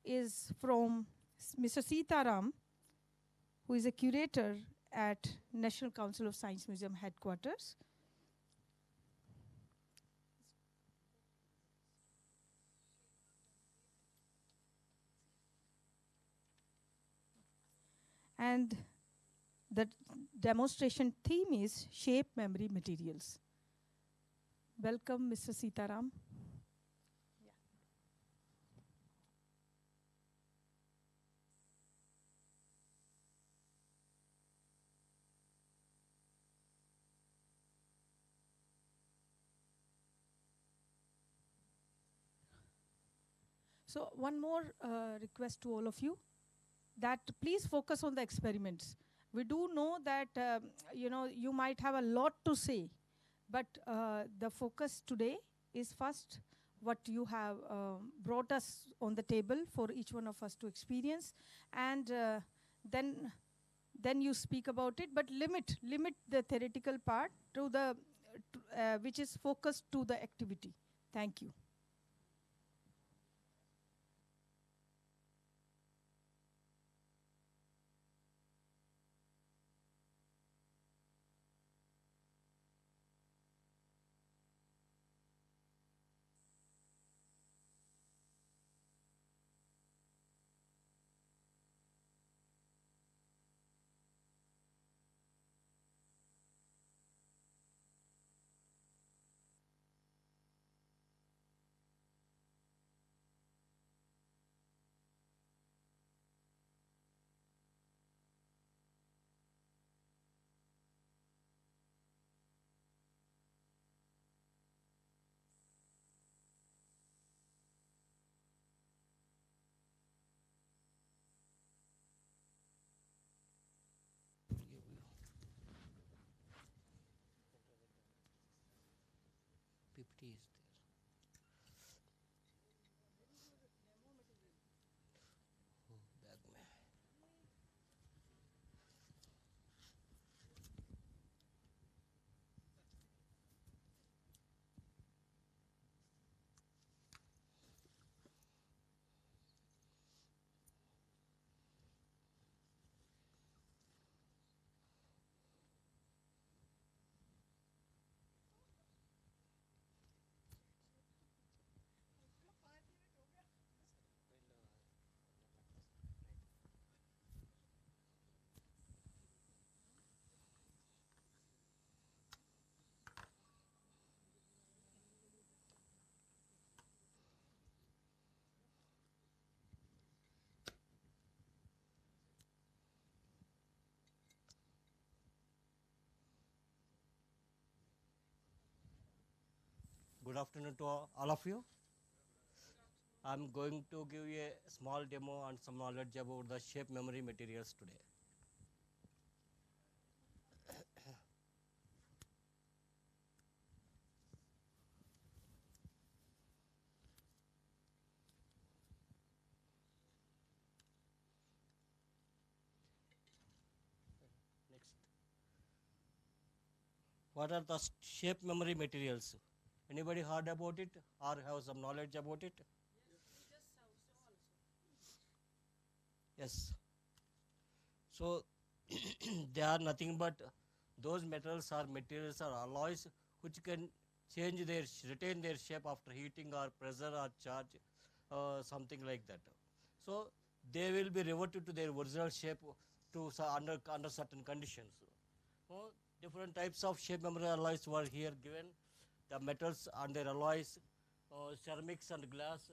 is from Mr. Sitaram, who is a curator at National Council of Science Museum headquarters. And the demonstration theme is shape memory materials. Welcome, Mr. Sitaram. So one more request to all of you, that please focus on the experiments. We do know that you might have a lot to say, but the focus today is first what you have brought us on the table for each one of us to experience, and then you speak about it, but limit the theoretical part to the which is focused to the activity. Thank you. PPT is there. Bag में Good afternoon to all of you. I'm going to give you a small demo and some knowledge about the shape memory materials today. Next. What are the shape memory materials? Anybody heard about it or have some knowledge about it? Yes. So they are nothing but those metals or materials or alloys which can change their retain their shape after heating or pressure or charge, something like that. So they will be reverted to their original shape to under certain conditions. So different types of shape memory alloys were here given. The metals and their alloys, ceramics and glass,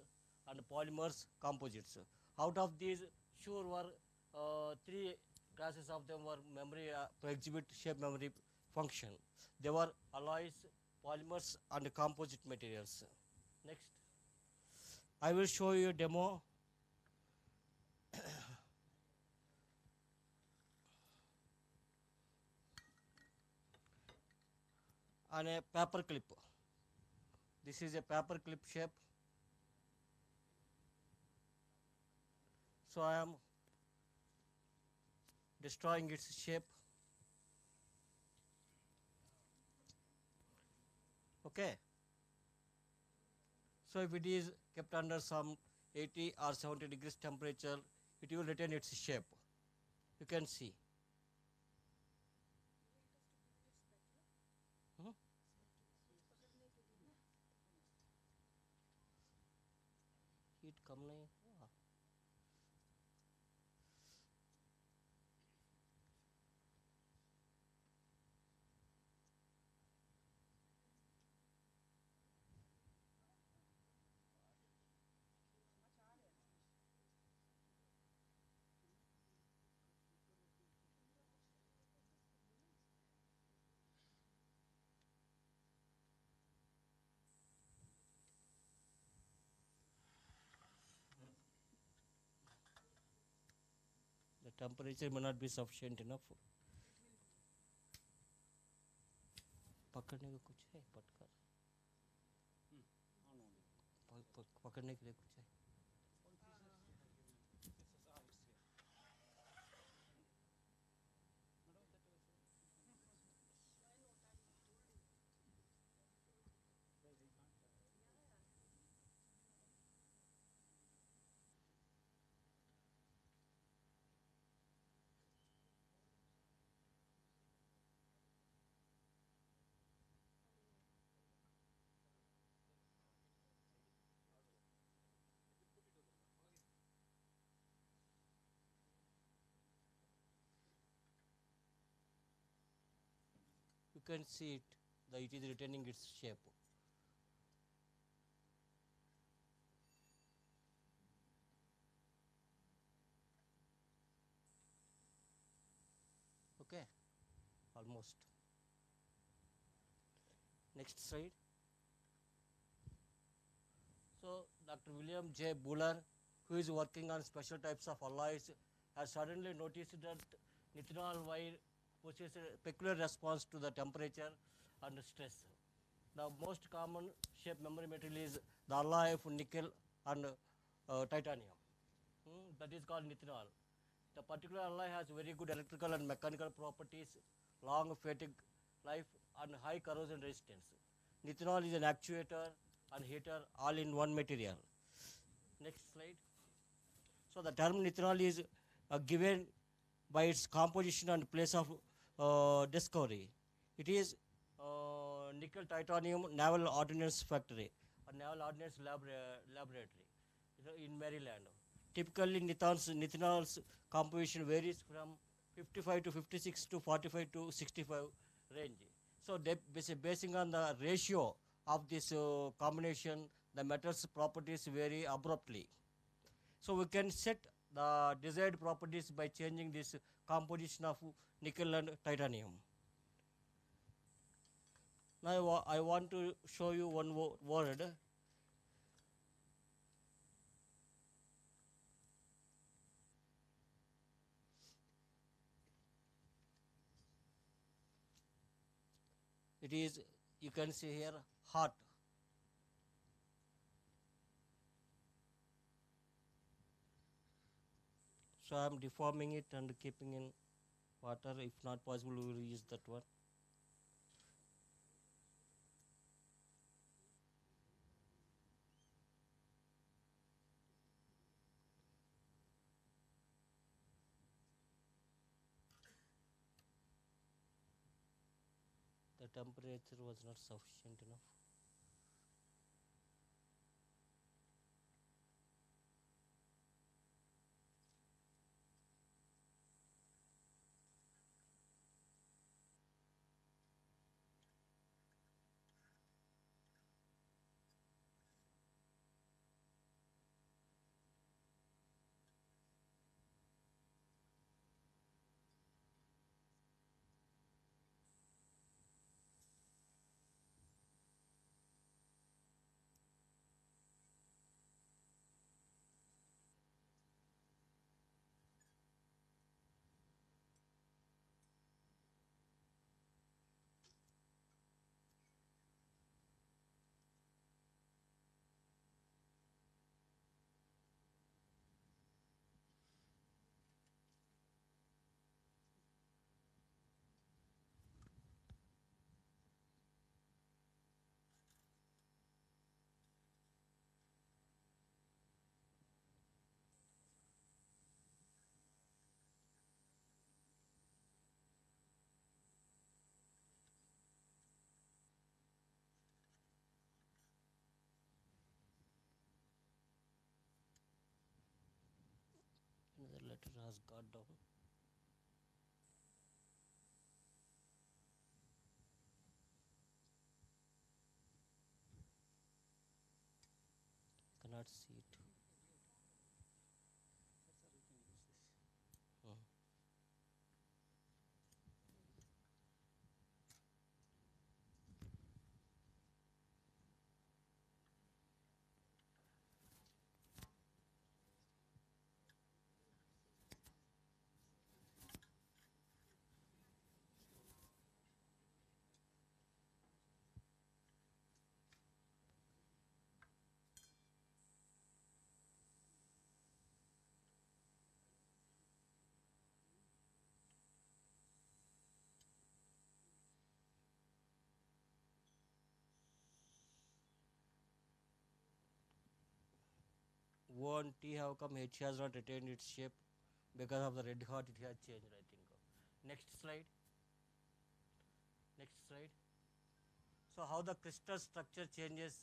and polymers, composites. Out of these, sure were three classes of them were memory to exhibit shape memory function. They were alloys, polymers, and composite materials. Next, I will show you a demo. On a paper clip. This is a paper clip shape. So I am destroying its shape. Okay. So if it is kept under some 80 or 70 degrees temperature, it will retain its shape. You can see. Hmm? Heat come nahi. Ah. The temperature may not be sufficient enough. पकड़ने को कुछ है पटकर पकड़ने के लिए कुछ है you can see it that it is retaining its shape. Okay, almost. Next slide. So Dr. William J. Buller, who is working on special types of alloys, has suddenly noticed that nitinol wire possesses a peculiar response to the temperature and stress. The most common shape memory material is the alloy of nickel and titanium. That is called nitinol. The particular alloy has very good electrical and mechanical properties, long fatigue life, and high corrosion resistance. Nitinol is an actuator and heater all in one material. Next slide. So the term nitinol is given by its composition and place of discovery. It is nickel titanium naval ordnance factory or naval ordnance laboratory in Maryland. Typically, nithinol's composition varies from 55 to 56 to 45 to 65 range. So, basing on the ratio of this combination, the metal's properties vary abruptly. So, we can set the desired properties by changing this composition of nickel and titanium. Now, I want to show you one word. It is, you can see here, hot. So I am deforming it and keeping in water. If not possible, we will use that one. The temperature was not sufficient enough. letter has got down. Cannot see it. Hmm. One T, how come H has not retained its shape? Because of the red hot, it has changed, I think. Next slide. Next slide. So how the crystal structure changes,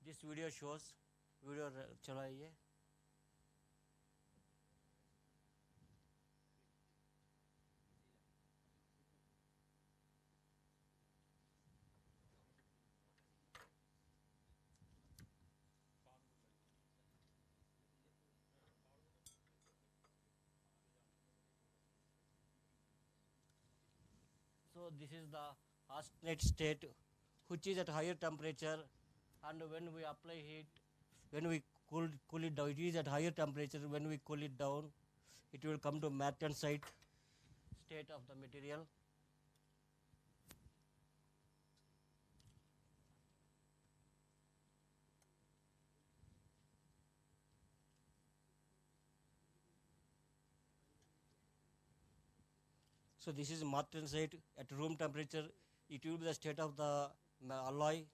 this video shows. Video चलाइए. So this is the austenate state, which is at higher temperature, and when we apply heat, when we cool it down, it is at higher temperature. When we cool it down, it will come to martensite state of the material. So this is martensite at room temperature. It will be the state of the alloy.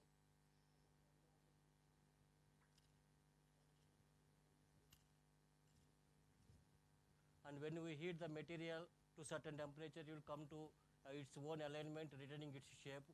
And when we heat the material to certain temperature, it will come to its own alignment, retaining its shape.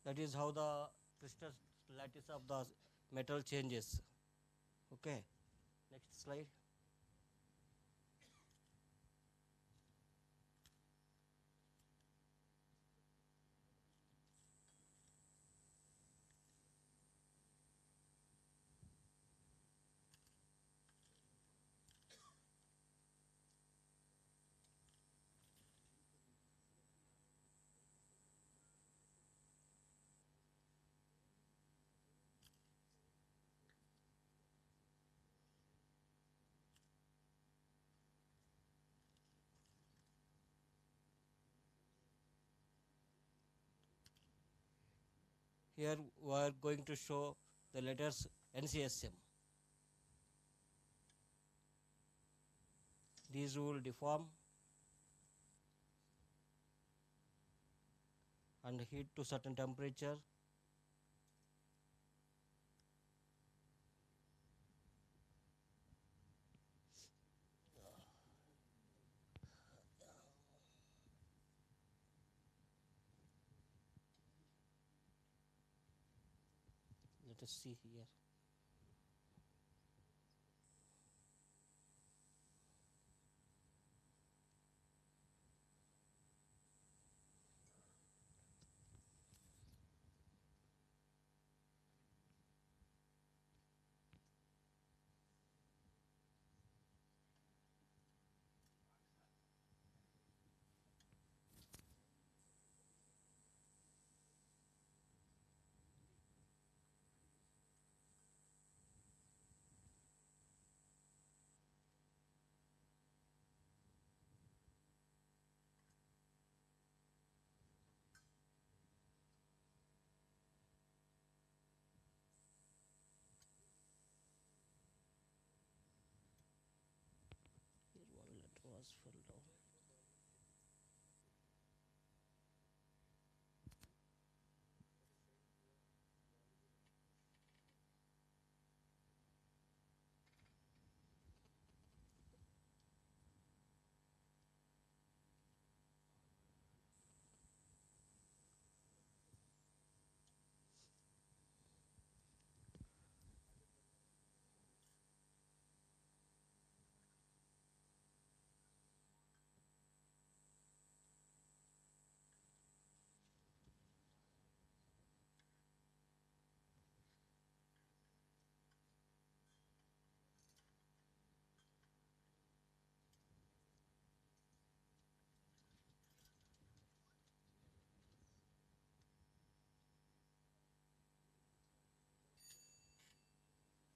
That is how the crystal lattice of the metal changes. Okay, next slide. Here we are going to show the letters NCSM. These will deform and heat to certain temperature. Let us see here.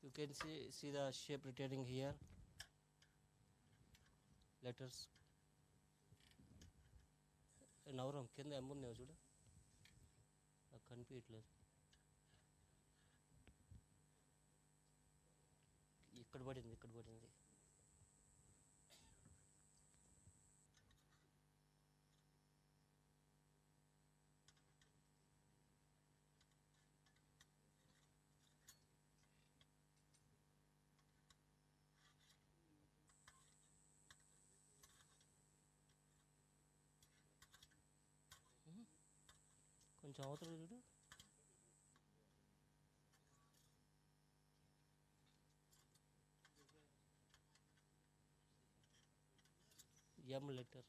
You can see the shape retaining here. Letters. నవరం కింద ఎమ్మున్నావు చూడు నాకు కనిపించట్లేదు ఇక్కడ పడింది కొంచెం అవతల చూడు M letter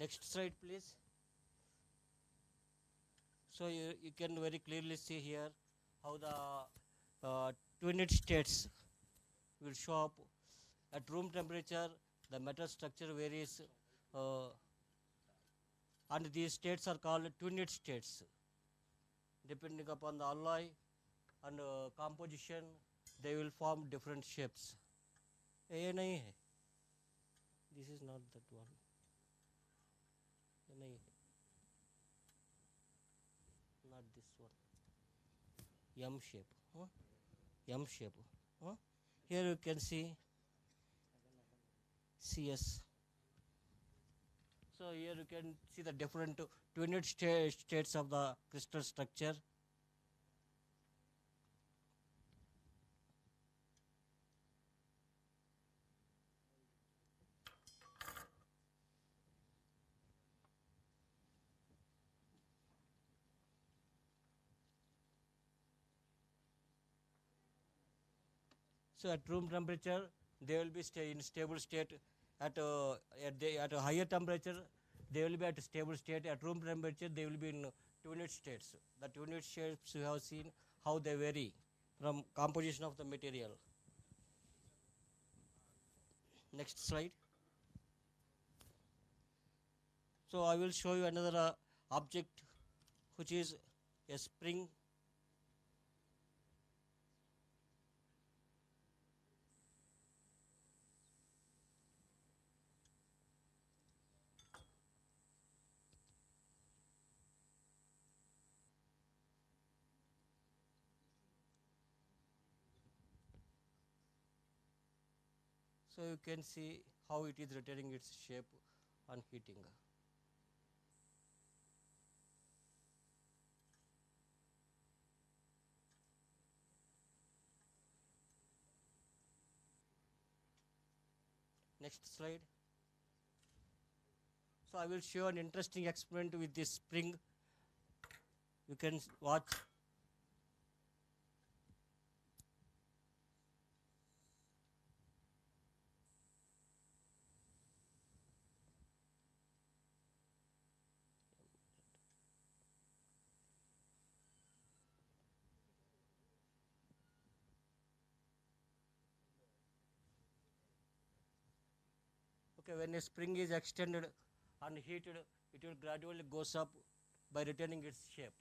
next slide please. So you can very clearly see here how the twin states will show up at room temperature. The metal structure varies and these states are called twin states depending upon the alloy and composition. They will form different shapes. ये नहीं है, this is not that one, ये नहीं है, not this one, M shape, M shape. Here you can see CS. So here you can see the different twin states of the crystal structure. So at room temperature, they will be in stable state. At a higher temperature, they will be at a stable state. At room temperature, they will be in twin states. The twin states you have seen how they vary from composition of the material. Next slide. So I will show you another object, which is a spring. So you can see how it is retaining its shape on heating. Next slide. So I will show an interesting experiment with this spring. You can watch. Okay, when a spring is extended and heated, it will gradually goes up by retaining its shape.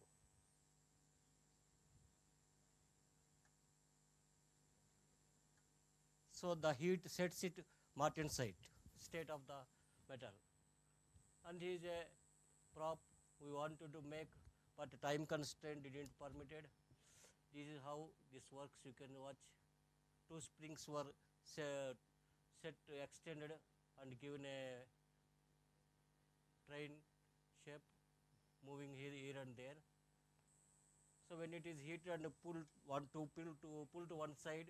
So the heat sets it martensite, state of the metal. And here is a prop we wanted to make, but time constraint didn't permit it. This is how this works. You can watch. Two springs were set extended and given a train shape, moving here and there. So when it is heated and pull to one side,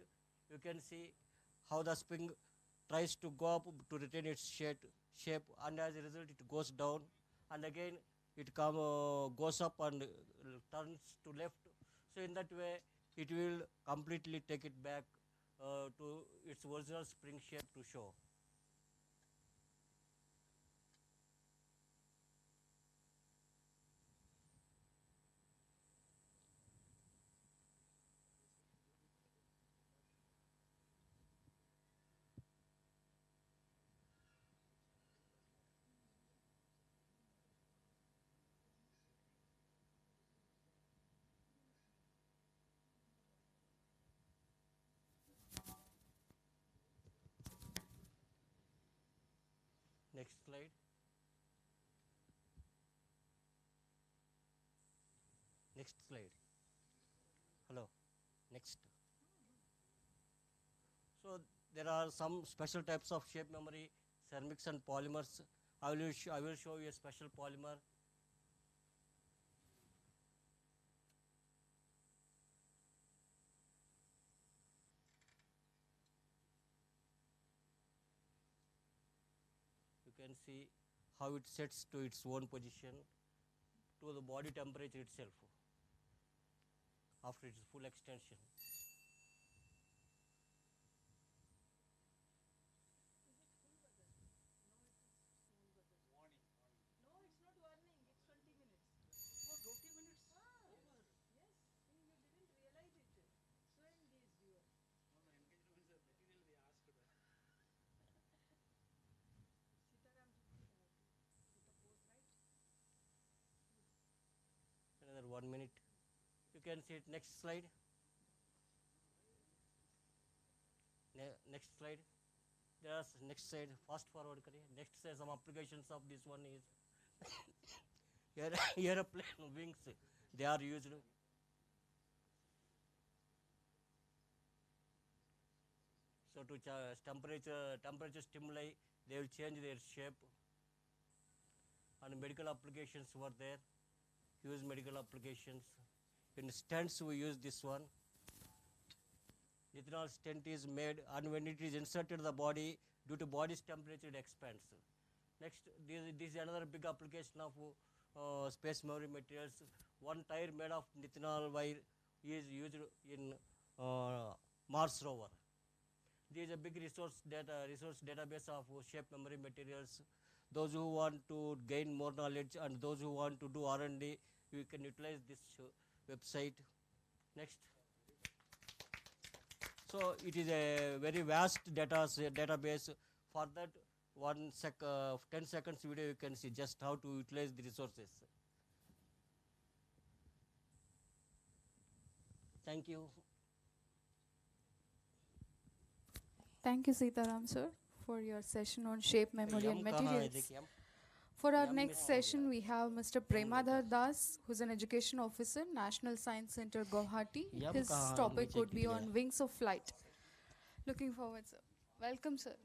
you can see how the spring tries to go up to retain its shape, and as a result it goes down, and again it goes up and turns to left. So in that way it will completely take it back to its original spring shape to show. Next slide. Next slide. Hello. Next. So there are some special types of shape memory, ceramics and polymers. I will show you a special polymer. You can see how it sets to its own position to the body temperature itself after its full extension. No, it's not warning. It's 20 minutes. Oh, 20 minutes. Yes, you didn't realize it. So engaged you are. Sitaram ji, put a pose, right? Another 1 minute. You can see it. Next slide. Next slide. There's next slide. Fast forward. Next slide. Some applications of this one is airplane wings. They are used. So to temperature stimuli, they will change their shape. And medical applications were there. Use medical applications. In stents, we use this one. Ethanol stent is made, and when it is inserted in the body, due to body's temperature, it expands. Next, this is another big application of space memory materials. One tire made of ethanol wire is used in Mars rover. There is a big resource database of shape memory materials. Those who want to gain more knowledge and those who want to do R&D, you can utilize this website. Next. So it is a very vast database. For that, 10 seconds video, you can see just how to utilize the resources. Thank you. Thank you, Sitaram sir, for your session on shape, memory, and materials. For our next session, we have Mr. Premadhar Das, who's an education officer, National Science Center, Guwahati. His topic would be on wings of flight. Looking forward, sir. Welcome, sir.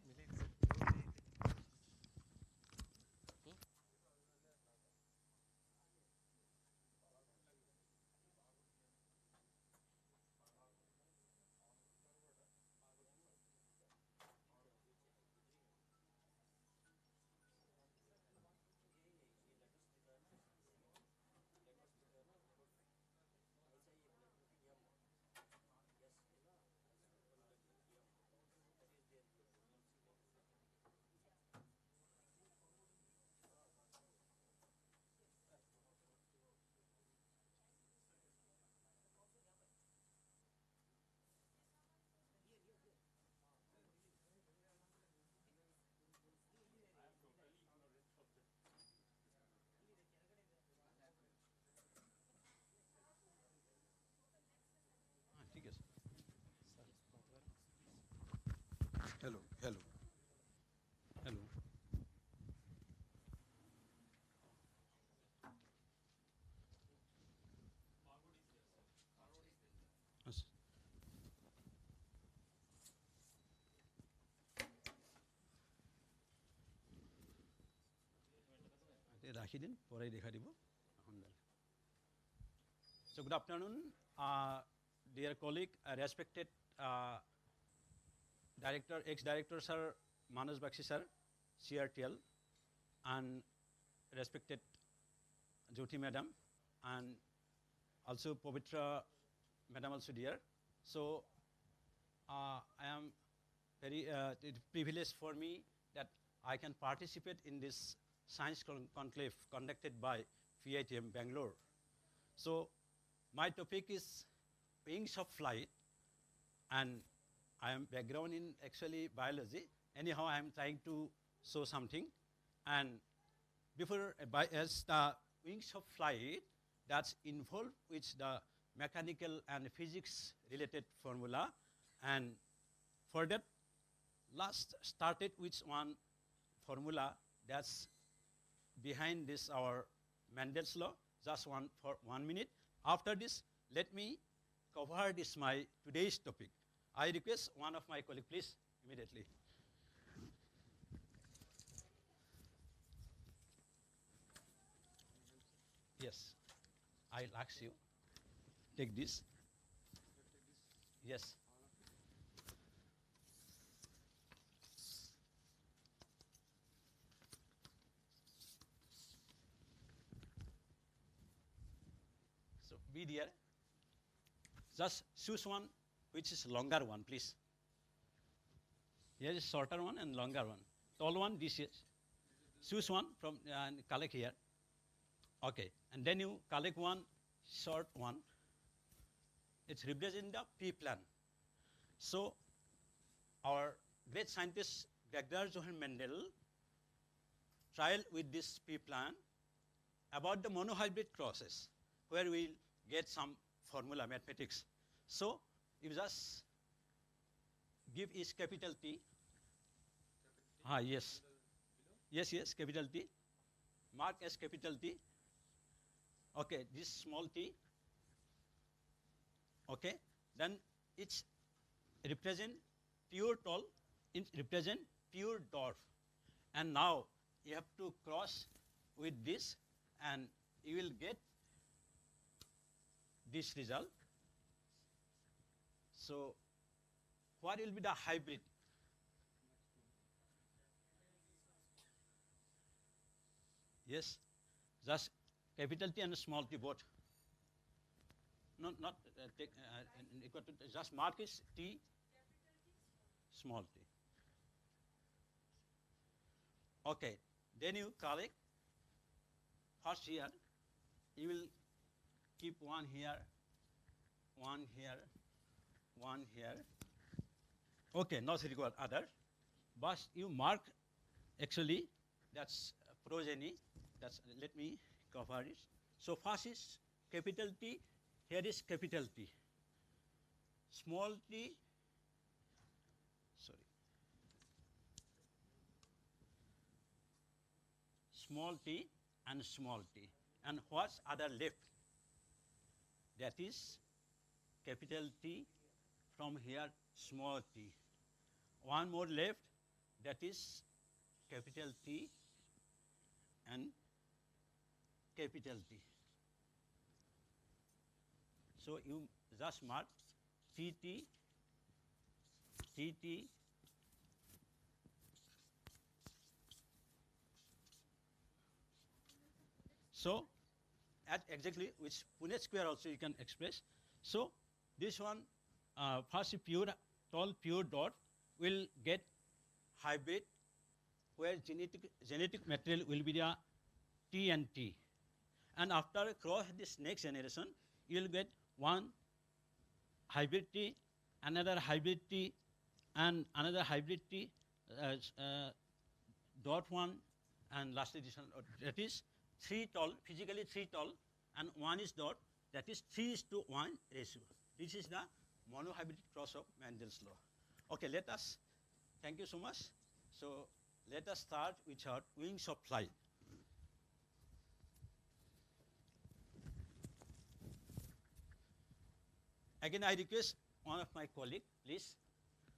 Hello, hello, hello. Yes. রাখি দিন পরেই দেখা দিব So good afternoon, dear colleague, respected director, ex-director sir Manoj Bakshi sir, CRTL, and respected Jyoti madam, and also Pavitra madam also dear. So I am very privileged for me that I can participate in this science conclave conducted by VITM Bangalore. So my topic is wings of flight, and I am background in actually biology. Anyhow, I am trying to show something. And before, as the wings of flight, that's involved with the mechanical and physics related formula. And for that, last started with one formula that's behind this our Mendel's law, just for 1 minute. After this, let me cover this my today's topic. I request one of my colleagues, please, immediately. Yes, I'll ask you. Take this. Yes. So be there. Just choose one which is longer one, please. Here is shorter one and longer one. Tall one, this is. Choose one from and collect here. Okay, and then you collect one short one. It's representing the P plan. So our great scientist Dr. Johann Mendel trial with this P plan about the monohybrid crosses, where we'll get some formula mathematics. So you just give is capital T. Yes. Yes, capital T. Mark as capital T. Okay, this small t. Okay, then it's represent pure tall, it represent pure dwarf. And now you have to cross with this and you will get this result. So what will be the hybrid? Yes, just capital T and small t both. Not equal to, just mark is T, small t. Okay, then you collect. First here, you will keep one here, one here, one here. Okay, not required other. But you mark, actually, that's progeny. Let me cover it. So first is capital T, here is capital T. Small t, sorry. Small t and small t. And what's other left? That is capital T from here, small t. One more left, that is capital T and capital T. So you just mark TT, TT, so at exactly which Punnett square also you can express. So this one, first pure, tall pure dot will get hybrid, where genetic material will be the T and T. And after cross this next generation, you will get one hybrid T, another hybrid T, and another hybrid T, dot one, and lastly this one. That is 3 tall, physically 3 tall, and 1 is dot. That is 3:1 ratio. This is the monohybrid cross of Mendel's law. Okay, let us, thank you so much. So let us start with our wings of flight. Again, I request one of my colleagues, please,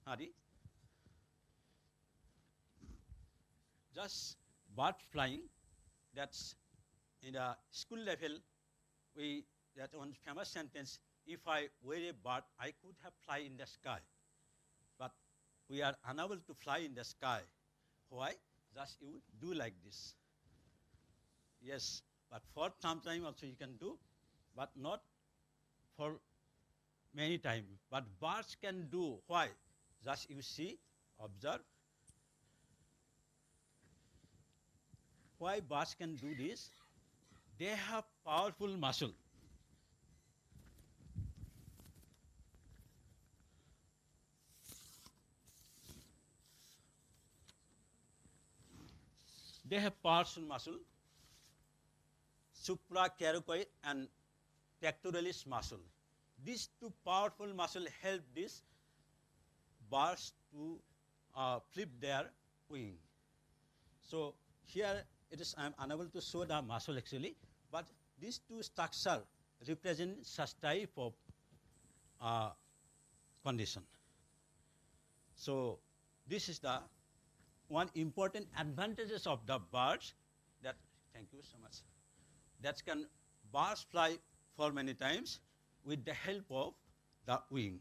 Hari. Just bird flying, that's in the school level, that one famous sentence, if I were a bird, I could have fly in the sky. But we are unable to fly in the sky. Why? Just you do like this. Yes, but for some time also you can do, but not for many times. But birds can do. Why? Just you see, observe. Why birds can do this? They have powerful muscle. They have powerful muscle, suprachiasmatic and pectoralis muscle. These two powerful muscles help these birds to flip their wing. So here it is, I am unable to show the muscle actually, but these two structures represent such type of condition. So this is the one important advantages of the birds that, thank you so much, that can birds fly for many times with the help of the wing.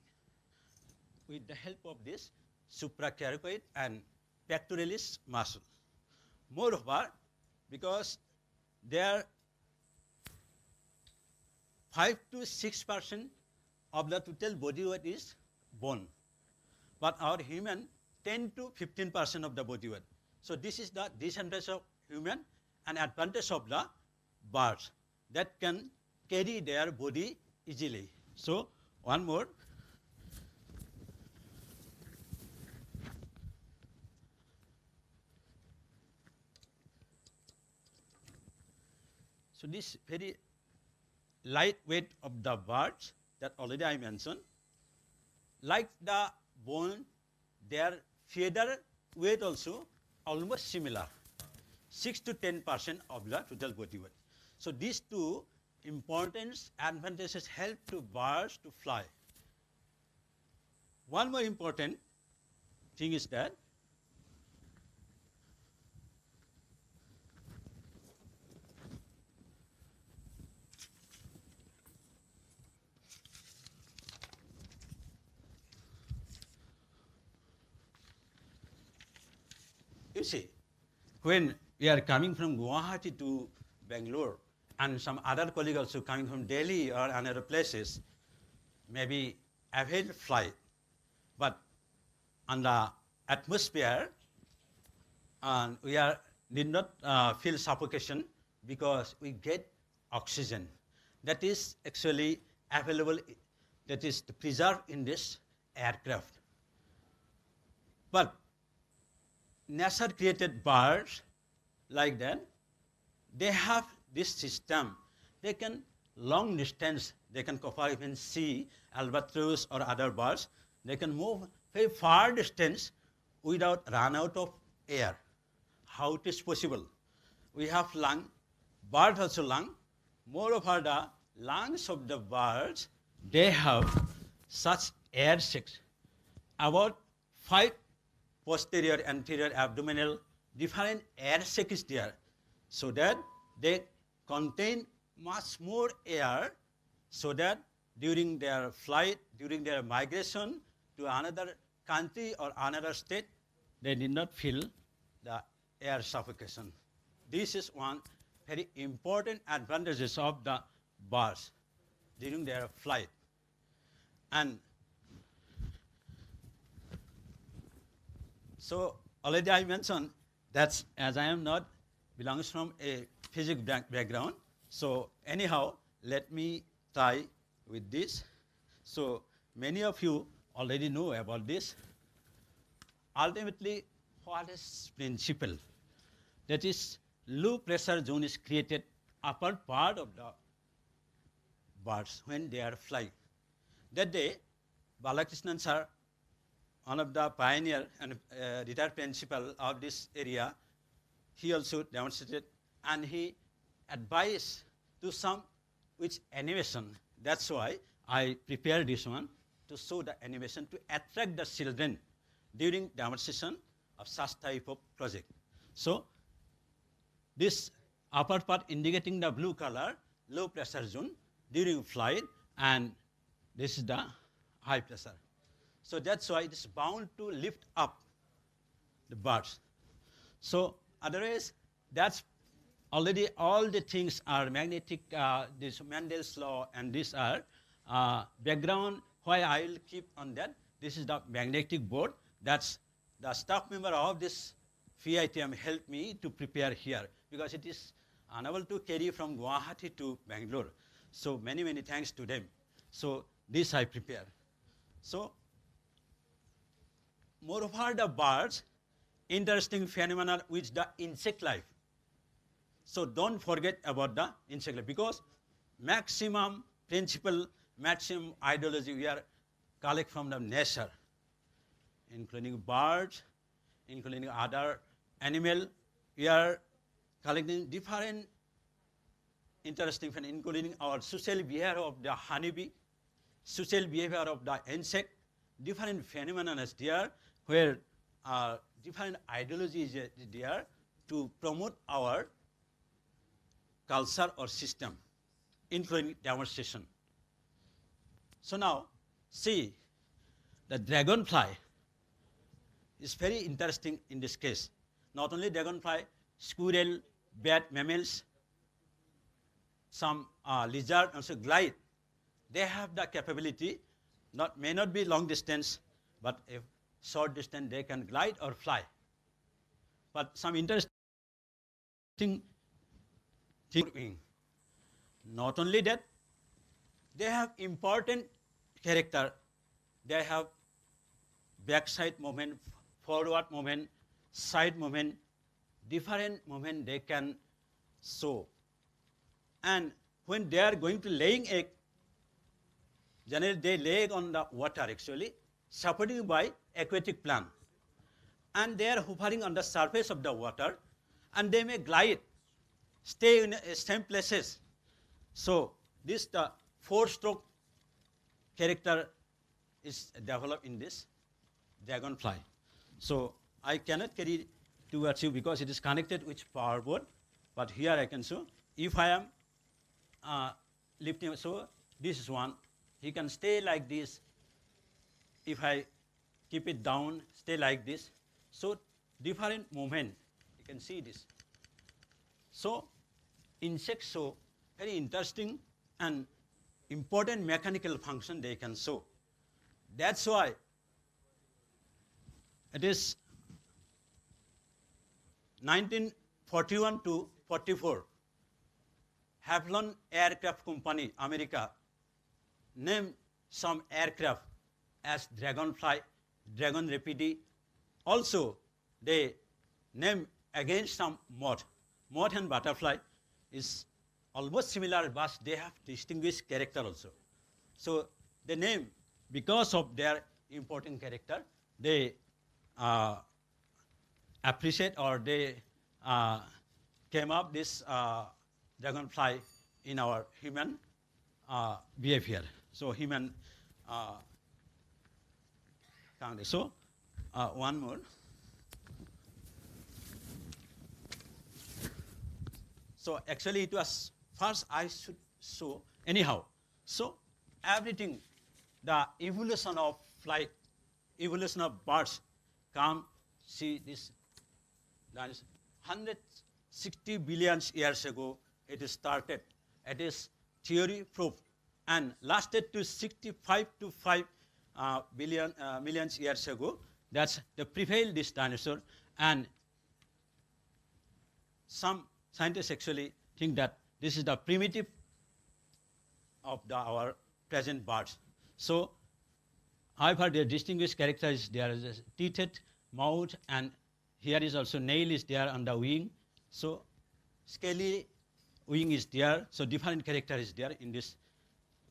With the help of this suprachiasmatic and pectoralis muscle. Moreover, because their 5 to 6% of the total body weight is bone, but our human 10 to 15% of the body weight. So this is the disadvantage of human and advantage of the birds that can carry their body easily. So one more. So this very light weight of the birds that already I mentioned, like the bone, their feather weight also almost similar, 6 to 10% of the total body weight. So these two important advantages help to birds to fly. One more important thing is that you see, when we are coming from Guwahati to Bangalore, and some other colleagues also coming from Delhi or another places, maybe average flight, but on the atmosphere, and we did not feel suffocation because we get oxygen that is actually available, that is preserved in this aircraft. But nature created birds like that, they have this system. They can long distance, they can cover even sea, albatross or other birds. They can move very far distance without run out of air. How it is possible? We have lung, birds also lung. Moreover, the lungs of the birds, they have such air sacs, about 5 posterior, anterior, abdominal, different air sacs is there, so that they contain much more air, so that during their flight, during their migration to another country or another state, they did not feel the air suffocation. This is one very important advantages of the birds during their flight. And so already I mentioned that as I am not belongs from a physics background, so anyhow, let me try with this. So many of you already know about this. Ultimately, what is principle? That is, low pressure zone is created upper part of the birds when they are flying. That day, Balakrishnan sir, one of the pioneer and retired principal of this area, he also demonstrated and he advised to some which animation. That's why I prepared this one to show the animation to attract the children during demonstration of such type of project. So this upper part indicating the blue color, low pressure zone during flight, and this is the high pressure. So that's why it is bound to lift up the birds. So otherwise, that's already all the things are magnetic, this Mendel's law, and these are background why I will keep on that. This is the magnetic board. That's the staff member of this FITM helped me to prepare here because it is unable to carry from Guwahati to Bangalore. So many, many thanks to them. So this I prepare. So moreover, the birds, interesting phenomena with the insect life. So don't forget about the insect life because maximum principle, maximum ideology we are collect from the nature, including birds, including other animal. We are collecting different interesting phenomena, including our social behavior of the honeybee, social behavior of the insect, different phenomena is there where different ideologies is there to promote our culture or system, including demonstration. So now, see, the dragonfly is very interesting in this case. Not only dragonfly, squirrel, bat, mammals, some lizard also glide. They have the capability, may not be long distance, but if short distance they can glide or fly. But some interesting thing, not only that, they have important character. They have backside movement, forward movement, side movement, different movement they can show. And when they are going to laying egg, generally they lay egg on the water actually, supported by aquatic plant. And they are hovering on the surface of the water, and they may glide, stay in the same places. So this the four-stroke character is developed in this dragonfly. So I cannot carry towards you because it is connected with power board, but here I can show. If I am lifting, so this is one. He can stay like this. If I keep it down, stay like this. So different movement, you can see this. So insects show very interesting and important mechanical function they can show. That's why it is 1941 to 44, Havlon Aircraft Company, America, named some aircraft as Dragonfly, Dragon Rapide. Also, they name again some moth. Moth and butterfly is almost similar, but they have distinguished character also. So the name, because of their important character, they appreciate or they came up this dragonfly in our human behavior. So human so one more. So actually it was first I should show anyhow. So everything, the evolution of flight, evolution of birds, come see this. That is 160 billion years ago it started. It is theory proof and lasted to 65 to 5 million years ago. That's the prevailed this dinosaur, and some scientists actually think that this is the primitive of our present birds. So, however, their distinguished character is there is a teethed mouth, and here is also nail is there on the wing. So, scaly wing is there. So, different character is there in this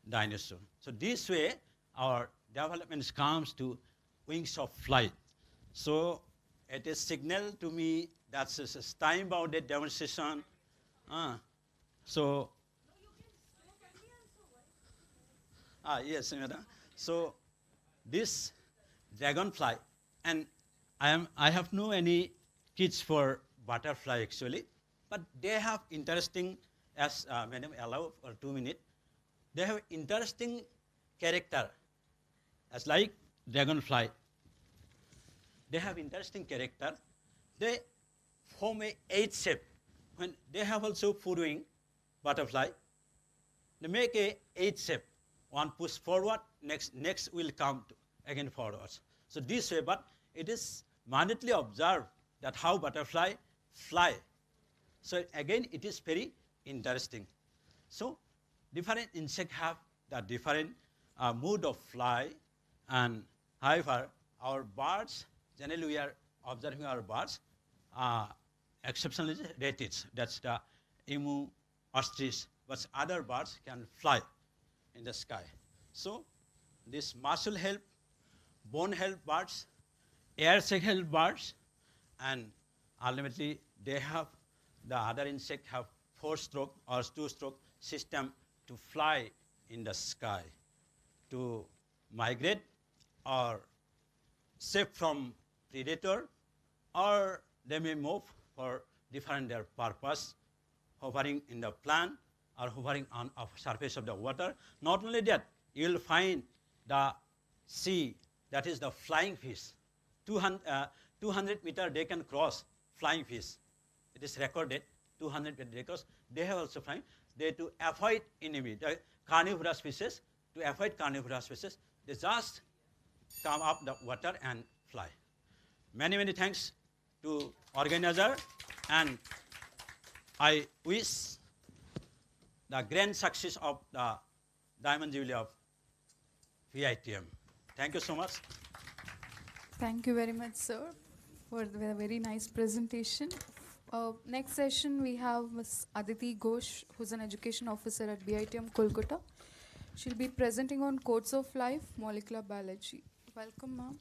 dinosaur. So, this way our development comes to wings of flight. So, it is signal to me that's a time-bounded demonstration. Yes, madam. So, this dragonfly, and I have no any kids for butterfly actually, but they have interesting, as madam allow for 2 minutes, they have interesting character, as like dragonfly. They have interesting character. They form a H shape. When they have also four wing butterfly, they make a H shape. One push forward, next will come again forwards. So this way, but it is minutely observed that how butterfly fly. So again, it is very interesting. So different insects have the different mode of fly, and however, our birds, generally we are observing our birds, exceptionally rattles. That's the emu, ostrich, but other birds can fly in the sky. So this muscle help, bone help birds, air sac help birds, and ultimately they have the other insect have 4-stroke or 2-stroke system to fly in the sky, to migrate or safe from predator, or they may move for different their purpose, hovering in the plant or hovering on the surface of the water. Not only that, you will find the sea, that is the flying fish. 200 meter they can cross, flying fish. It is recorded, 200 meter they cross. They have also flying. They to avoid enemy, the carnivorous fishes, to avoid carnivorous fishes, they just come up the water and fly. Many, many thanks to organizer, and I wish the grand success of the Diamond Jubilee of VITM. Thank you so much. Thank you very much, sir, for the very nice presentation. Next session, we have Ms. Aditi Ghosh, who's an education officer at VITM Kolkata. She'll be presenting on codes of life, molecular biology. Welcome, ma'am.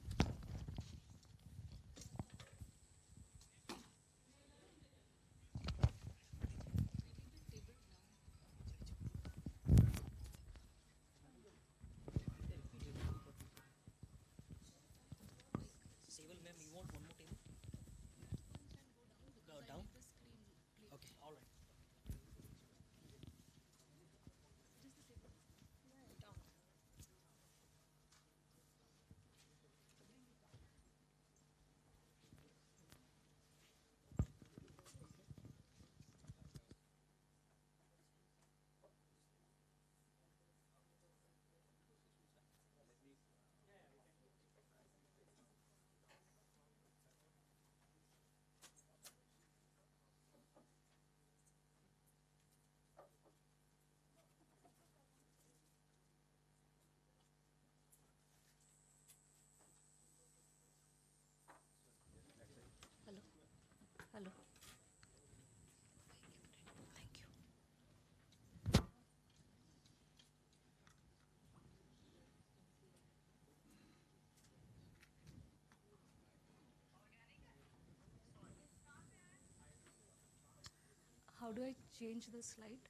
Hello. Thank you. How do I change the slide?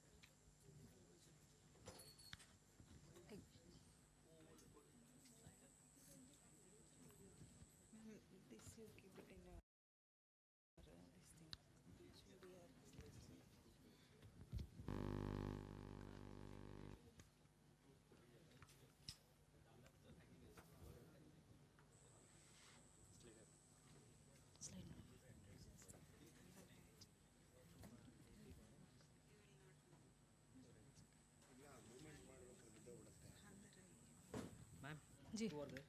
Ji okay,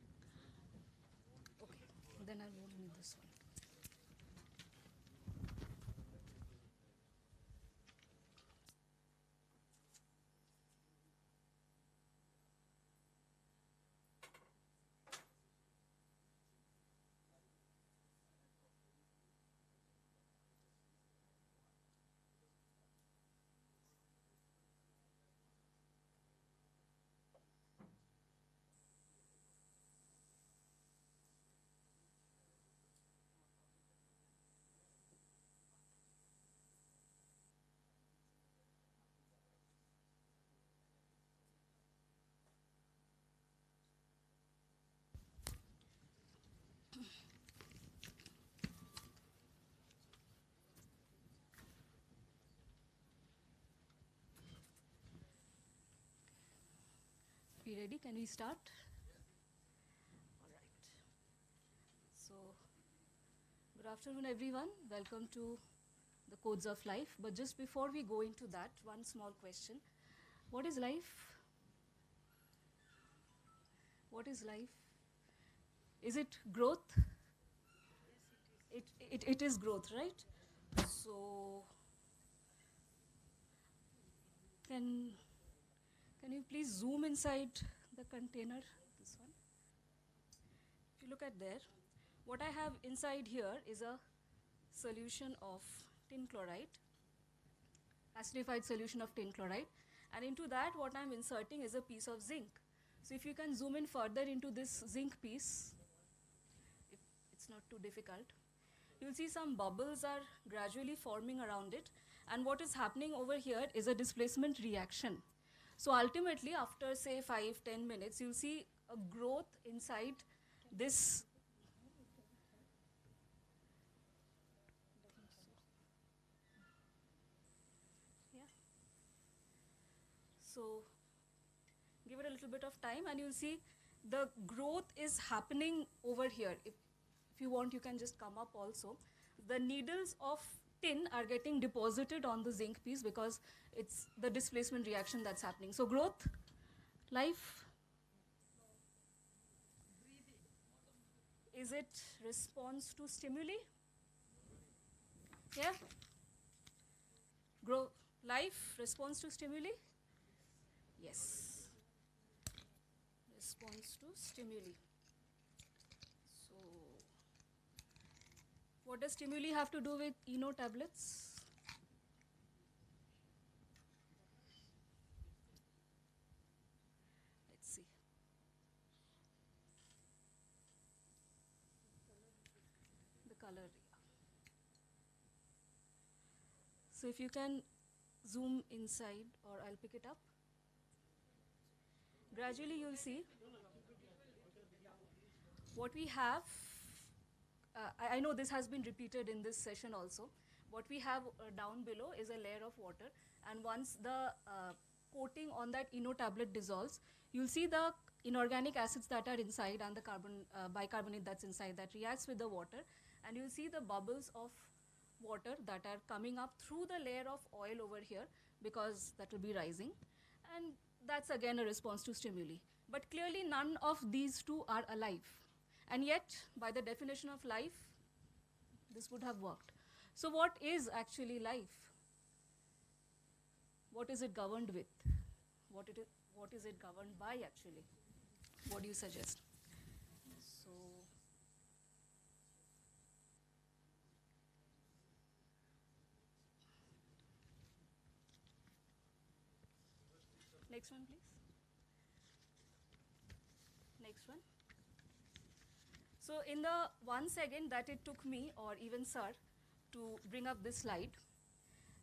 then I won't need this one. We ready? Can we start? All right. So, good afternoon, everyone. Welcome to the Codes of Life. But just before we go into that, one small question. What is life? What is life? Is it growth? It is growth, right? So, can you please zoom inside the container, this one? If you look at there, what I have inside here is a solution of tin chloride, acidified solution of tin chloride, and into that what I'm inserting is a piece of zinc. So if you can zoom in further into this zinc piece, if it's not too difficult, you'll see some bubbles are gradually forming around it. And what is happening over here is a displacement reaction. So ultimately, after say 5-10 minutes, you'll see a growth inside this. Yeah. So give it a little bit of time and you'll see the growth is happening over here. If you want, you can just come up also. The needles of tin are getting deposited on the zinc piece because it's the displacement reaction that's happening. So growth, life, is it response to stimuli? Yeah? Grow, life, response to stimuli? Yes. Response to stimuli. So, what does stimuli have to do with Eno tablets? Let's see. The color. Yeah. So if you can zoom inside, or I'll pick it up. Gradually you'll see what we have. I know this has been repeated in this session also. What we have down below is a layer of water, and once the coating on that Eno tablet dissolves, you'll see the inorganic acids that are inside and the bicarbonate that's inside that reacts with the water, and you'll see the bubbles of water that are coming up through the layer of oil over here, because that will be rising, and that's again a response to stimuli. But clearly none of these two are alive, and yet by the definition of life, this would have worked. So what is actually life? What is it governed with? What is it governed by actually? What do you suggest? So next one, please. Next one. So in the 1 second that it took me, or even sir, to bring up this slide,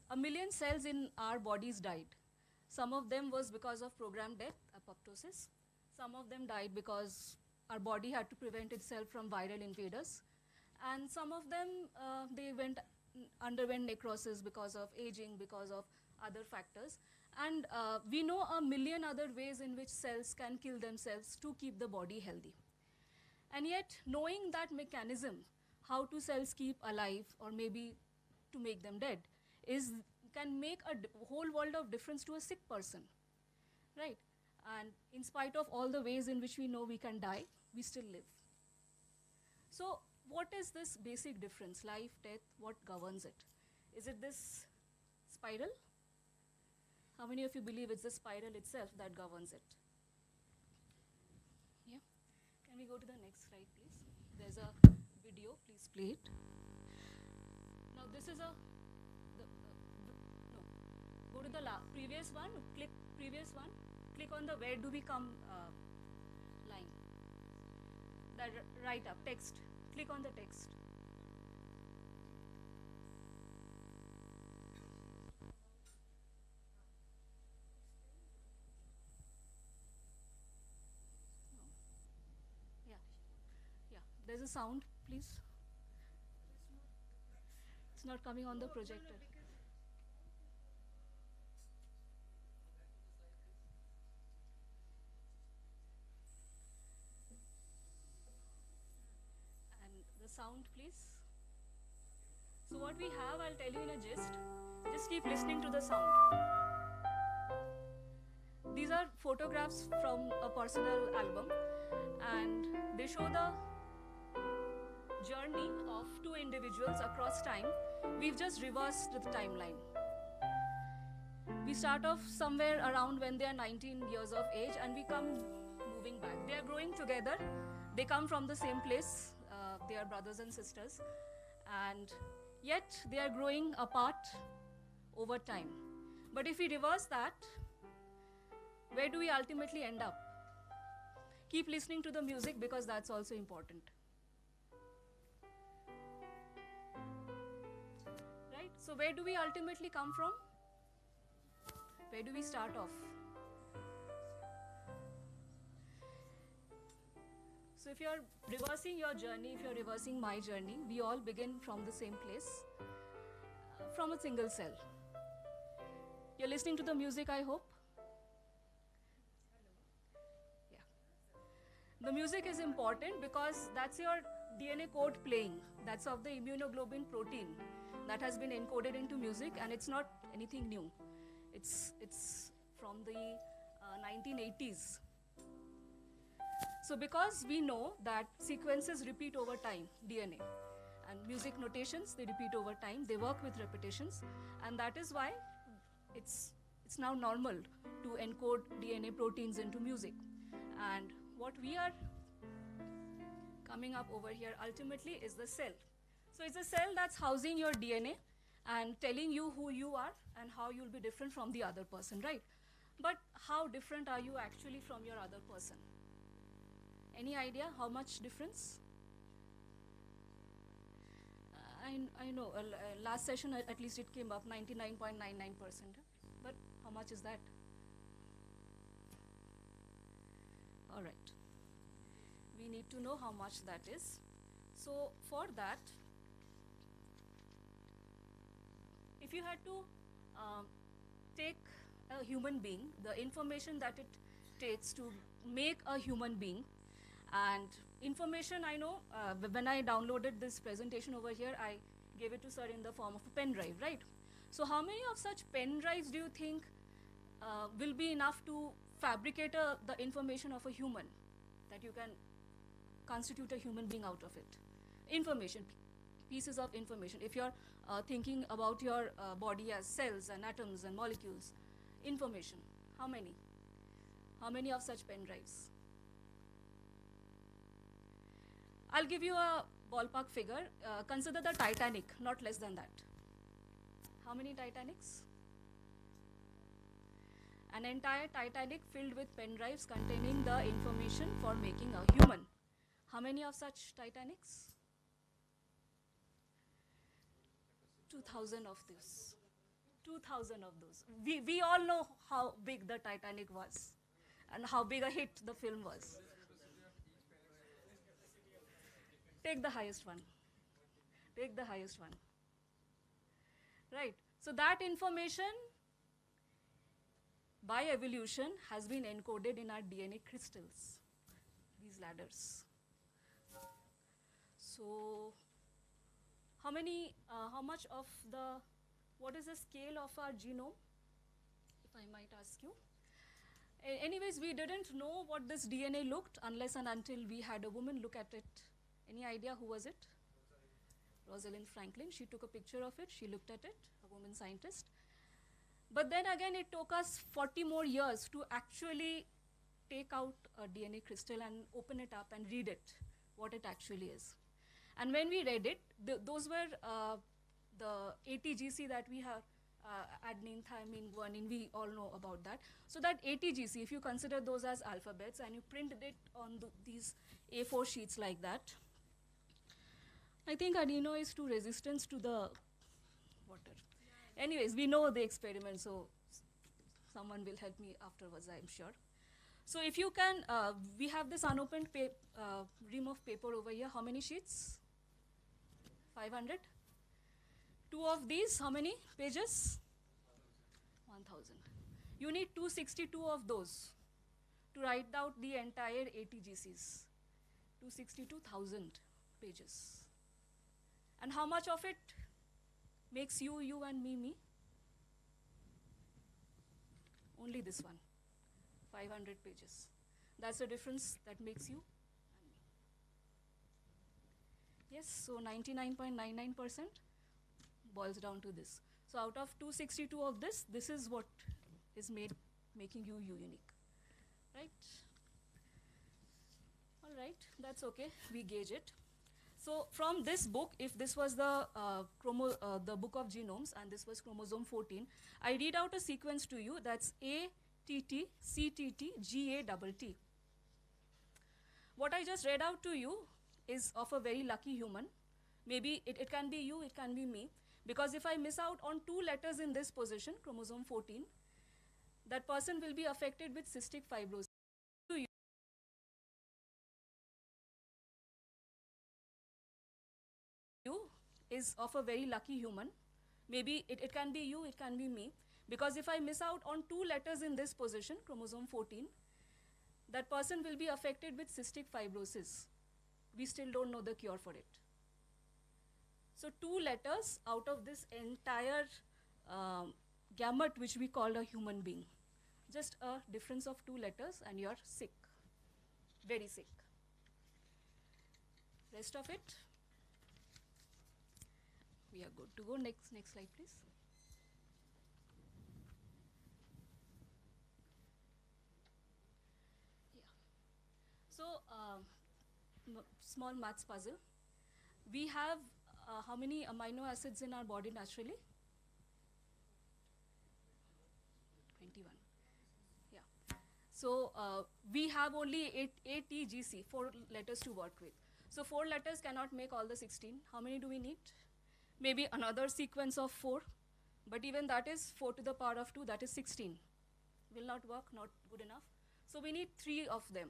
1 million cells in our bodies died. Some of them was because of programmed death, apoptosis. Some of them died because our body had to prevent itself from viral invaders. And some of them, they underwent necrosis because of aging, because of other factors. And we know 1 million other ways in which cells can kill themselves to keep the body healthy. And yet, knowing that mechanism, how to cells keep alive or maybe to make them dead, can make a whole world of difference to a sick person, right? And in spite of all the ways in which we know we can die, we still live. So what is this basic difference? Life, death, what governs it? Is it this spiral? How many of you believe it's the spiral itself that governs it? Yeah. Can we go to the next slide, please? There's a video, please play it. Now this is no. Go to the previous one, click previous one. Click on the where do we come line. That right up, text. Click on the text. Yeah. Yeah. There's a sound, please. It's not coming on the projector. Sound, please. So what we have, I'll tell you in a gist. Just keep listening to the sound. These are photographs from a personal album, and they show the journey of two individuals across time. We've just reversed the timeline. We start off somewhere around when they are 19 years of age, and we come moving back. They are growing together. They come from the same place. They are brothers and sisters, and yet they are growing apart over time. But if we reverse that, where do we ultimately end up? Keep listening to the music, because that's also important. So where do we ultimately come from? Where do we start off? So if you're reversing your journey, if you're reversing my journey, we all begin from the same place, from a single cell. You're listening to the music, I hope? Yeah. The music is important because that's your DNA code playing. That's of the immunoglobulin protein that has been encoded into music, and it's not anything new. It's from the 1980s. So because we know that sequences repeat over time, DNA, and music notations, they repeat over time, they work with repetitions, and that is why it's now normal to encode DNA proteins into music. And what we are coming up over here ultimately is the cell. So it's a cell that's housing your DNA and telling you who you are and how you'll be different from the other person, right? But how different are you actually from your other person? Any idea how much difference? I know, last session at least it came up 99.99%. But how much is that? All right. We need to know how much that is. So for that, if you had to take a human being, the information that it takes to make a human being, and information I know, when I downloaded this presentation over here, I gave it to sir in the form of a pen drive, right? So how many of such pen drives do you think will be enough to fabricate the information of a human, that you can constitute a human being out of it? Information, pieces of information. If you're thinking about your body as cells and atoms and molecules, information, how many? How many of such pen drives? I'll give you a ballpark figure. Consider the Titanic, not less than that. How many Titanics? An entire Titanic filled with pen drives containing the information for making a human. How many of such Titanics? 2,000 of those. 2,000 of those. We all know how big the Titanic was and how big a hit the film was. Take the highest one. Take the highest one. Right. So that information by evolution has been encoded in our DNA crystals, these ladders. So how much of what is the scale of our genome, if I might ask you? Anyways, we didn't know what this DNA looked unless and until we had a woman look at it. Any idea who was it? Rosalind Franklin. She took a picture of it. She looked at it, a woman scientist. But then again, it took us 40 more years to actually take out a DNA crystal and open it up and read it, what it actually is. And when we read it, those were the ATGC that we have, adenine, thymine, guanine, we all know about that. So that ATGC, if you consider those as alphabets and you printed it on these A4 sheets like that, I think adeno is too resistant to the water. Anyways, we know the experiment, so someone will help me afterwards, I'm sure. So if you can, we have this unopened ream of paper over here. How many sheets? 500? 2 of these, how many pages? 1,000. You need 262 of those to write out the entire ATGCs. 262,000 pages. And how much of it makes you, you and me? Only this one, 500 pages. That's the difference that makes you and me. Yes, so 99.99% boils down to this. So out of 262 of this is what is making you unique, right? All right, that's okay, we gauge it. So from this book, if this was the book of genomes and this was chromosome 14, I read out a sequence to you that's ATT, CTT, GATT. What I just read out to you is of a very lucky human. Maybe it can be you, it can be me. Because if I miss out on 2 letters in this position, chromosome 14, that person will be affected with cystic fibrosis. You is of a very lucky human. Maybe it can be you, it can be me. Because if I miss out on 2 letters in this position, chromosome 14, that person will be affected with cystic fibrosis. We still don't know the cure for it. So 2 letters out of this entire gamut which we call a human being. Just a difference of 2 letters and you're sick, very sick. Rest of it, we are good to go. Next slide, please. Yeah. So, small maths puzzle. We have how many amino acids in our body naturally? 21. Yeah. So, we have only ATGC, 4 letters to work with. So, 4 letters cannot make all the 16. How many do we need? Maybe another sequence of 4. But even that is 4 to the power of 2, that is 16. Will not work, not good enough. So, we need 3 of them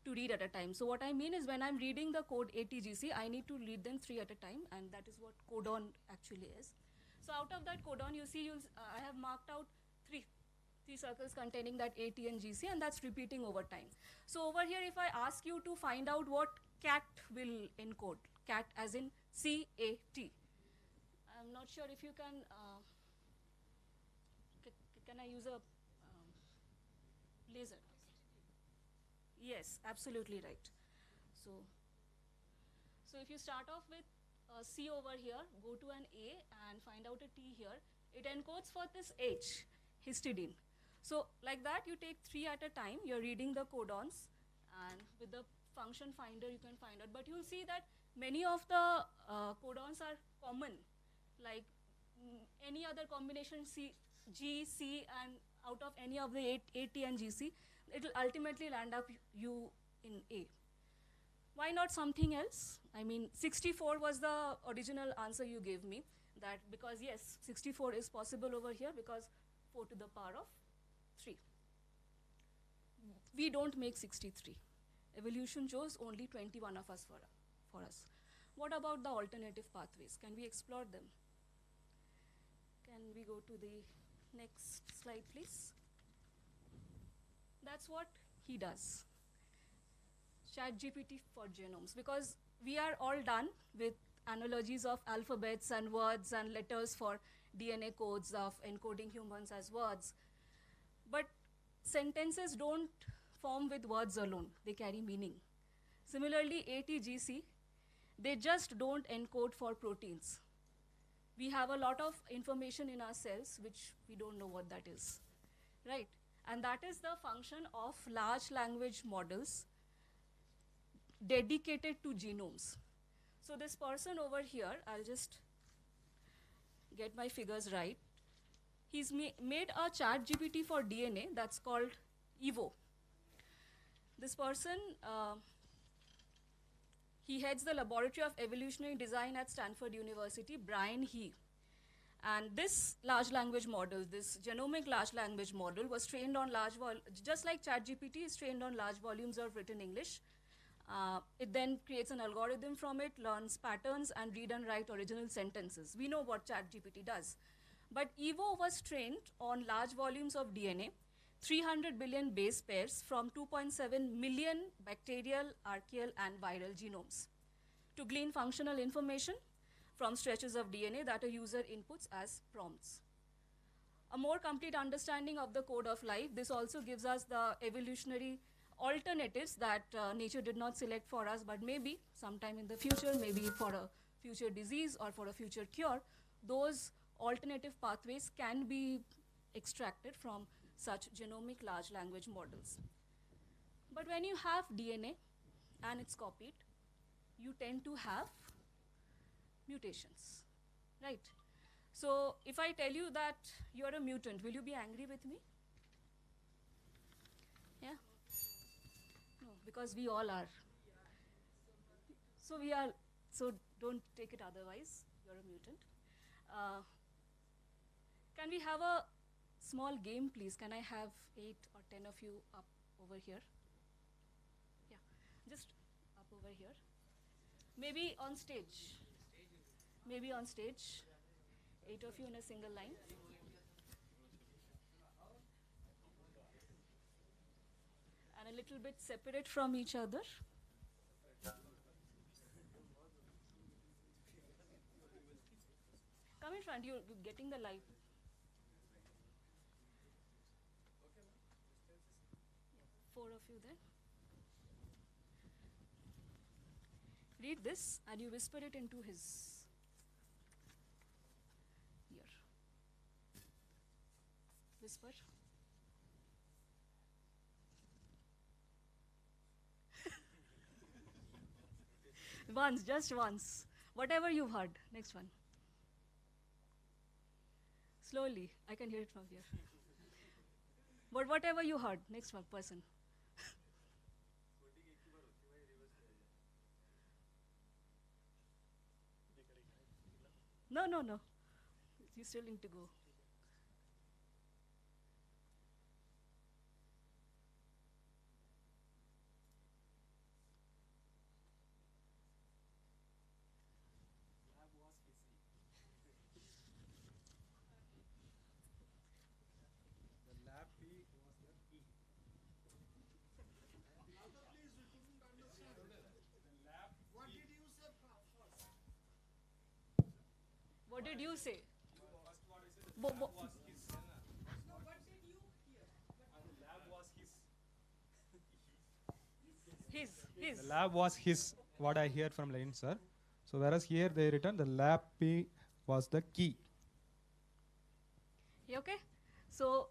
to read at a time. So what I mean is when I'm reading the code ATGC, I need to read them 3 at a time, and that is what codon actually is. So out of that codon, you see I have marked out three circles containing that AT and GC, and that's repeating over time. So over here, if I ask you to find out what cat will encode, cat as in C-A-T. I'm not sure if you can I use a laser? Yes, absolutely right. So if you start off with a C over here, go to an A and find out a T here, it encodes for this H, histidine. So like that, you take 3 at a time, you're reading the codons, and with the function finder, you can find out. But you'll see that many of the codons are common, like any other combination C, G, C, and out of any of the AT and GC, it will ultimately land up you in A. Why not something else? I mean, 64 was the original answer you gave me, that because yes, 64 is possible over here because 4 to the power of 3. We don't make 63. Evolution chose only 21 of us for us. What about the alternative pathways? Can we explore them? Can we go to the next slide, please? That's what he does. ChatGPT for genomes, because we are all done with analogies of alphabets and words and letters for DNA codes of encoding humans as words. But sentences don't form with words alone, they carry meaning. Similarly, ATGC, they just don't encode for proteins. We have a lot of information in our cells which we don't know what that is, right? And that is the function of large language models dedicated to genomes. So this person over here, I'll just get my figures right. He's made a ChatGPT for DNA that's called EVO. This person, he heads the Laboratory of Evolutionary Design at Stanford University, Brian He. And this large language model, this genomic large language model was trained on just like ChatGPT is trained on large volumes of written English. It then creates an algorithm from it, learns patterns, and read and write original sentences. We know what ChatGPT does. But EVO was trained on large volumes of DNA, 300 billion base pairs from 2.7 million bacterial, archaeal, and viral genomes to glean functional information from stretches of DNA that a user inputs as prompts. A more complete understanding of the code of life, this also gives us the evolutionary alternatives that nature did not select for us, but maybe sometime in the future, maybe for a future disease or for a future cure, those alternative pathways can be extracted from such genomic large language models. But when you have DNA and it's copied, you tend to have mutations, right? So if I tell you that you're a mutant, will you be angry with me? Yeah? No, because we all are. So don't take it otherwise, you're a mutant. Can we have a small game, please? Can I have 8 or 10 of you up over here? Yeah, just up over here. Maybe on stage. Maybe on stage. 8 of you in a single line. And a little bit separate from each other. Come in front, you're getting the light. Yeah, 4 of you there. Read this and you whisper it into his ear. Whisper. Once, just once. Whatever you've heard. Next one. Slowly. I can hear it from here. But whatever you heard. Next one, person. No, no, no. You still need to go. What did you say? His. The lab was his, what I hear from line, sir. So whereas here they written the lab P was the key. Yeah, okay. So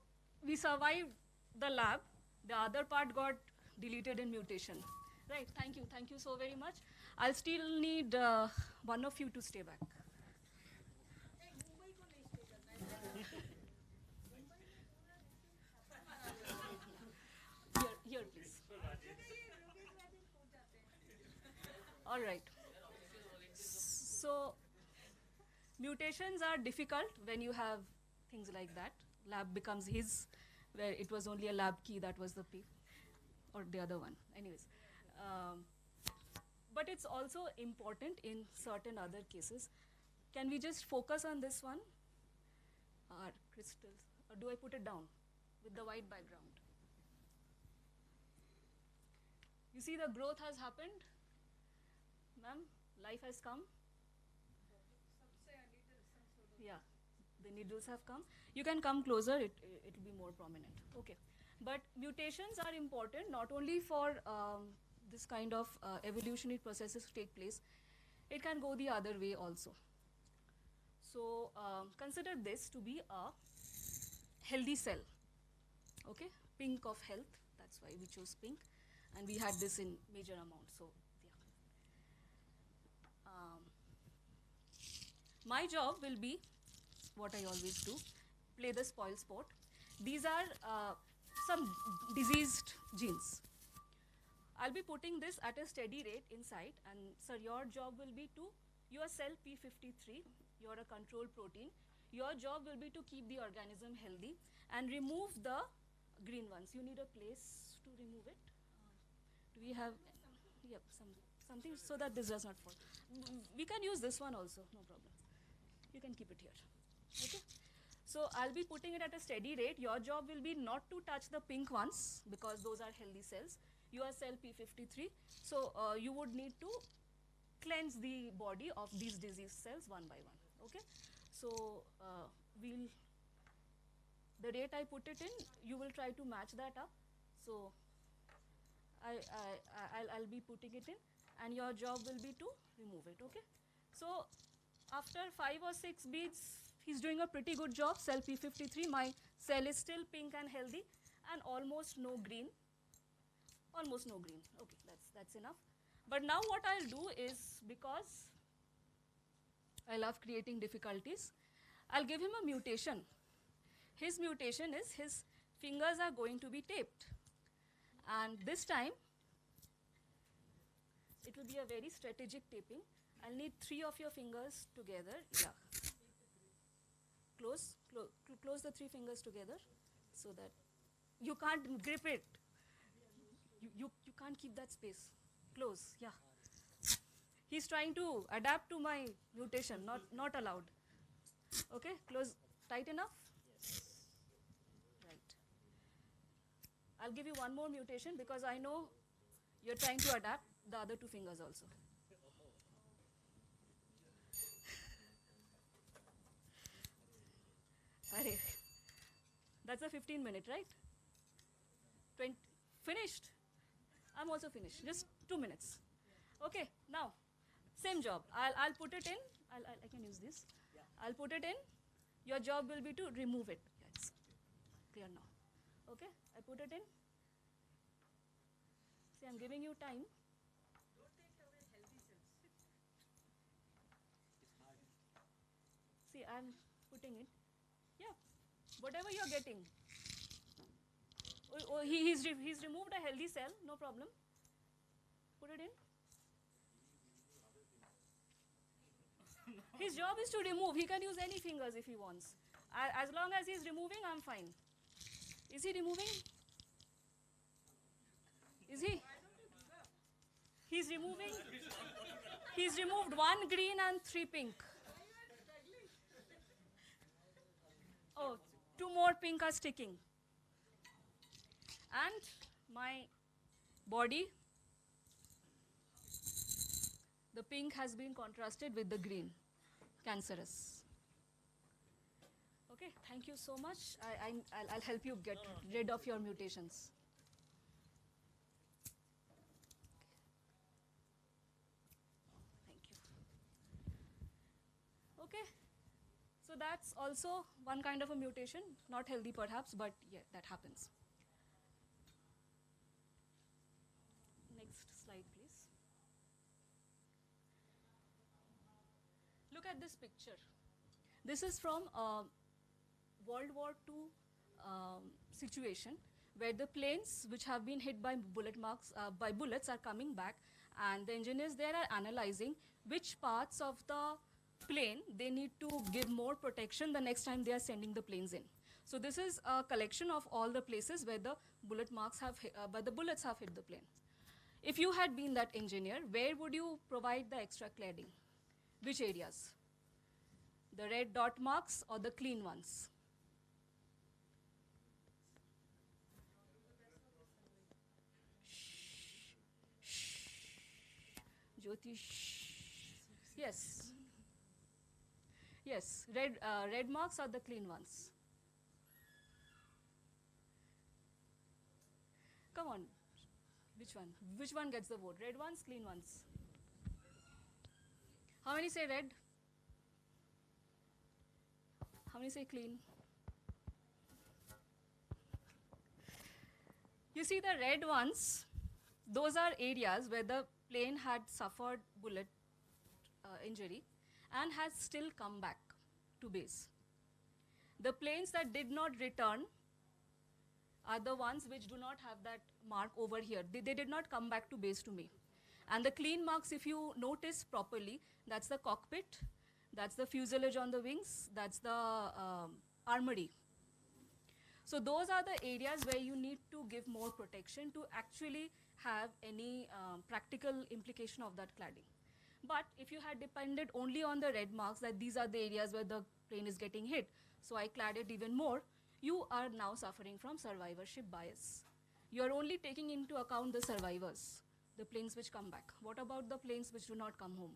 we survived the lab. The other part got deleted in mutation. Right, thank you so very much. I'll still need one of you to stay back. Here, please. All right. So mutations are difficult when you have things like that. Lab becomes his, where it was only a lab key that was the P, or the other one. Anyways. But it's also important in certain other cases. Can we just focus on this one? Crystals. Or do I put it down with the white background? You see the growth has happened? Ma'am, life has come? Yeah, the needles have come. You can come closer, it will be more prominent. Okay, but mutations are important not only for this kind of evolutionary processes to take place, it can go the other way also. So consider this to be a healthy cell, okay? Pink of health, that's why we chose pink, and we had this in major amount, so yeah. My job will be what I always do, play the spoil sport. These are some diseased genes. I'll be putting this at a steady rate inside, and sir, your job will be to, your cell P53, you're a control protein, your job will be to keep the organism healthy and remove the green ones. You need a place to remove it. Do we have, yep, something so that this does not fall. We can use this one also, no problem. You can keep it here, okay? So I'll be putting it at a steady rate. Your job will be not to touch the pink ones because those are healthy cells. You are cell P53, so you would need to cleanse the body of these disease cells one by one, okay? So the rate I put it in, you will try to match that up. So I'll be putting it in, and your job will be to remove it, okay? So after 5 or 6 beads, he's doing a pretty good job. Cell P53, my cell is still pink and healthy, and almost no green. Almost no green. Okay, that's enough. But now what I'll do is, because I love creating difficulties, I'll give him a mutation. His mutation is his fingers are going to be taped. And this time, it will be a very strategic taping. I'll need 3 of your fingers together. Yeah. close the three fingers together so that you can't grip it. You can't keep that space. Close, yeah. He's trying to adapt to my mutation, not allowed. Okay, close, tight enough? Yes. Right. I'll give you one more mutation because I know you're trying to adapt the other two fingers also. That's a 15-minute, right? 20, finished? I'm also finished, just 2 minutes. Okay, now, same job. I'll put it in. I can use this. Yeah. I'll put it in. Your job will be to remove it. Yeah, it's clear now. Okay, I put it in. See, I'm giving you time. Don't take away healthy cells. See, I'm putting it. Yeah, whatever you're getting. He's removed a healthy cell, no problem. Put it in. His job is to remove. He can use any fingers if he wants. As long as he's removing, I'm fine. Is he removing? Is he? He's removing. He's removed 1 green and 3 pink. Oh, 2 more pink are sticking. And my body, the pink has been contrasted with the green, cancerous. Okay, thank you so much. I'll help you get rid of your mutations. Thank you. Okay, so that's also one kind of a mutation, not healthy perhaps, but yeah, that happens. Next slide, please. Look at this picture. This is from World War II situation where the planes which have been hit by bullets are coming back, and the engineers there are analyzing which parts of the plane they need to give more protection the next time they are sending the planes in. So this is a collection of all the places where the bullets have hit the plane. If you had been that engineer, where would you provide the extra cladding? Which areas? The red dot marks or the clean ones? Jyoti, yes. Yes, red marks are the clean ones. Come on, which one? Which one gets the vote? Red ones, clean ones? How many say red? How many say clean? You see the red ones, those are areas where the plane had suffered bullet injury and has still come back to base. The planes that did not return are the ones which do not have that mark over here. They did not come back to base to me. And the clean marks, if you notice properly, that's the cockpit, that's the fuselage on the wings, that's the armory. So those are the areas where you need to give more protection to actually have any practical implication of that cladding. But if you had depended only on the red marks, that these are the areas where the plane is getting hit, so I clad it even more, you are now suffering from survivorship bias. You are only taking into account the survivors, the planes which come back. What about the planes which do not come home?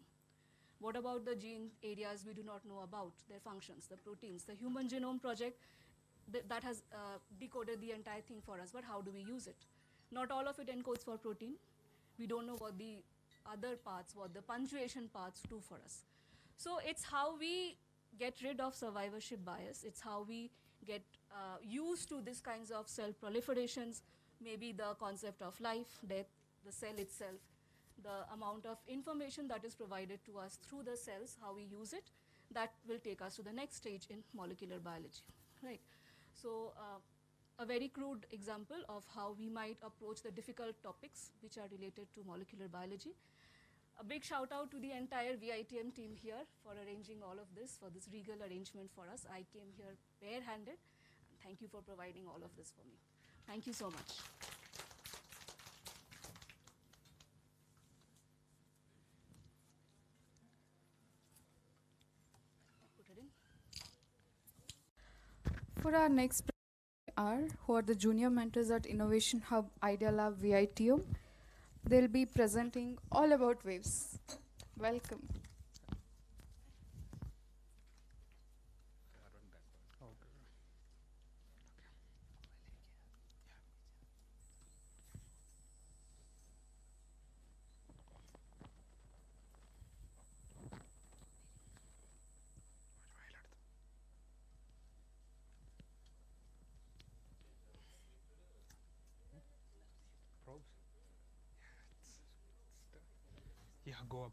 What about the gene areas we do not know about, their functions, the proteins? The Human Genome Project, that has decoded the entire thing for us, but how do we use it? Not all of it encodes for protein. We don't know what the other parts, what the punctuation parts do for us. So it's how we get rid of survivorship bias. It's how we get used to these kinds of cell proliferations, maybe the concept of life, death, the cell itself, the amount of information that is provided to us through the cells, how we use it, that will take us to the next stage in molecular biology, right? So a very crude example of how we might approach the difficult topics which are related to molecular biology. A big shout out to the entire VITM team here for arranging all of this, for this regal arrangement for us. I came here barehanded, and thank you for providing all of this for me. Thank you so much. Put it in. For our next who are the junior mentors at Innovation Hub Idea Lab VITM. They'll be presenting all about waves. Welcome. Probes. Yeah, go up.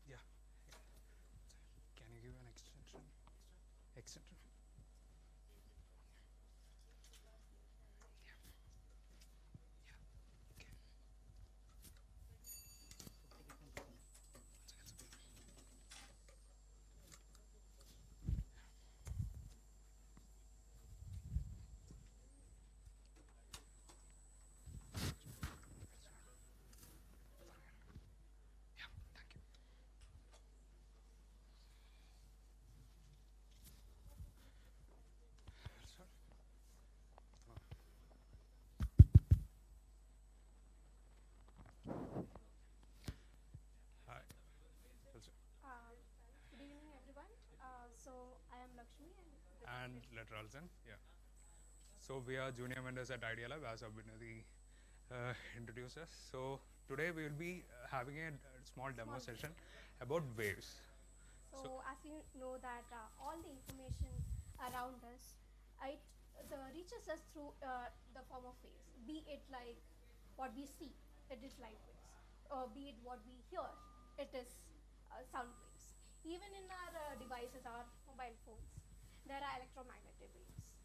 Yeah. Can you give an extension? Extension. Good evening, everyone. So I am Lakshmi And Lateralson, yeah. So we are junior mentors at Idea Lab, as Abhinati introduced us. So today we will be having a small demo session about waves. So as you know that all the information around us, it reaches us through the form of waves. Be it like what we see, it is light waves. Or be it what we hear, it is sound waves. Even in our devices, our mobile phones, there are electromagnetic waves.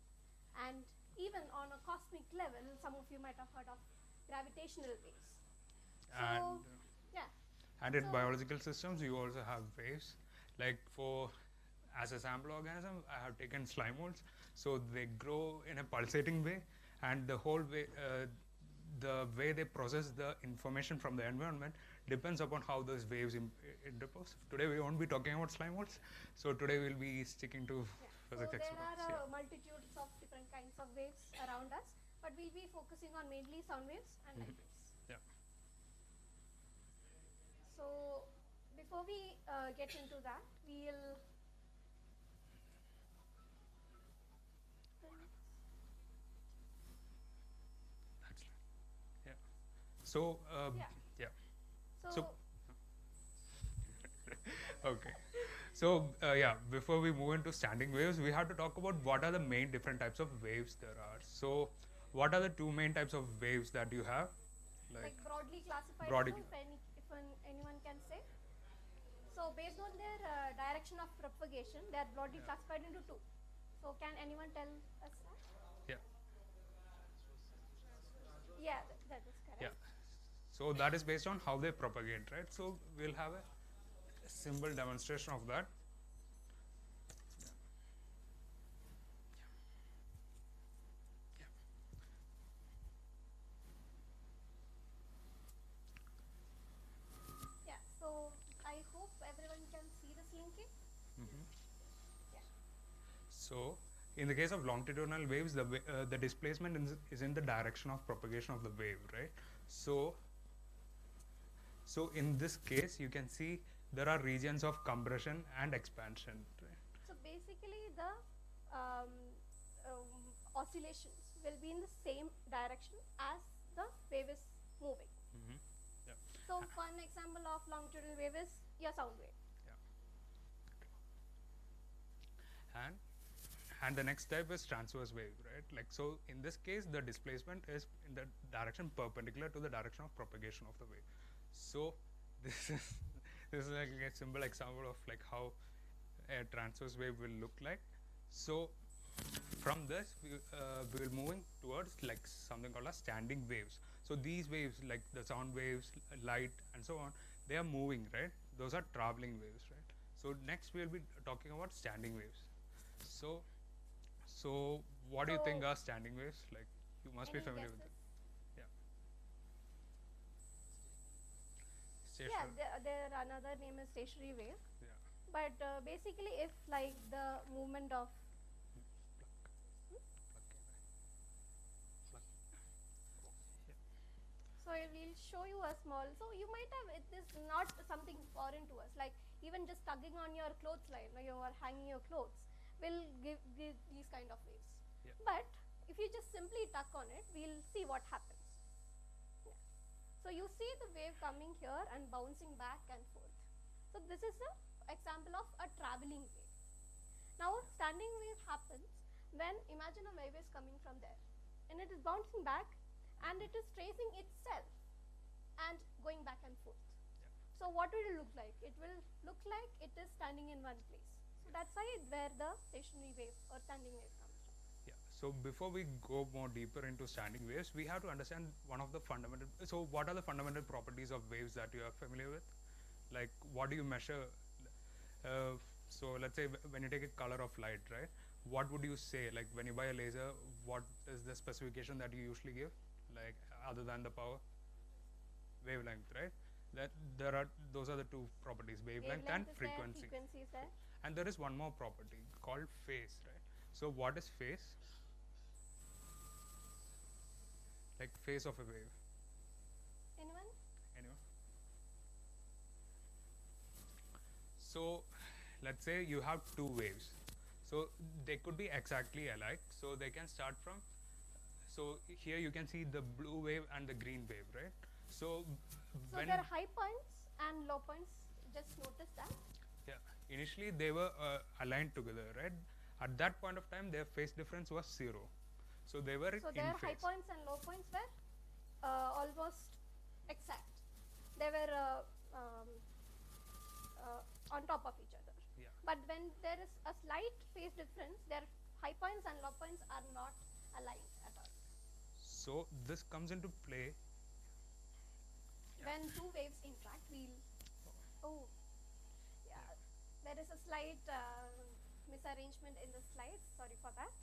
And even on a cosmic level, some of you might have heard of gravitational waves. So, yeah. And in biological systems, you also have waves. Like as a sample organism, I have taken slime molds. So they grow in a pulsating way, and the whole way, the way they process the information from the environment depends upon how those waves interpose. Today we won't be talking about slime molds. So today we'll be sticking to physics experiments. There are multitudes of different kinds of waves around us, but we'll be focusing on mainly sound waves and light waves. Yeah. So before we get into that, we'll So, Yeah. yeah. So, Okay. So, yeah, before we move into standing waves, we have to talk about what are the main different types of waves there are. So, what are the two main types of waves that you have? like broadly classified broadly- into, if anyone can say. So based on their direction of propagation, they are broadly classified into two. So can anyone tell us that? Yeah. Yeah, that is correct. Yeah. So that is based on how they propagate, right? So we'll have a simple demonstration of that. Yeah. So I hope everyone can see this linking. Yeah. So in the case of longitudinal waves, the displacement is in the direction of propagation of the wave, right? So in this case, you can see there are regions of compression and expansion, right? So basically, the um, oscillations will be in the same direction as the wave is moving. Yeah. So one example of longitudinal wave is your sound wave. And the next type is transverse wave, right? Like, so in this case, the displacement is in the direction perpendicular to the direction of propagation of the wave. So this is like a simple example of like how a transverse wave will look like. So from this, we will moving towards like something called as standing waves. So these waves, like the sound waves, light, and so on, they are moving, right? Those are traveling waves, right? So next we'll be talking about standing waves. So what do you think are standing waves? Like, you must be Any familiar with guesses? it. Yeah. Yeah, Stationary. there another name is stationary wave. Yeah. But basically, if like the movement of so we'll show you a small. So you might have it is not something foreign to us. Like even just tugging on your clothes line, or you are hanging your clothes, will give these kind of waves. Yeah. But if you just simply tuck on it, we'll see what happens. Yeah. So you see the wave coming here and bouncing back and forth. So this is an example of a traveling wave. Now standing wave happens when imagine a wave is coming from there and it is bouncing back and it is tracing itself and going back and forth. So what will it look like? It will look like it is standing in one place. So that's why where the stationary wave or standing wave comes from. Yeah. So before we go more deeper into standing waves, we have to understand one of the fundamental. So what are the fundamental properties of waves that you are familiar with? Like, what do you measure? So let's say when you take a color of light, right? What would you say? Like when you buy a laser, what is the specification that you usually give? Like other than the power, wavelength, right? That those are the two properties: wavelength and is frequency. there, frequency is there. And there is one more property called phase, right? So what is phase? Like phase of a wave. Anyone? Anyone? So let's say you have two waves. So they could be exactly alike. So they can start from, so here you can see the blue wave and the green wave, right? So So when there are high points and low points. Just notice that. yeah, initially they were aligned together, right? At that point of time, their phase difference was 0. So they were So in their high phase. points and low points were almost exact. They were on top of each other. Yeah. But when there is a slight phase difference, their high points and low points are not aligned at all. So this comes into play. When two waves interact, there is a slight misarrangement in the slides. Sorry for that.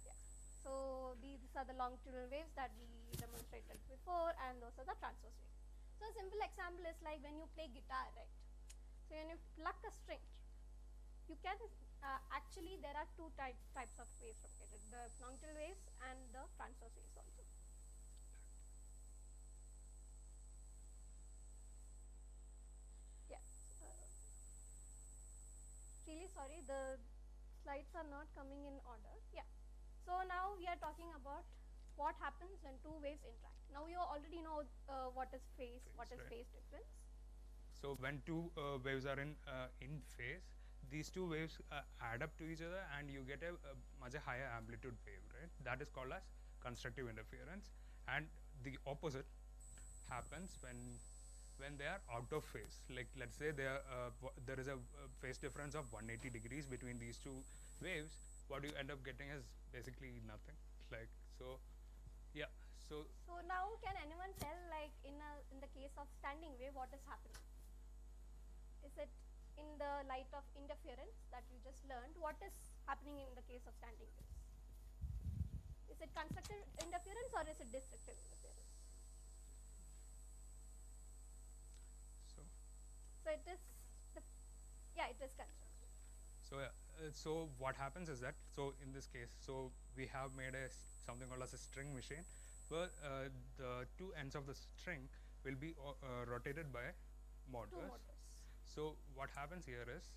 Yeah. So these are the longitudinal waves that we demonstrated before, and those are the transverse waves. So a simple example is like when you play guitar, right? So when you pluck a string, you can actually there are two types of waves propagated: the longitudinal waves and the transverse waves also. Yeah. Really sorry, the slides are not coming in order. Yeah. So now we are talking about what what happens when two waves interact. Now you already know what is phase, what is right. phase difference. So when two waves are in phase, these two waves add up to each other, and you get a much higher amplitude wave, right? That is called as constructive interference. And the opposite happens when they are out of phase. Like let's say there is a phase difference of 180 degrees between these two waves. What you end up getting is basically nothing. Like so, yeah. So now can anyone tell, like in the case of standing wave, what is happening? Is it in the light of interference that you just learned? What is happening in the case of standing waves? Is it constructive interference or is it destructive interference? So it is it is constructive. So so what happens is that, so in this case, so we have made something called as a string machine, where the two ends of the string will be rotated by motors. Two motors. So what happens here is,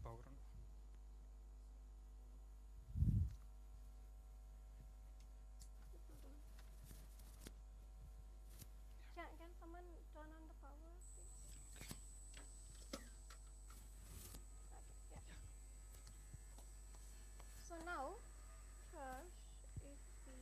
power on. Can someone turn on the power, please? Okay, yeah. So now, first, if we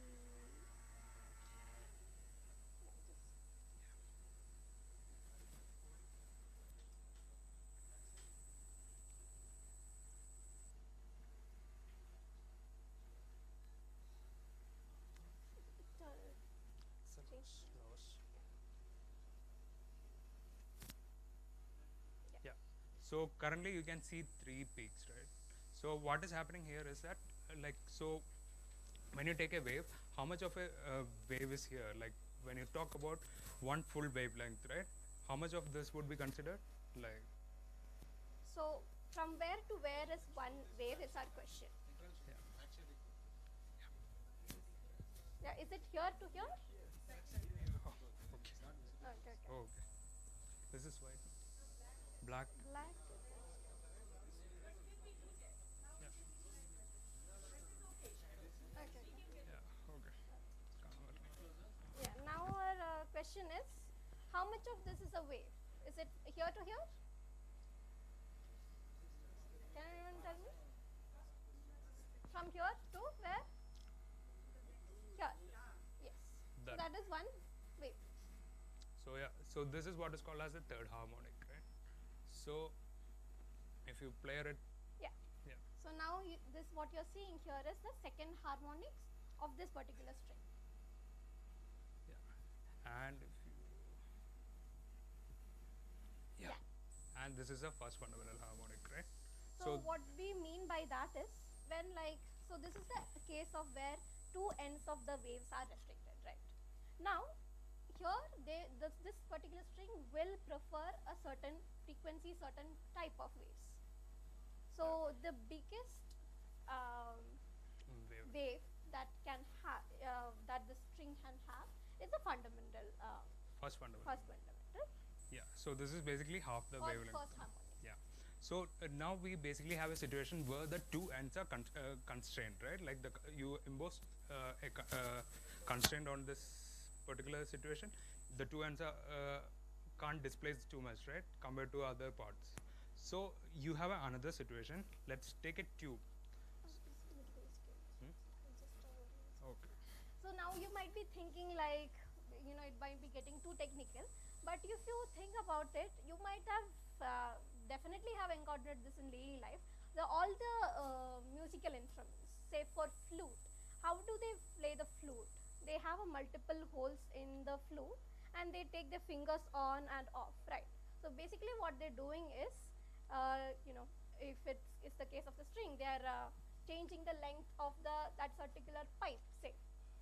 Yeah. So currently you can see 3 peaks, right? So what is happening here is that, like, so when you take a wave, how much of a wave is here? Like when you talk about one full wavelength, right? How much of this would be considered? Like, so from where to where is one wave is our question. Yeah, is it here to here? oh, okay. Okay. Oh, okay. This is white. Black. Black. Okay. Yeah. Okay. Yeah. Now our question is, how much of this is a wave? Is it here to here? Can anyone tell me? From here to where? Here. Yes. So that is one wave. So yeah, so this is what is called as the third harmonic, right? So if you play it, yeah. So now this what you're seeing here is the second harmonics of this particular string. Yeah, and if you, and this is the first fundamental harmonic, right? So what we mean by that is when, like, so this is the case of where two ends of the waves are restricted, right? Now here this particular string will prefer a certain frequency, certain type of waves. So the biggest wave that can have that the string can have is the fundamental first fundamental. Yeah, so this is basically half the wavelength. First harmonic. Yeah. So now we basically have a situation where the two ends are constrained, right? Like you impose a constraint on this particular situation. The two ends are can't displace too much, right, compared to other parts. So you have another situation. Let's take a tube. Okay. So now you might be thinking, like, you know, it might be getting too technical, but if you think about it, you might have definitely have encountered this in daily life. All the musical instruments, say for flute, how do they play the flute? They have a multiple holes in the flute and they take their fingers on and off, right? So basically what they're doing is, you know, if it's the case of the string, they are changing the length of that particular pipe, say,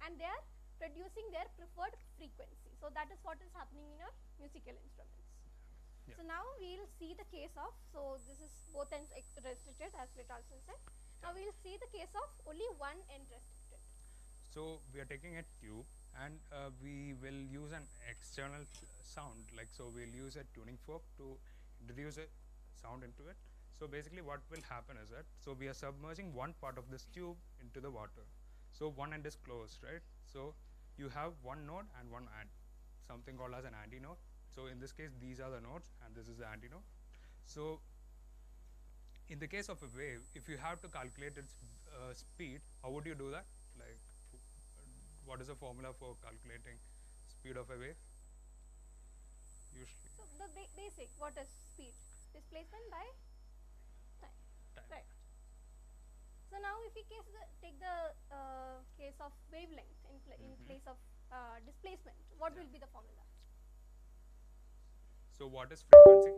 and they are producing their preferred frequency. So that is what is happening in your musical instruments. So now we will see the case of, so this is both ends restricted, as Vitalson said. Now we will see the case of only one end restricted. So we are taking a tube and we will use an external sound, like, so we'll use a tuning fork to introduce a sound into it. So basically what will happen is that, so we are submerging one part of this tube into the water. So one end is closed, right? So you have one node and one end, something called as an antinode. So in this case, these are the nodes and this is the antinode. So in the case of a wave, if you have to calculate its speed, how would you do that? Like, what is the formula for calculating speed of a wave? Usually. So the basic, what is speed? Displacement by time. Time. Right. So now if we take the case of wavelength in place of displacement, what will be the formula? So what is frequency?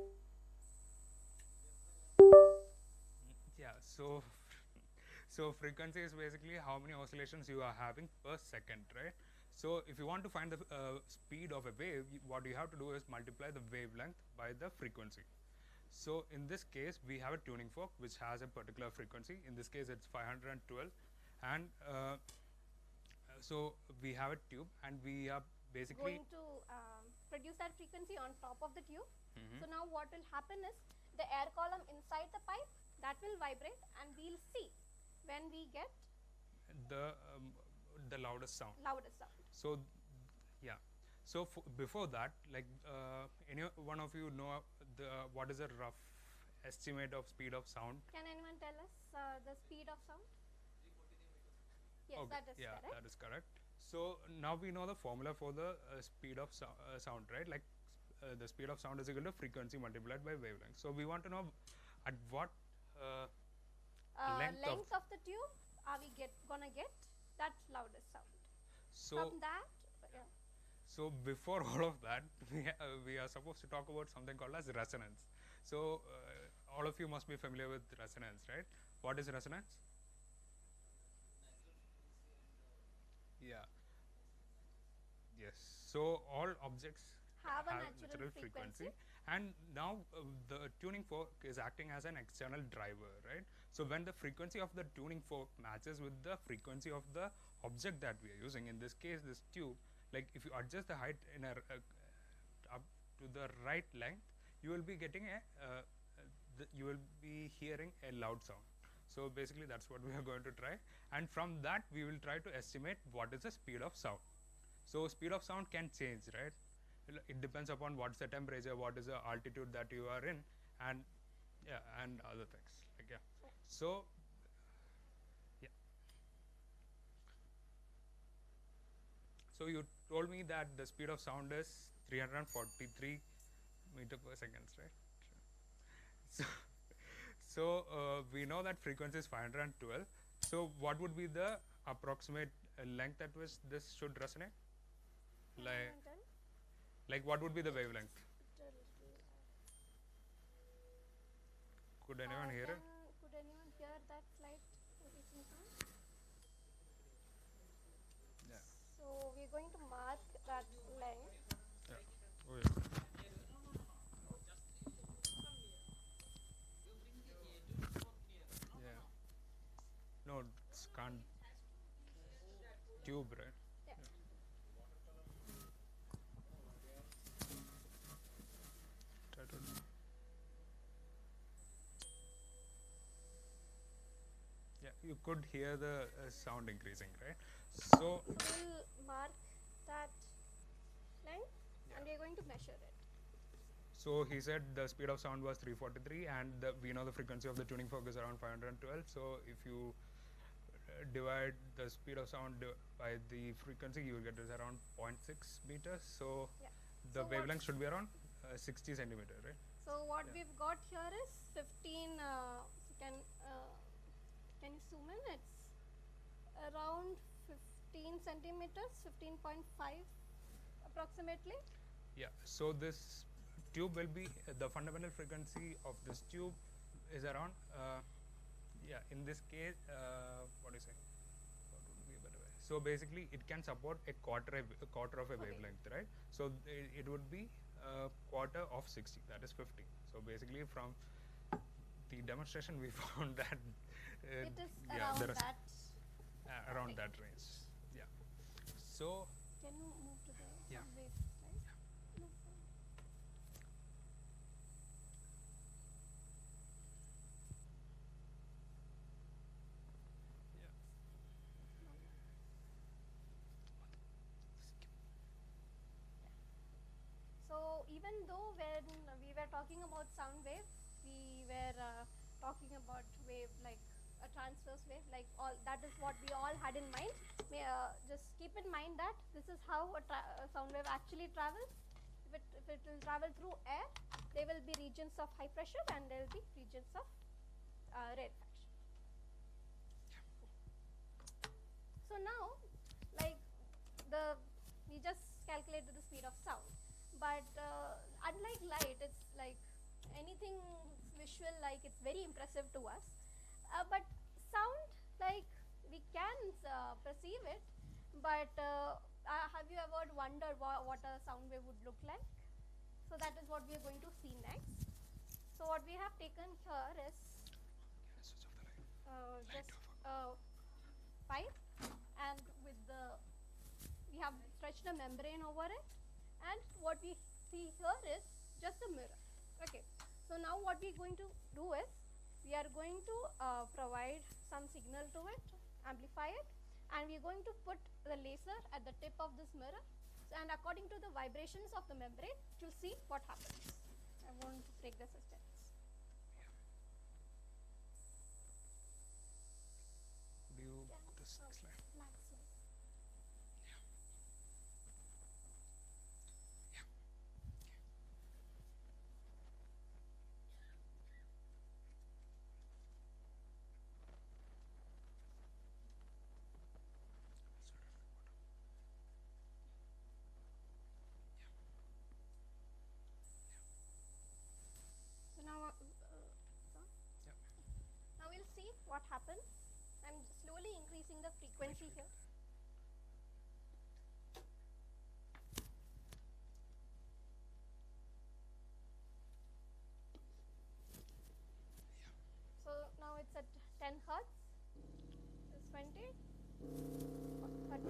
Yeah, so frequency is basically how many oscillations you are having per second, right? So if you want to find the speed of a wave, what you have to do is multiply the wavelength by the frequency. So in this case, we have a tuning fork which has a particular frequency. In this case, it's 512, and so we have a tube, and we are basically going to produce that frequency on top of the tube. So now what will happen is the air column inside the pipe that will vibrate, and we'll see when we get the loudest sound. So yeah, so before that, like any one of you know what is a rough estimate of speed of sound? Can anyone tell us the speed of sound? Yes, Okay, that is yeah, correct. that is correct. So now we know the formula for the speed of sound, right? Like the speed of sound is equal to frequency multiplied by wavelength. So we want to know at what length of the tube are we gonna get that loudest sound. So from that, so before all of that, we are supposed to talk about something called as resonance. So all of you must be familiar with resonance, right? What is resonance? Yeah. Yes. So all objects have a natural frequency. And now the tuning fork is acting as an external driver, right? So when the frequency of the tuning fork matches with the frequency of the object that we are using, in this case this tube, like if you adjust the height in up to the right length, you will be getting you will be hearing a loud sound. So basically that's what we are going to try, and from that we will try to estimate what is the speed of sound. So speed of sound can change, right? It depends upon what's the temperature, what is the altitude that you are in, and yeah, and other things. Like yeah. So yeah. So you told me that the speed of sound is 343 meter per seconds, right? So we know that frequency is 512. So what would be the approximate length at which this should resonate? Like what would be the wavelength? Could anyone hear it? Could anyone hear that slight rotation sound? Yeah. So we're going to mark that length. Yeah. Oh, yeah. Yeah. No, it's can't tube, right? Yeah. Try to. Yeah, you could hear the sound increasing, right? So we'll mark that length, and we're going to measure it. So he said the speed of sound was 343, and we know the frequency of the tuning fork is around 512. So if you divide the speed of sound by the frequency, you will get this around 0.6 meters. So yeah. the So wavelength should be around 60 centimeter, right? So what we've got here is 15. Can you zoom in? It's around 15 centimeters, 15.5 approximately. Yeah. So this tube will be the fundamental frequency of this tube is around. Yeah. In this case, what do you say? What would be a better way? So basically, it can support a quarter of a wavelength, right? So it would be a quarter of 60. That is 50. So basically, from the demonstration, we found that it is yeah, around that range. Yeah. So can you move to the yeah. wave slide? Yeah. No. even though when we were talking about sound wave, we were talking about wave like a transverse wave, like all that is what we all had in mind. Just keep in mind that this is how a sound wave actually travels. If it will travel through air, there will be regions of high pressure and there will be regions of rarefaction. So now, like we just calculated the speed of sound, but unlike light, it's like anything visual, like it's very impressive to us. But sound, like we can perceive it, but have you ever wondered what a sound wave would look like? So that is what we are going to see next. So what we have taken here is just a pipe, and we have stretched a membrane over it, and what we see here is just a mirror. Okay, so now what we're going to do is we are going to provide some signal to it, amplify it, and we're going to put the laser at the tip of this mirror, and according to the vibrations of the membrane, you'll see what happens. I want to take this as steps. Do you go to this slide? So now, now we'll see what happens. I'm slowly increasing the frequency here. So now it's at 10 hertz. It's 20, 30,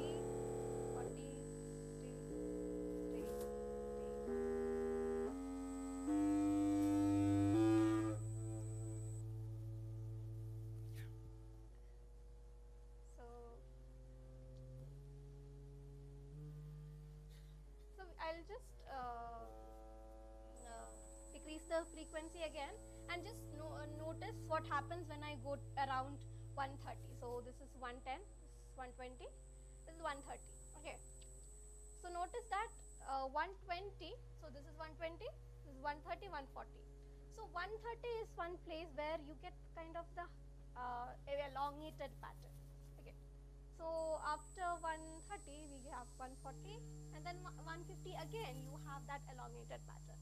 40, stay. So I'll just decrease the frequency again, and just notice what happens when I go around 130. So this is 110, this is 120, this is 130. Okay. So notice that 120, so this is 120, this is 130, 140. So 130 is one place where you get kind of the elongated pattern. Okay. So after 130 we have 140, and then 150 again you have that elongated pattern.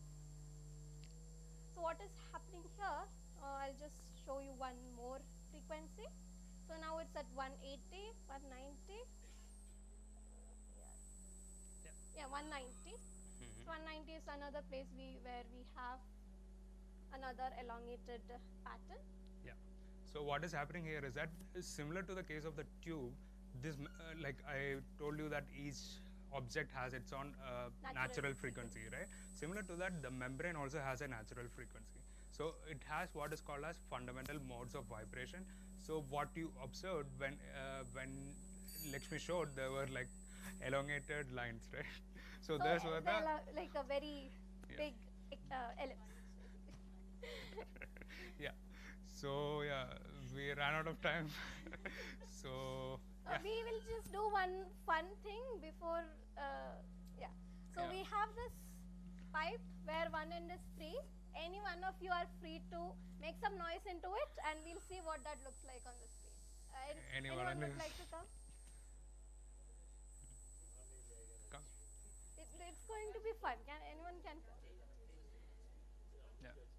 So what is happening here, I'll just show you one more frequency. So now it's at 180, 190, yeah 190. So 190 is another place where we have another elongated pattern. Yeah. So what is happening here is that similar to the case of the tube, this like I told you that each object has its own natural frequency, right? Similar to that, the membrane also has a natural frequency. So it has what is called as fundamental modes of vibration. So what you observed when Lakshmi showed, there were like elongated lines, right? So those were like a very big ellipse. Yeah. So yeah, we ran out of time. So yeah. We will just do one fun thing before, yeah. So we have this pipe where one end is free. Any one of you are free to make some noise into it, and we'll see what that looks like on the screen. Anyone would like to come? Come. It's going to be fun. Anyone can come? Yeah. Okay.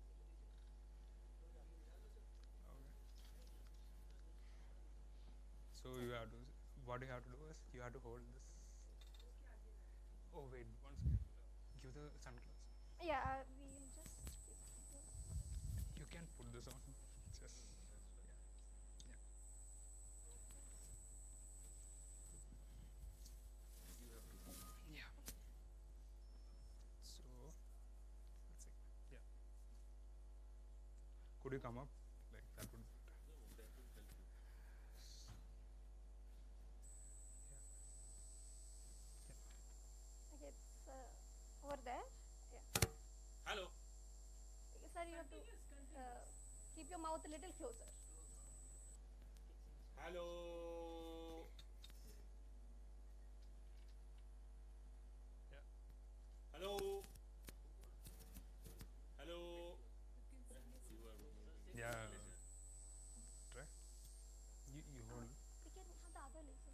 So what you have to do is you have to hold this. Oh wait, one second. Give the sunglasses. Yeah, we'll just. You can put this on. Just yeah. So let's see. Yeah. Could you come up? Like that would. Okay, it's over there. Yeah. your mouth a little closer. Hello. Yeah. Hello. Hello. Yeah. Try. You hold. We can have the other laser.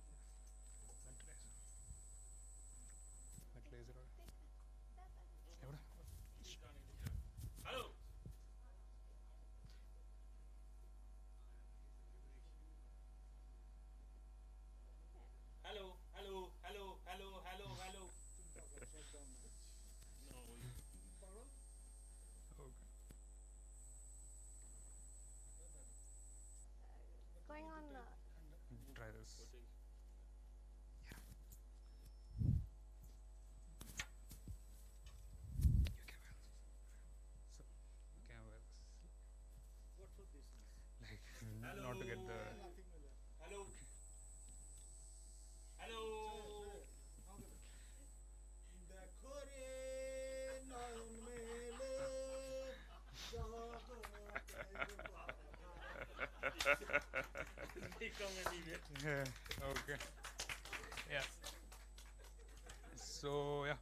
That laser. That laser. That. Ever? Hello. Hello. Hello. Hello. Hello. Hello. Hello. Okay. Going on. Try this. You can wear this. So, you can wear this. Like, not to get the. Hello. Hello. देखो रे नयन मेले Yeah. Okay. Yeah. So yeah,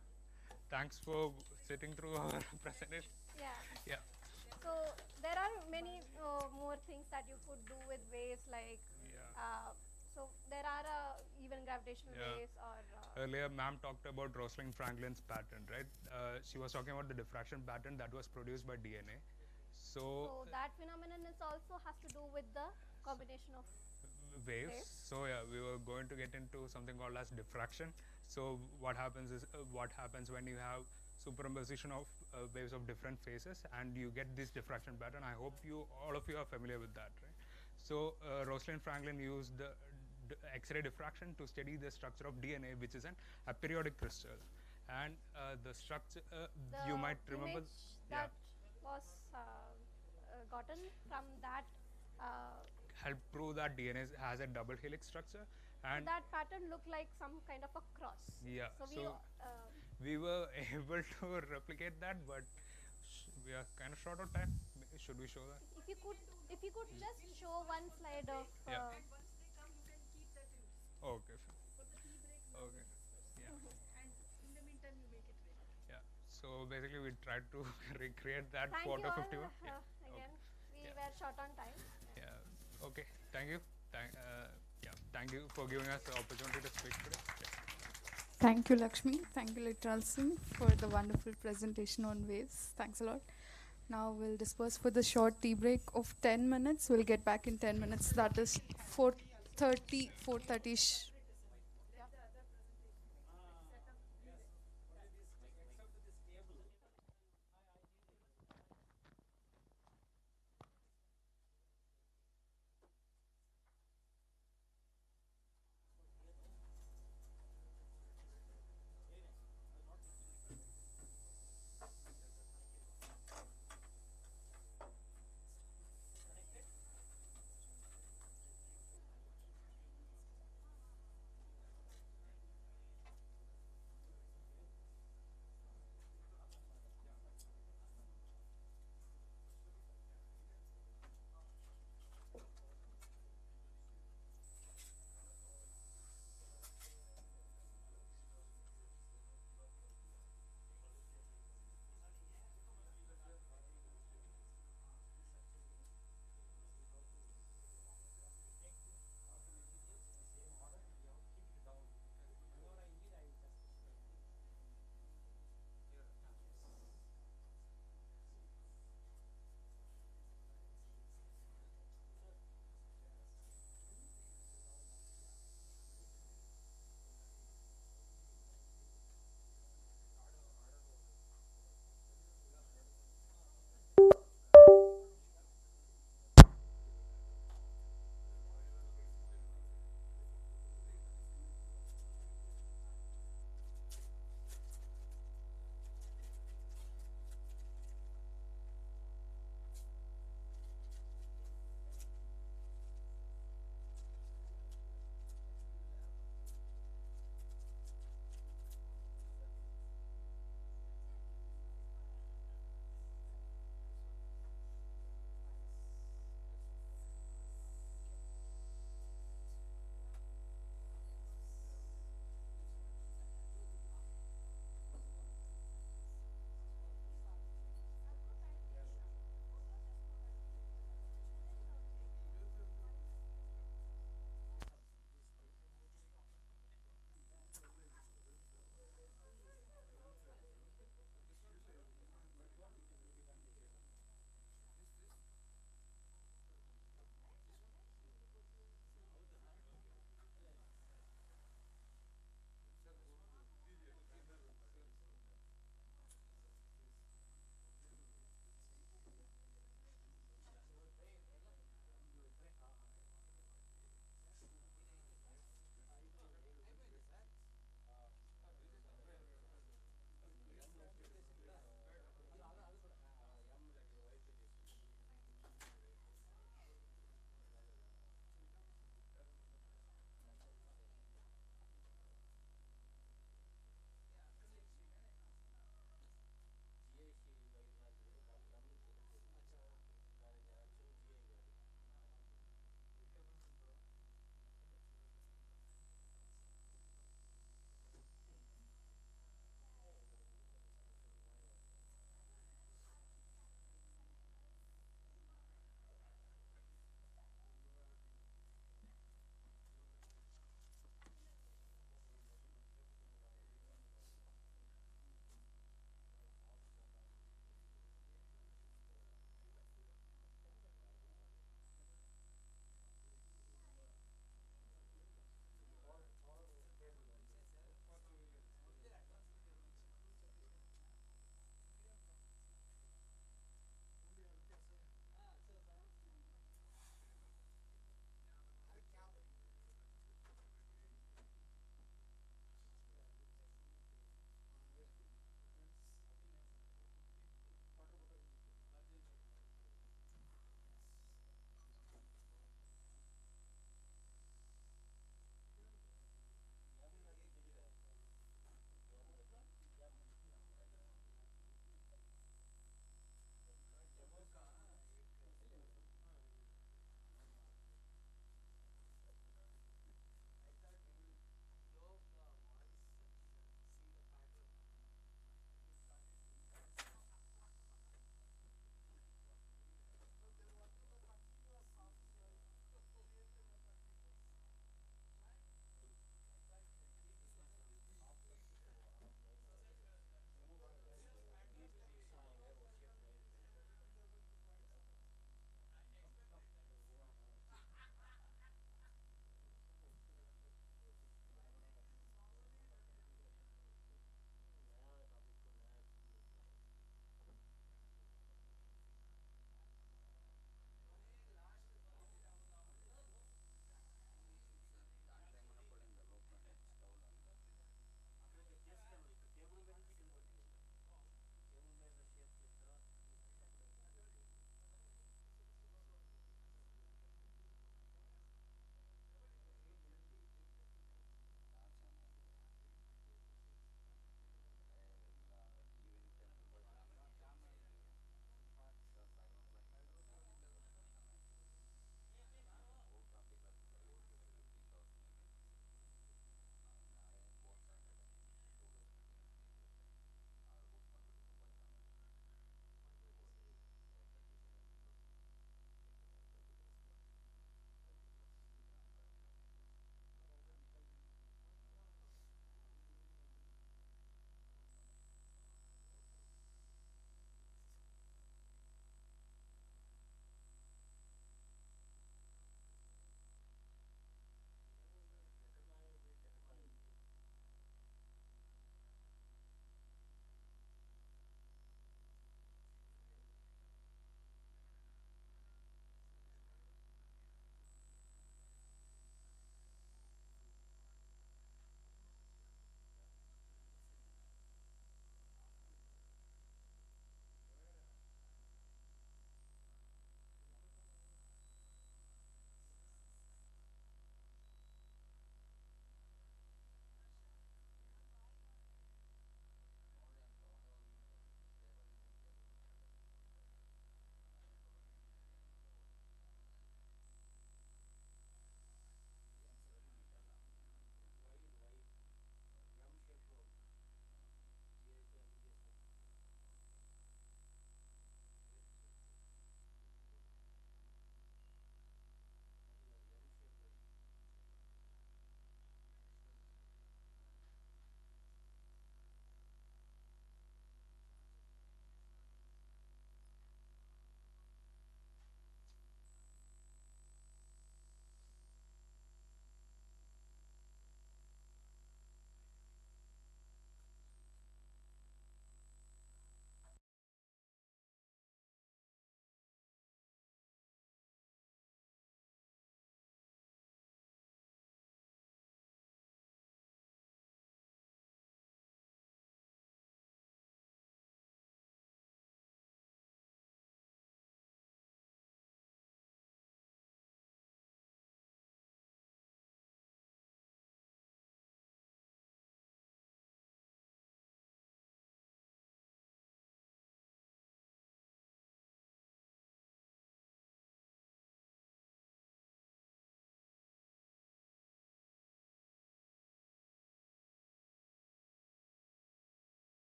thanks for sitting through our presentation. Yeah. Yeah. So there are many more things that you could do with waves, like Yeah. so there are even gravitational Yeah. waves or Earlier, ma'am talked about Rosalind Franklin's pattern, right? She was talking about the diffraction pattern that was produced by DNA. so that phenomenon is also has to do with the combination of Waves. waves. So yeah, we were going to get into something called as diffraction. So what happens is what happens when you have superimposition of waves of different phases and you get this diffraction pattern. I hope all of you are familiar with that, right? So Rosalind Franklin used the X-ray diffraction to study the structure of DNA, which is an aperiodic crystal, and the structure The you might remember. image that was gotten from that Help prove that DNA has a double helix structure, and that pattern looked like some kind of a cross. yeah, So we were able to replicate that, but we are kind of short of time. Should we show that? if you could just show one slide of Yeah. Okay. Okay. Yeah. Yeah. So basically, we tried to recreate that thank photo you all 51. Yeah. again. We Yeah. were short on time. Yeah. Okay. Thank you. Yeah. Thank you for giving us the opportunity to speak today. Yeah. Thank you, Lakshmi. Thank you, Litral Singh, for the wonderful presentation on waves. Thanks a lot. Now we'll disperse for the short tea break of 10 minutes. We'll get back in 10 minutes. That is 4:30-ish.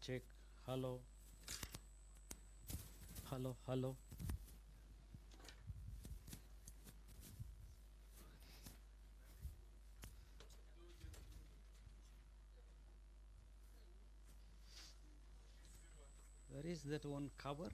check. Hello. Hello, hello. Where is that one cover?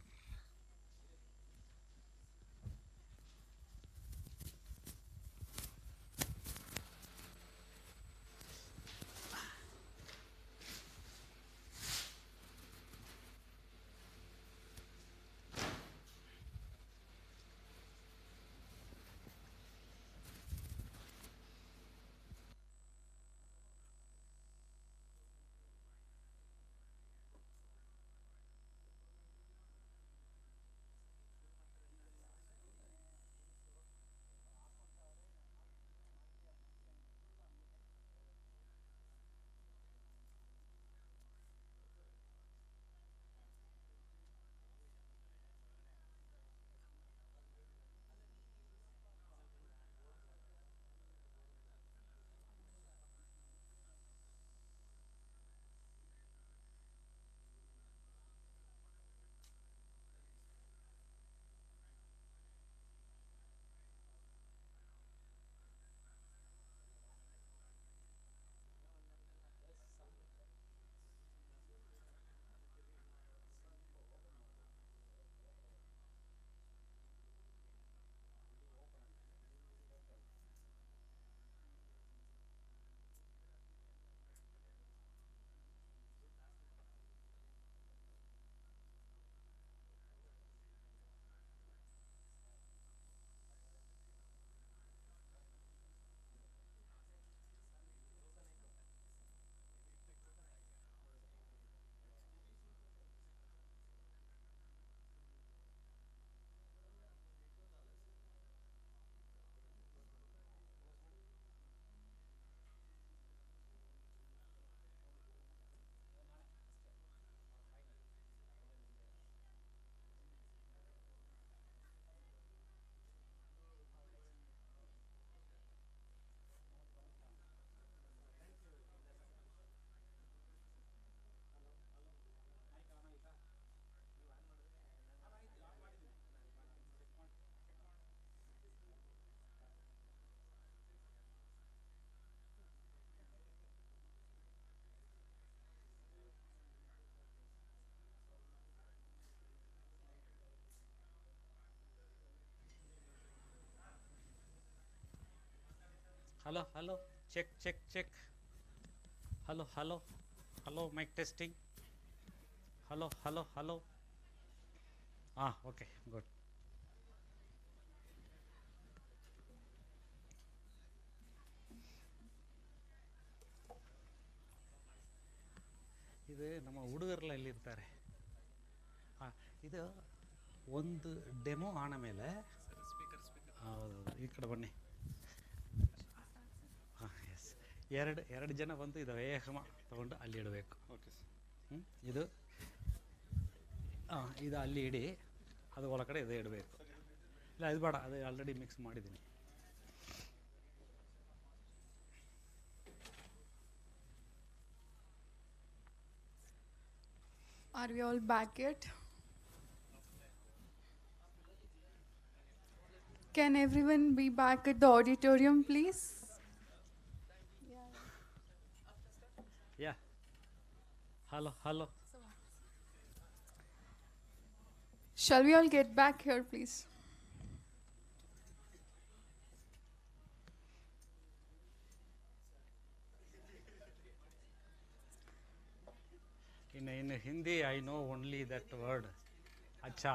Hello, hello. Check, check, check. Hello, hello. Hello, mic testing. Hello, hello, hello. Ah, okay, good. ಇದು ನಮ್ಮ ಹುಡುಗರೆಲ್ಲ ಎಲ್ಲಿರ್ತಾರೆ? ಹಾಂ, ಇದು ಒಂದು demo ಆನ ಮೇಲೆ ಹೌದು, ಈ ಕಡೆ ಬನ್ನಿ. ಹಾಂ, ಎಸ್. ಎರಡು ಜನ ಬಂದು ಇದು ವೇಗಮ ತೊಗೊಂಡು ಅಲ್ಲಿ ಇಡಬೇಕು. Okay sir. ಇದು ಇದು ಅಲ್ಲಿ ಇಡಿ, ಅದು ಒಳಗಡೆ ಇದು ಇಡಬೇಕು. ಇಲ್ಲ, ಇದು ಬೇಡ, ಅದು ಆಲ್ರೆಡಿ ಮಿಕ್ಸ್ ಮಾಡಿದ್ದೀನಿ. Are we all back yet? Can everyone be back at the auditorium, please? Yeah. Hello, hello. Shall we all get back here, please? In Hindi, I know only that word, acha.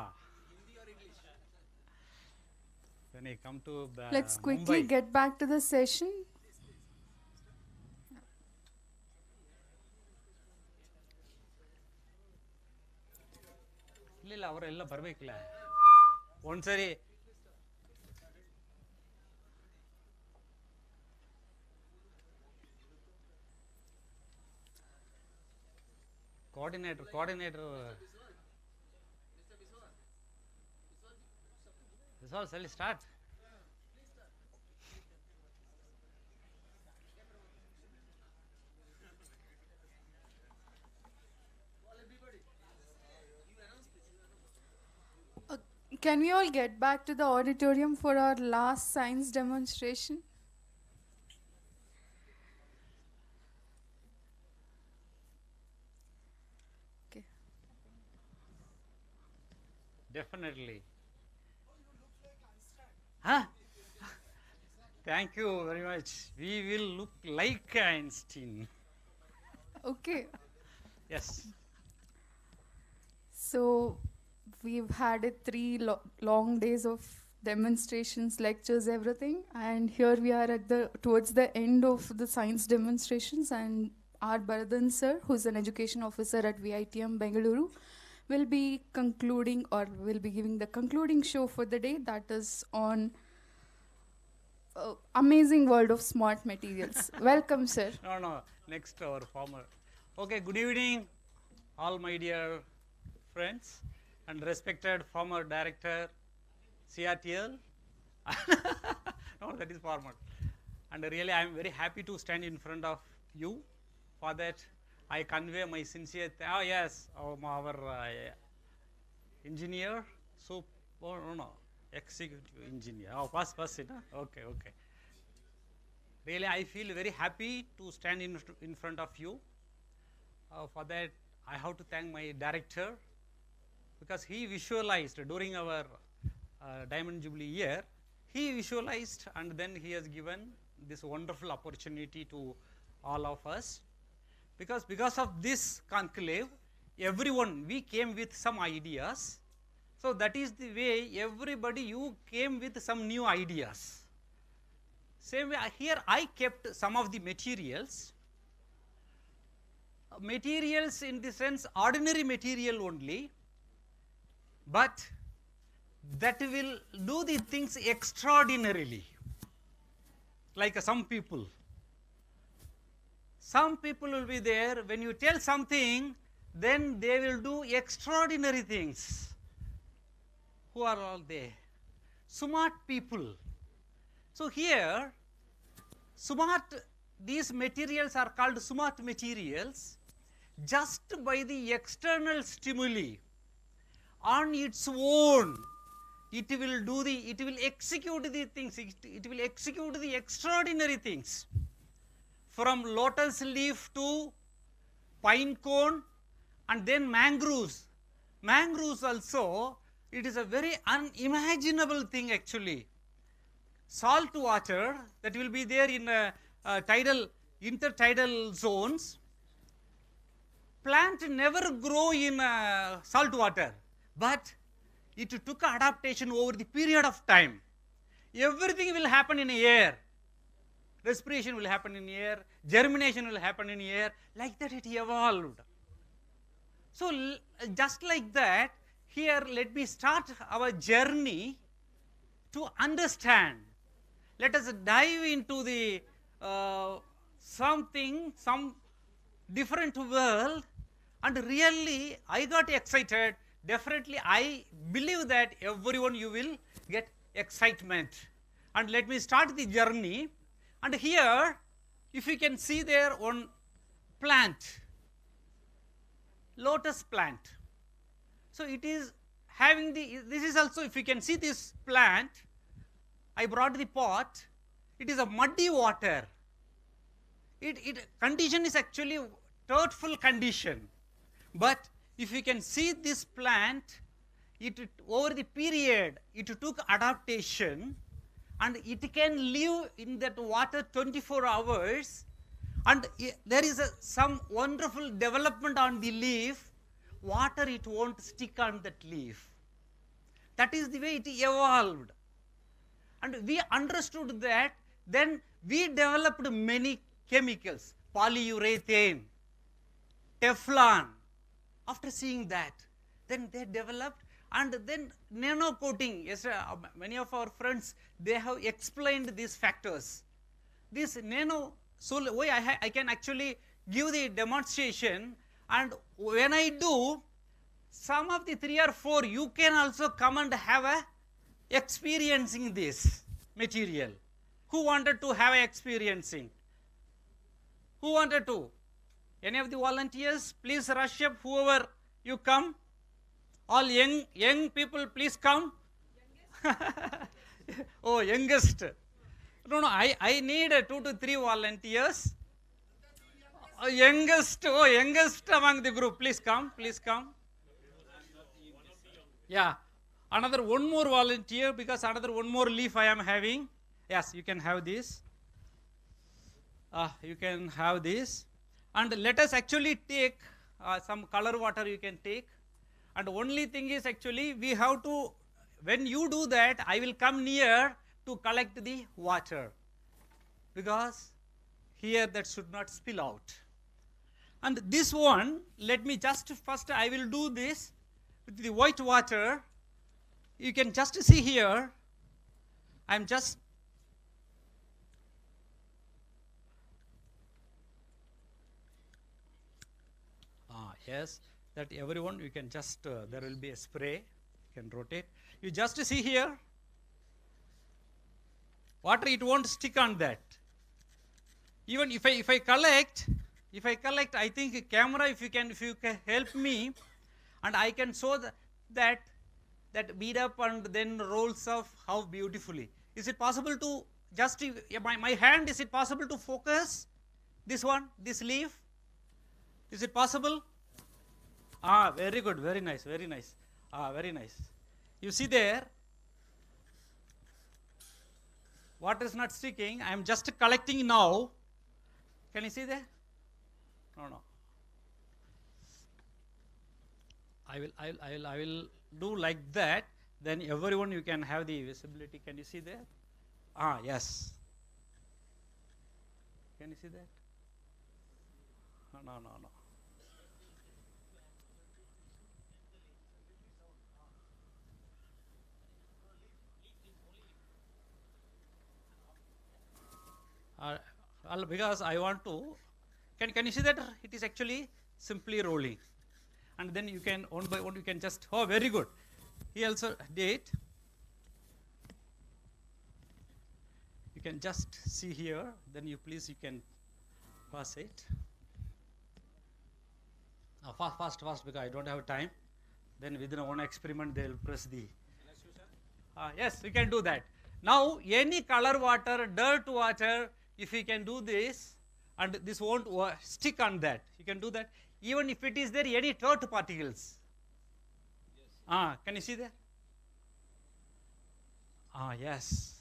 When I come to Let's quickly Mumbai, get back to the session. ಇಲ್ಲ ಅವರೆಲ್ಲ ಬರಬೇಕಿಲ್ಲ ಒಂದ್ಸರಿ. Coordinator ಸರಿ start. Can we all get back to the auditorium for our last science demonstration? Okay. Definitely. Huh? Thank you very much. We will look like Einstein. Okay. Yes. So we've had 3 long days of demonstrations, lectures, everything, and here we are at towards the end of the science demonstrations, and our Bharadhan sir, who's an education officer at VITM Bengaluru, will be concluding or will be giving the concluding show for the day, that is on amazing world of smart materials. Welcome, sir. No. Next, our farmer. Okay, good evening, all my dear friends and respected former director, CRTL. No, that is former. And really, I am very happy to stand in front of you. For that, I convey my sincere our engineer. So, no, executive engineer. Oh, first, okay. Really, I feel very happy to stand in front of you. For that, I have to thank my director, because he visualized during our Diamond Jubilee year, he visualized and then he has given this wonderful opportunity to all of us. Because of this conclave, everyone, we came with some ideas. So that is the way everybody, you came with some new ideas. Same way, here I kept some of the materials. Materials in the sense, ordinary material only, but that will do the things extraordinarily. Like some people. Some people will be there, when you tell something, then they will do extraordinary things. Who are all there? Smart people. So here, these materials are called smart materials just by the external stimuli. On its own, it will execute the things, it will execute the extraordinary things. From lotus leaf to pine cone and then mangroves. Mangroves also, it is a very unimaginable thing actually. Salt water that will be there in intertidal zones. Plant never grow in salt water, but it took adaptation over the period of time. Everything will happen in air. Respiration will happen in air, germination will happen in air, like that it evolved. So just like that, here let me start our journey to understand. Let us dive into the some different world, and really I got excited. Definitely I believe that everyone you will get excitement. And let me start the journey. And here, if you can see there one plant, lotus plant. So it is having this is also, if you can see this plant, I brought the pot, it is a muddy water. Condition is actually dirtful condition. But if you can see this plant, over the period, it took adaptation, and it can live in that water 24 hours, and there is some wonderful development on the leaf. Water, it won't stick on that leaf. That is the way it evolved. And we understood that, then we developed many chemicals, polyurethane, Teflon. After seeing that, then they developed, and then nano coating. Yes, many of our friends, they have explained these factors. This nano, so I can actually give the demonstration, and when I do, some of the 3 or 4, you can also come and have experiencing this material. Who wanted to have experiencing? Who wanted to? Any of the volunteers, please rush up, whoever you come. All young people, please come. Oh, youngest. No, I need 2 to 3 volunteers. Youngest among the group. Please come, please come. Yeah, another one more volunteer, because another one more leaf I am having. Yes, you can have this. You can have this. And let us actually take some color water you can take. And only thing is actually we have to, when you do that, I will come near to collect the water, because here that should not spill out. And this one, let me just first I will do this with the white water. You can just see here, I am just yes, that everyone you can just there will be a spray, you can rotate. You just see here, water it won't stick on that. Even if I collect, I think camera, if you can help me, and I can show that bead up and then rolls off how beautifully. Is it possible to just my hand? Is it possible to focus this one, this leaf? Is it possible? Very good, very nice, very nice. Very nice. You see there, water is not sticking. I am just collecting now. Can you see there? No. I will do like that. Then everyone you can have the visibility. Can you see there? Yes. Can you see that? No. Because I want to, can you see that it is actually simply rolling, and then you can one by one you can just, very good. He also did. You can just see here, then you can pass it. Fast, because I don't have time. Then within one experiment they will press the. Yes, we can do that. Now any color water, dirt water, if you can do this, and this won't stick on that, you can do that. Even if it is there any dirt particles. Yes. Can you see there? Yes.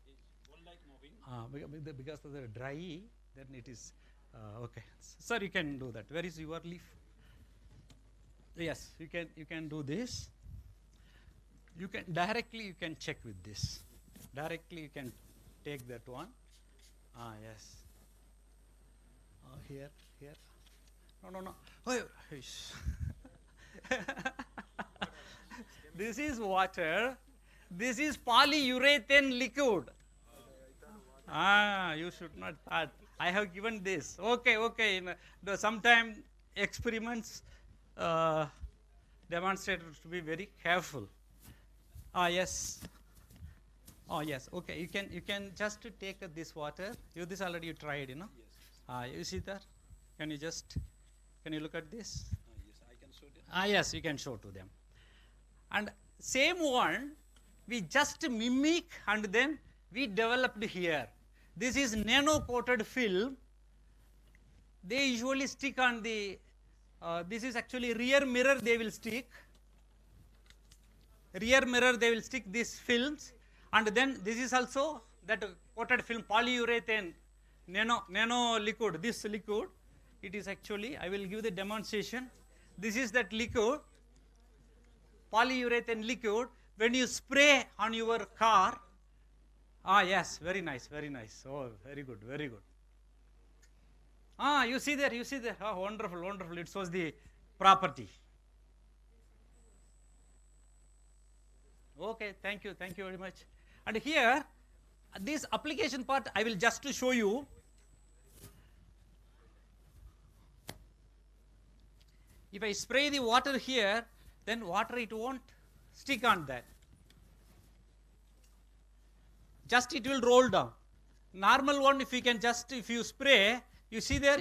It won't like moving. Because of the dry, then it is okay. Sir, you can do that. Where is your leaf? Yes, you can do this. You can directly check with this. Directly you can take that one. Yes. Here. No. This is water. This is polyurethane liquid. You should not start. I have given this. Okay. Sometime experiments demonstrate to be very careful. Yes. Yes. Okay. You can just take this water. This already you tried, you know. Yes. You see that? Can you look at this? Yes, I can show them. Yes, you can show to them. And same one we just mimic and then we developed here. This is nano coated film. They usually stick on the. This is actually rear mirror. They will stick. Rear mirror they will stick these films. And then this is also that coated film, polyurethane, nano liquid. This liquid, it is actually, I will give the demonstration. This is that liquid, polyurethane liquid. When you spray on your car, yes, very nice. Oh, very good. You see there. Wonderful. It shows the property. Okay, thank you very much. And here, this application part, I will just to show you. If I spray the water here, then water it won't stick on that. Just it will roll down. Normal one, if you spray, you see there,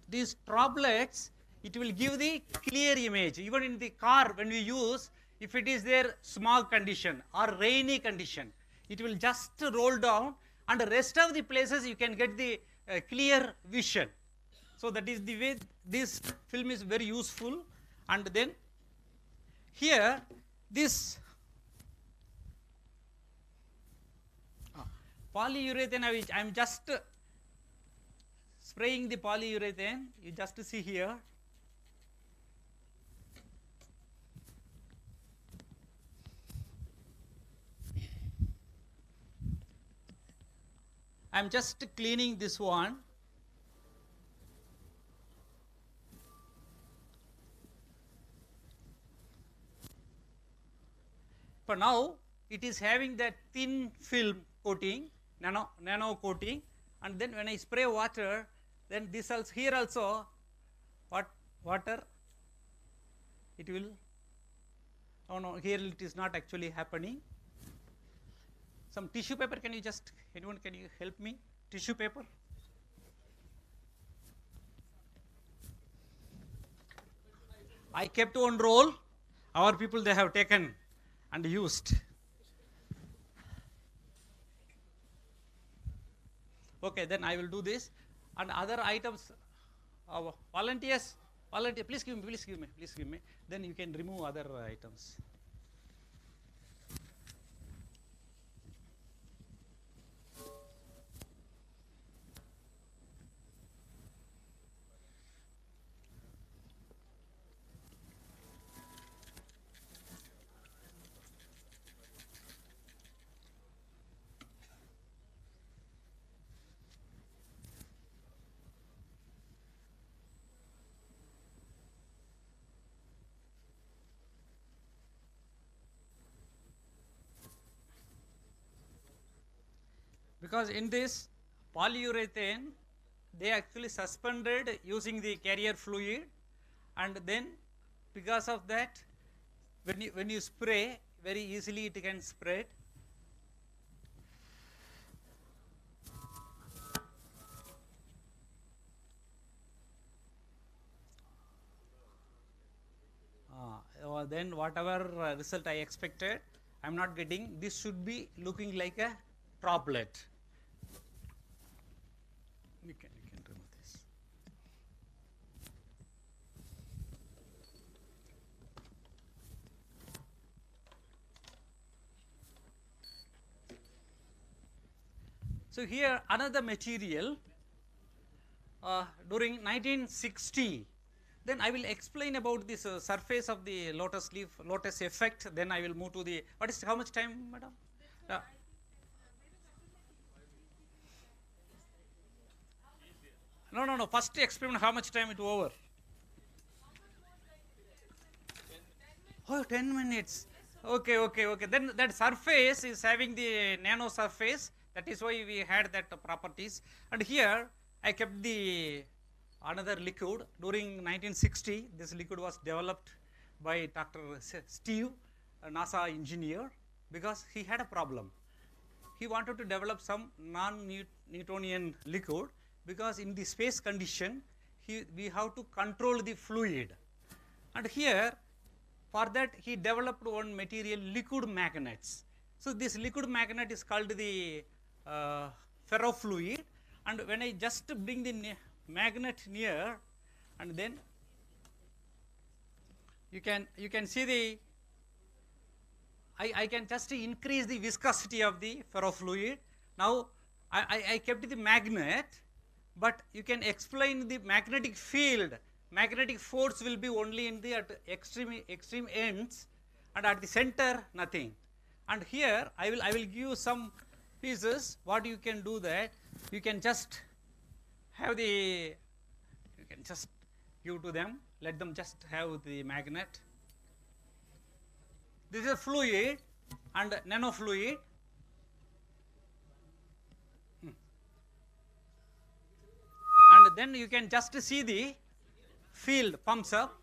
these droplets, it will give the clear image. Even in the car, when we use, if it is there smog condition or rainy condition, it will just roll down, and the rest of the places you can get the clear vision. So that is the way this film is very useful. And then here this polyurethane, I am just spraying the polyurethane, you just see here. I am just cleaning this one. For now, it is having that thin film coating, nano coating, and then when I spray water, then this also, here also, water, it will, oh no, here it is not actually happening. Some tissue paper, can you just, anyone can you help me? Tissue paper. I kept one roll, our people they have taken and used. Okay, then I will do this. And other items, volunteers, please give me. Then you can remove other items. Because in this polyurethane, they actually suspended using the carrier fluid, and then because of that, when you spray, very easily it can spread. Then whatever result I expected, I am not getting. This should be looking like a droplet. We can remove this. So here another material during 1960. Then I will explain about this surface of the lotus leaf, lotus effect. Then I will move to the, what is, how much time, madam? No. First experiment, how much time it over? Oh, 10 minutes. Okay. Then that surface is having the nano surface. That is why we had that properties. And here I kept the another liquid during 1960. This liquid was developed by Dr. Steve, a NASA engineer, because he had a problem. He wanted to develop some non-Newtonian liquid, because in the space condition we have to control the fluid. And here for that he developed one material, liquid magnets. So this liquid magnet is called the ferrofluid, and when I just bring the magnet near, and then you can see the, I can just increase the viscosity of the ferrofluid. Now I kept the magnet, but you can explain the magnetic field. Magnetic force will be only in the at extreme ends, and at the center nothing. And here I will give you some pieces. What you can do, that you can just have the, you can just give to them, let them just have the magnet. This is a fluid and nanofluid. And then you can just see the field pumps up.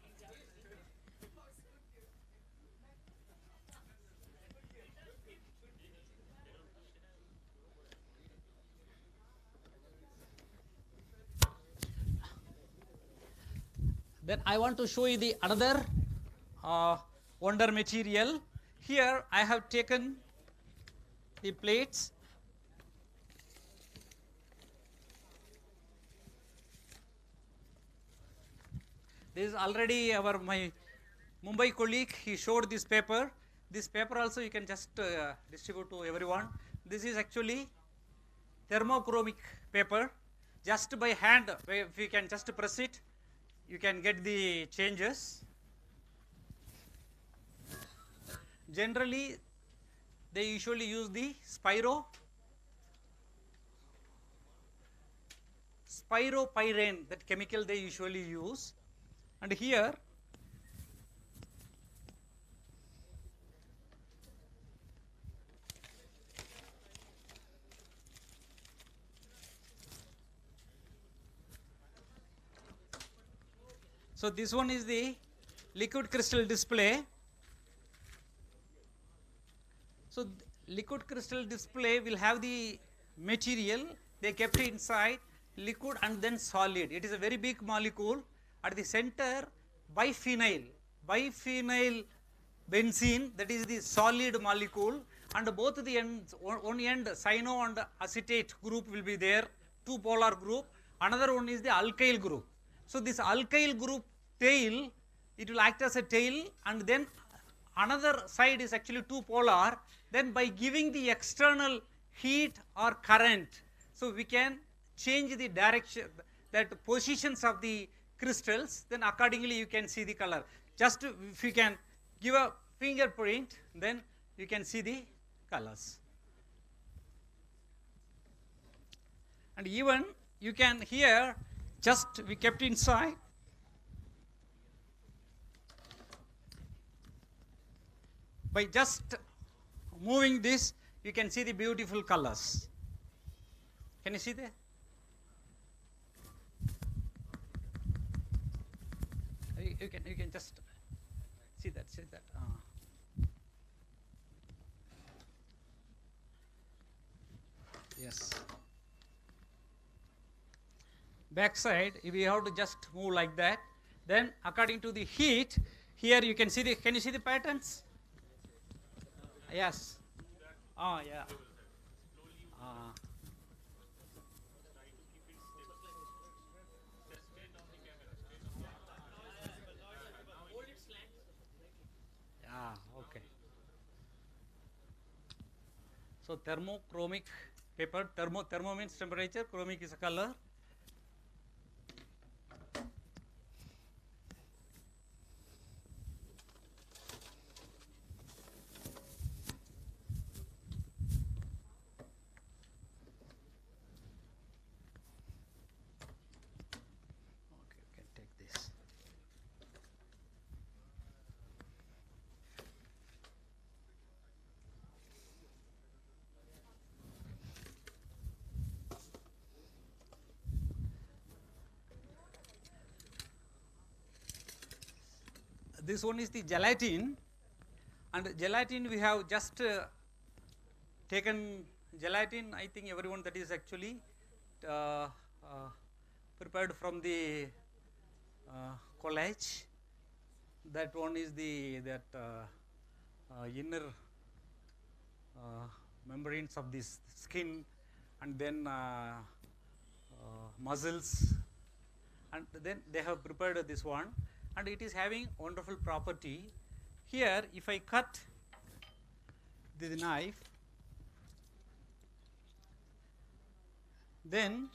Then I want to show you the another wonder material. Here I have taken the plates. This is already my Mumbai colleague, he showed this paper. This paper also you can just distribute to everyone. This is actually thermochromic paper. Just by hand, if you can just press it, you can get the changes. Generally, they usually use the spiropyrene, that chemical they usually use. And here, so this one is the liquid crystal display. So liquid crystal display will have the material, they kept it inside, liquid and then solid. It is a very big molecule. At the center, biphenyl benzene, that is the solid molecule, and both the ends, one end cyano and acetate group will be there, two polar group. Another one is the alkyl group. So this alkyl group tail, it will act as a tail, and then another side is actually two polar. Then by giving the external heat or current, so we can change the direction, that positions of the crystals, then accordingly you can see the color. Just if you can give a fingerprint, then you can see the colors. And even you can here, just we kept inside. By just moving this, you can see the beautiful colors. Can you see there? You can just see that. Yes. Back side, if you have to just move like that, then according to the heat, here you can see the. Can you see the patterns? Yes. Oh yeah. Okay. So thermochromic paper, thermo means temperature, chromic is a color. Okay, we can take this. This one is the gelatin, and gelatin we have just taken gelatin. I think everyone, that is actually prepared from the collage. That one is the inner membranes of this skin, and then muscles, and then they have prepared this one, and it is having wonderful property. Here if I cut the knife, then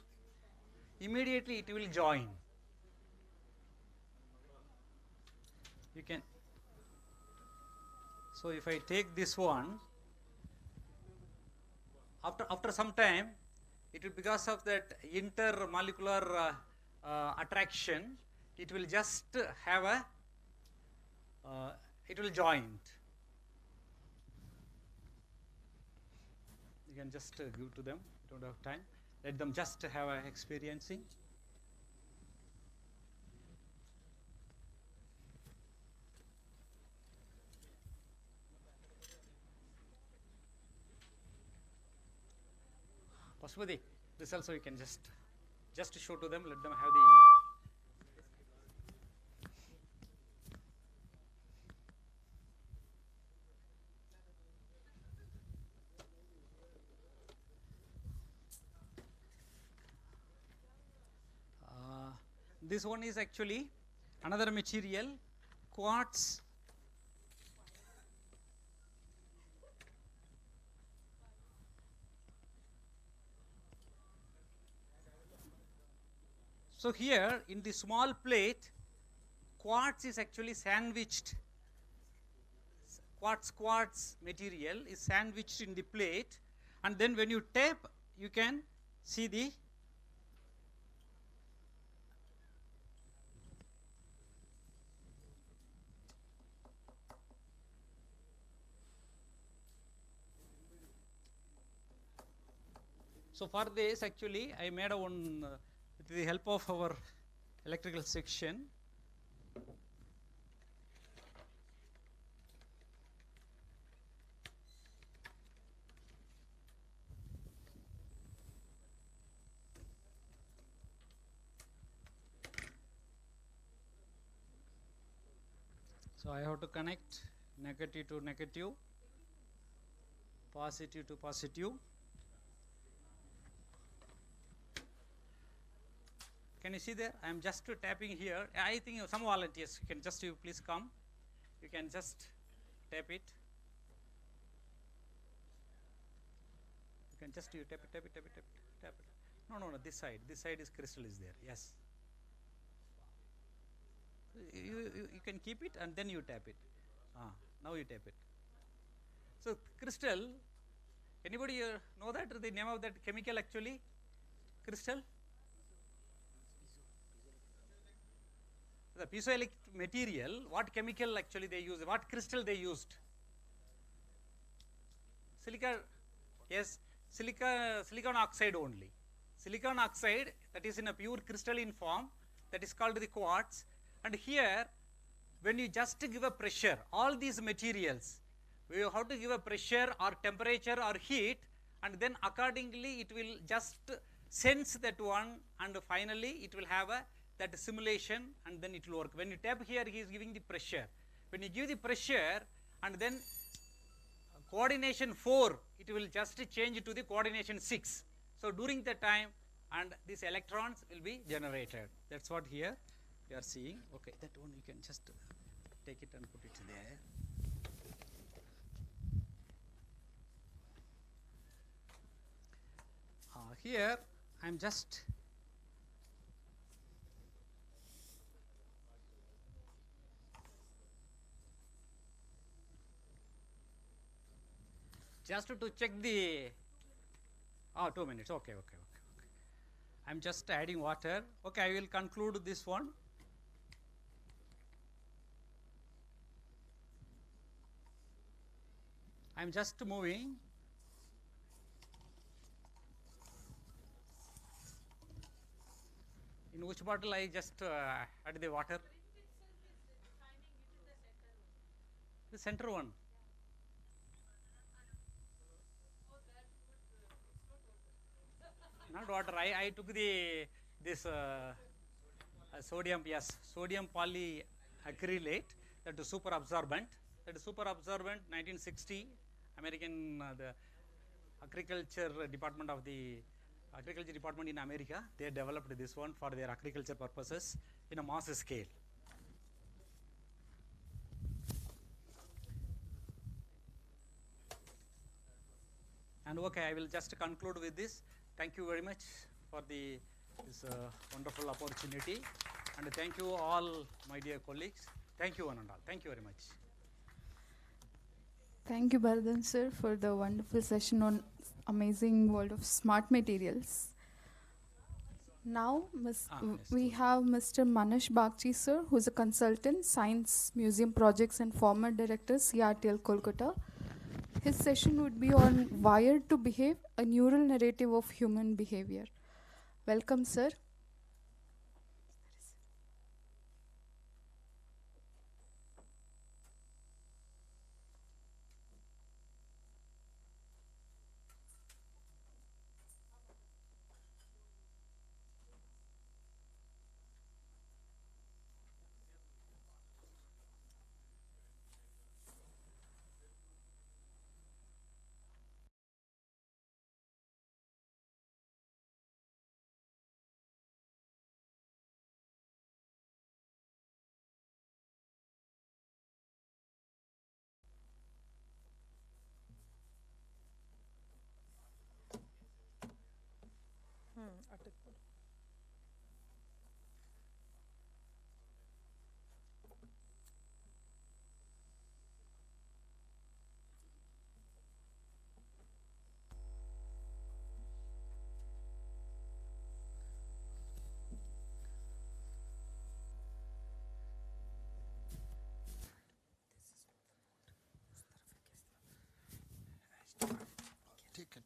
immediately it will join. You can, so if I take this one, after some time, it will, because of that intermolecular attraction, it will just have a it will joint. You can just give to them, you don't have time, let them just have a experiencing. Pashupati, this also you can just show to them, let them have the. this one is actually another material, quartz. So here in the small plate, quartz is actually sandwiched. Quartz material is sandwiched in the plate, and then when you tap, you can see the so for this actually I made a one with the help of our electrical section. So I have to connect negative to negative, positive to positive. Can you see there? I am just tapping here. I think some volunteers can just you please come. You can just tap it. You can just you tap it, tap it, tap it, tap it, tap it. No, this side. This side is crystal is there. Yes. You can keep it and then you tap it. Now you tap it. So crystal, anybody know that the name of that chemical actually? Crystal? The piezoelectric material, what chemical actually they use, what crystal they used? Silica, yes, silicon oxide only. Silicon oxide, that is in a pure crystalline form, that is called the quartz. And here, when you just give a pressure, all these materials, you have to give a pressure or temperature or heat, and then accordingly it will just sense that one, and finally it will have that simulation, and then it will work. When you tap here, he is giving the pressure. When you give the pressure, and then coordination 4, it will just change to the coordination 6. So during the time, and these electrons will be generated. That's what here you are seeing. Okay, that one you can just take it and put it there. Here I am just to check the 2 minutes. Okay. I am just adding water. Okay, I will conclude this one. I am just moving. In which bottle I just add the water? The center one. Not water. I took this sodium polyacrylate, that is super absorbent. That is super absorbent. 1960, American the agriculture department of the agriculture department in America, they developed this one for their agriculture purposes in a mass scale. And okay, I will just conclude with this. Thank you very much for this wonderful opportunity, and thank you all my dear colleagues. Thank you one and all. Thank you very much. Thank you, Bharadhan sir, for the wonderful session on amazing world of smart materials. Now, we have Mr. Manish Bagchi sir, who is a consultant, Science Museum Projects and former director, CRTL Kolkata. His session would be on Wired to Behave, a neural narrative of human behavior. Welcome, sir.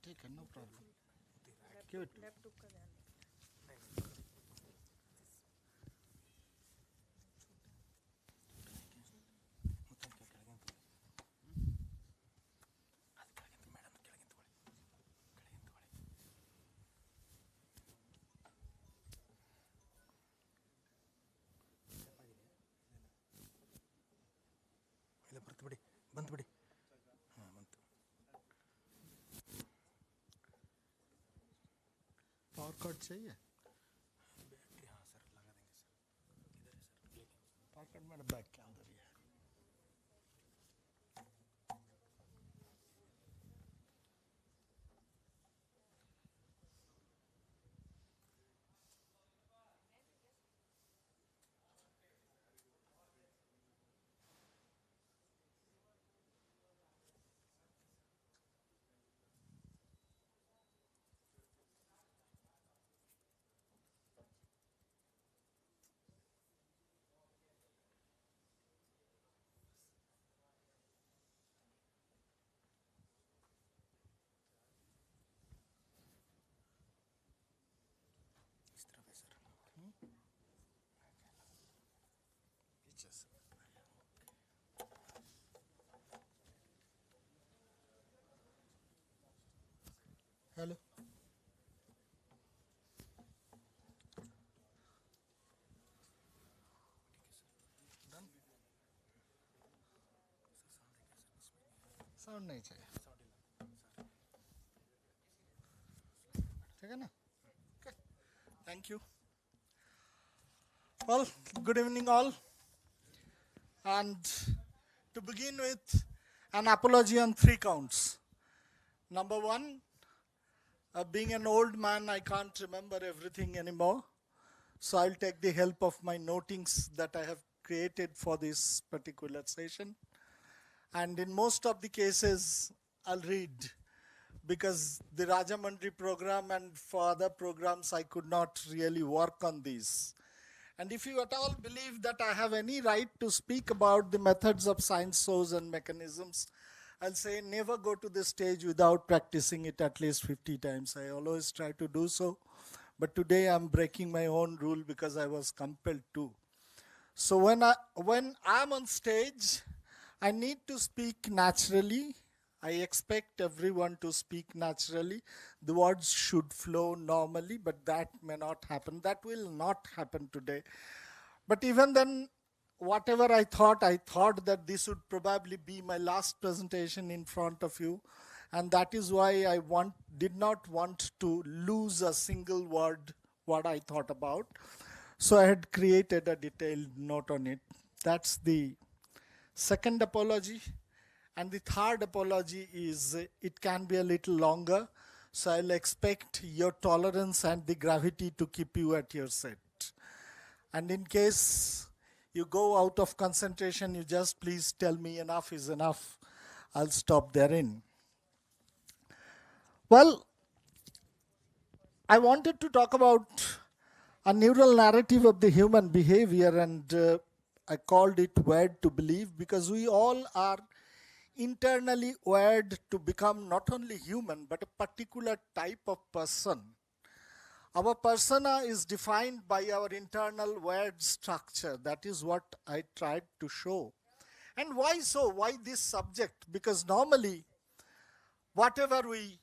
Take it, no problem. Give it. ಇಲ್ಲ ಬರ್ತು ಬಿಡಿ ಬಂತು ಬಿಡಿ ಹಾಂ ಬಂತು power cut चाहिए battery हाँ sir लगा देंगे सर इधर है सर पावर कट मेरा बैग के अंदर ही है इस तरफ है सर पीछे से हेलो साउंड नहीं चाहिए ठीक है ना okay thank you well good evening all and to begin with an apology on 3 counts. Number 1, being an old man I can't remember everything anymore, so I'll take the help of my notings that I have created for this particular session. And in most of the cases, I'll read because the Rajamandri program and for other programs, I could not really work on these. And if you at all believe that I have any right to speak about the methods of science shows and mechanisms, I'll say never go to the stage without practicing it at least 50 times. I always try to do so. But today I'm breaking my own rule because I was compelled to. So when I'm on stage, I need to speak naturally. I expect everyone to speak naturally. The words should flow normally, but that may not happen. That will not happen today. But even then, whatever I thought that this would probably be my last presentation in front of you. And that is why I did not want to lose a single word what I thought about. So I had created a detailed note on it. That's the second apology. And the third apology is it can be a little longer. So I'll expect your tolerance and the gravity to keep you at your set. And in case you go out of concentration, you just please tell me enough is enough. I'll stop therein. Well, I wanted to talk about a neural narrative of the human behavior, and I called it wired to believe because we all are internally wired to become not only human but a particular type of person. Our persona is defined by our internal wired structure. That is what I tried to show. And why so? Why this subject? Because normally, whatever we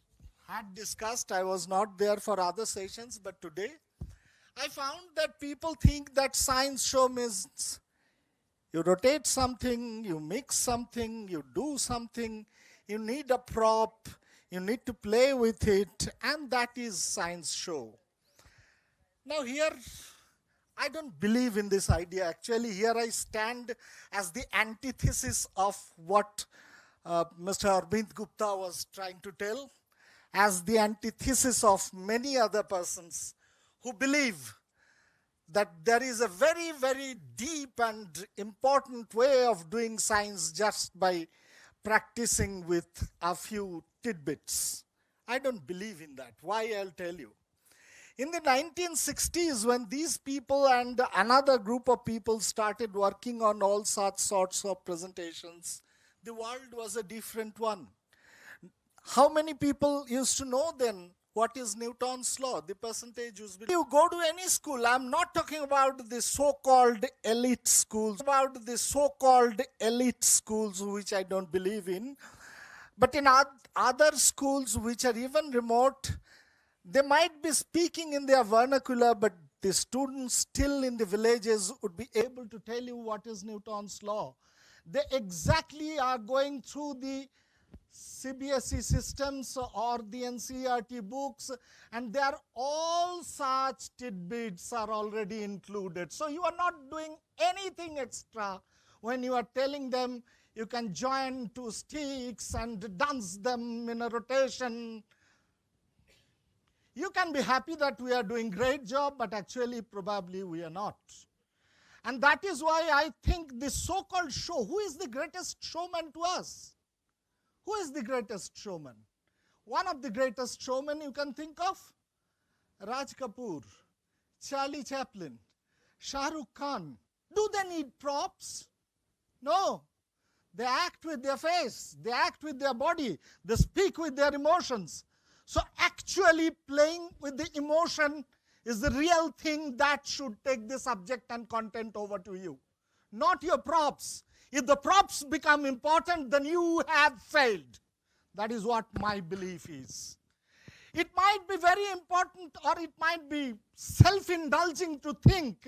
had discussed, I was not there for other sessions, but today, I found that people think that science show means you rotate something, you mix something, you do something, you need a prop, you need to play with it, and that is science show. Now here, I don't believe in this idea. Actually, here I stand as the antithesis of what Mr. Arvind Gupta was trying to tell, as the antithesis of many other persons who believe that there is a very, very deep and important way of doing science just by practicing with a few tidbits. I don't believe in that. Why? I'll tell you. In the 1960s, when these people and another group of people started working on all such sorts of presentations, the world was a different one. How many people used to know then what is Newton's law? The percentage was. You go to any school, I'm not talking about the so-called elite schools, which I don't believe in, but in other schools which are even remote, they might be speaking in their vernacular, but the students still in the villages would be able to tell you what is Newton's law. They exactly are going through the CBSE systems or the NCERT books, and there all such tidbits are already included. So you are not doing anything extra when you are telling them you can join two sticks and dance them in a rotation. You can be happy that we are doing great job, but actually probably we are not. And that is why I think this so-called show, who is the greatest showman to us? Who is the greatest showman? One of the greatest showmen you can think of? Raj Kapoor, Charlie Chaplin, Shah Rukh Khan. Do they need props? No. They act with their face, they act with their body, they speak with their emotions. So actually playing with the emotion is the real thing that should take the subject and content over to you, not your props. If the props become important, then you have failed. That is what my belief is. It might be very important, or it might be self-indulging to think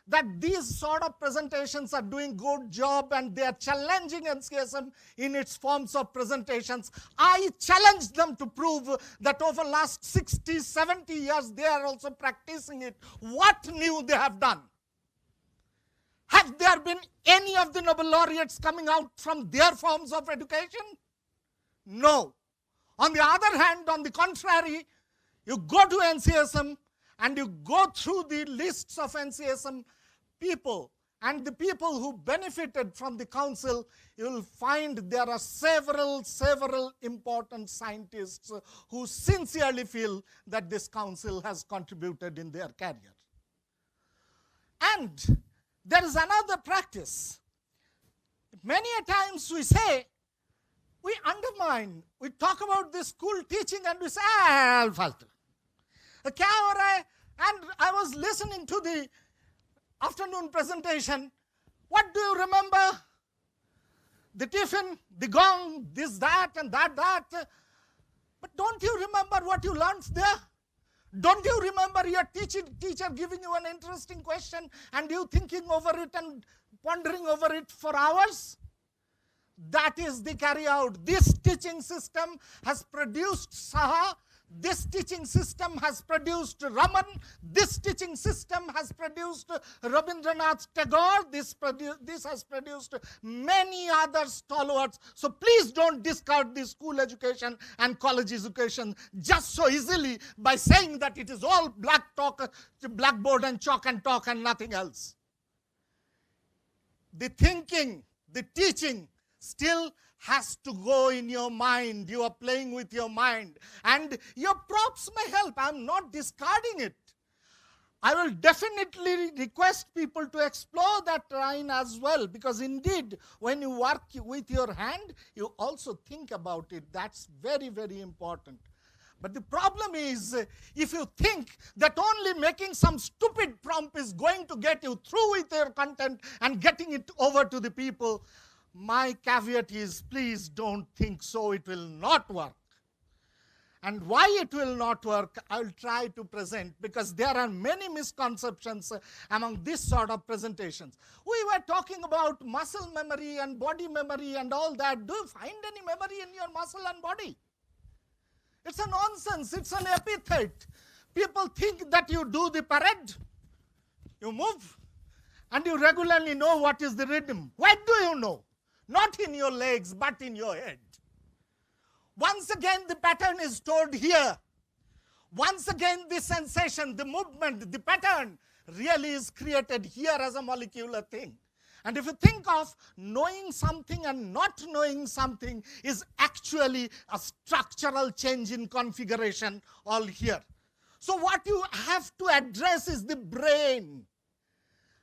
that these sort of presentations are doing good job and they are challenging NCSM in its forms of presentations. I challenge them to prove that over last 60, 70 years, they are also practicing it. What new they have done? Have there been any of the Nobel laureates coming out from their forms of education? No. On the other hand, on the contrary, you go to NCSM and you go through the lists of NCSM people and the people who benefited from the council, you will find there are several important scientists who sincerely feel that this council has contributed in their career. And there is another practice. Many a times we say, we undermine, we talk about this school teaching and we say, faltu. And I was listening to the afternoon presentation. What do you remember? The tiffin, the gong, this, that, and that. But don't you remember what you learned there? Don't you remember your teacher giving you an interesting question and you thinking over it and pondering over it for hours? That is the carry out. This teaching system has produced Saha. This teaching system has produced Raman. This teaching system has produced Rabindranath Tagore. This has produced many other stalwarts. So please don't discard the school education and college education just so easily by saying that it is all blackboard and chalk and talk and nothing else. The thinking, the teaching still has to go in your mind. You are playing with your mind. And your props may help. I'm not discarding it. I will definitely request people to explore that line as well, because indeed, when you work with your hand, you also think about it. That's very, very important. But the problem is, if you think that only making some stupid prompt is going to get you through with your content and getting it over to the people, my caveat is, please don't think so. It will not work. And why it will not work, I will try to present, because there are many misconceptions among this sort of presentations. We were talking about muscle memory and body memory and all that. Do you find any memory in your muscle and body? It's a nonsense. It's an epithet. People think that you do the parade, you move, and you regularly know what is the rhythm. Where do you know? Not in your legs, but in your head. Once again, the pattern is stored here. Once again, the sensation, the movement, the pattern really is created here as a molecular thing. And if you think of knowing something and not knowing something is actually a structural change in configuration all here. So what you have to address is the brain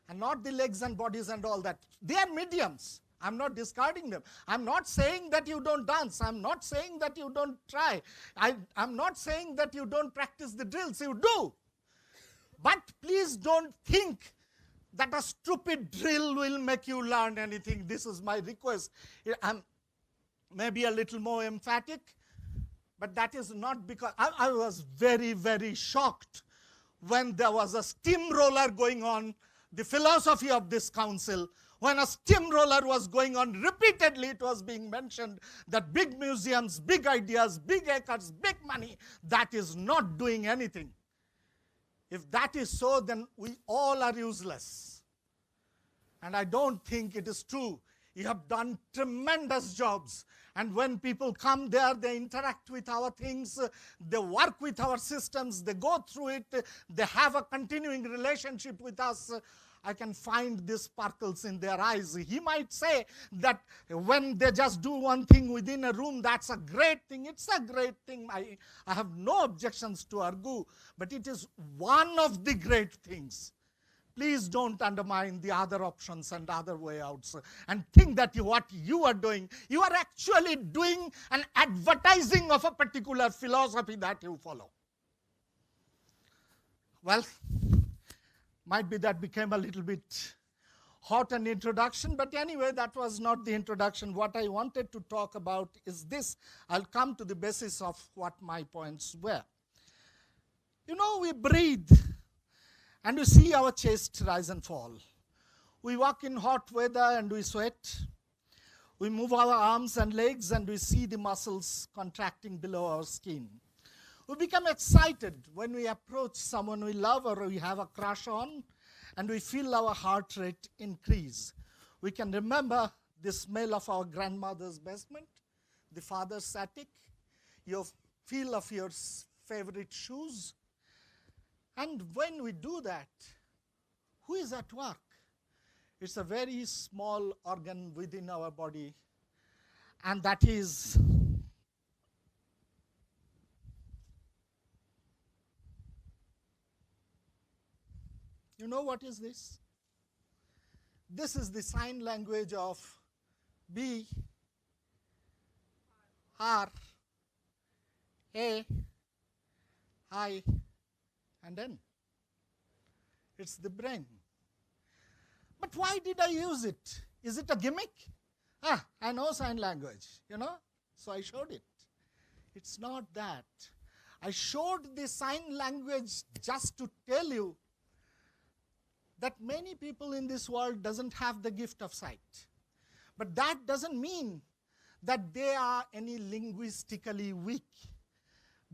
and not the legs and bodies and all that. They are mediums. I'm not discarding them. I'm not saying that you don't dance. I'm not saying that you don't try. I'm not saying that you don't practice the drills. You do. But please don't think that a stupid drill will make you learn anything. This is my request. I'm maybe a little more emphatic, but that is not because I was very, very shocked when there was a steamroller going on, the philosophy of this council. When a steamroller was going on repeatedly, it was being mentioned that big museums, big ideas, big acres, big money, that is not doing anything. If that is so, then we all are useless. And I don't think it is true. You have done tremendous jobs. And when people come there, they interact with our things, they work with our systems, they go through it, they have a continuing relationship with us. I can find these sparkles in their eyes. He might say that when they just do one thing within a room, that's a great thing. It's a great thing. I have no objections to argue, but it is one of the great things. Please don't undermine the other options and other way outs and think that what you are doing, you are actually doing an advertising of a particular philosophy that you follow. Well, might be that became a little bit hot an introduction, but anyway, that was not the introduction. What I wanted to talk about is this. I'll come to the basis of what my points were. You know, we breathe and we see our chest rise and fall. We walk in hot weather and we sweat. We move our arms and legs and we see the muscles contracting below our skin. We become excited when we approach someone we love or we have a crush on, and we feel our heart rate increase. We can remember the smell of our grandmother's basement, the father's attic, your feel of your favorite shoes. And when we do that, who is at work? It's a very small organ within our body, and that is you know what is this? This is the sign language of B, R, A, I, and N. It's the brain. But why did I use it? Is it a gimmick? I know sign language, so I showed it. It's not that. I showed the sign language just to tell you that many people in this world doesn't have the gift of sight. But that doesn't mean that they are any linguistically weak,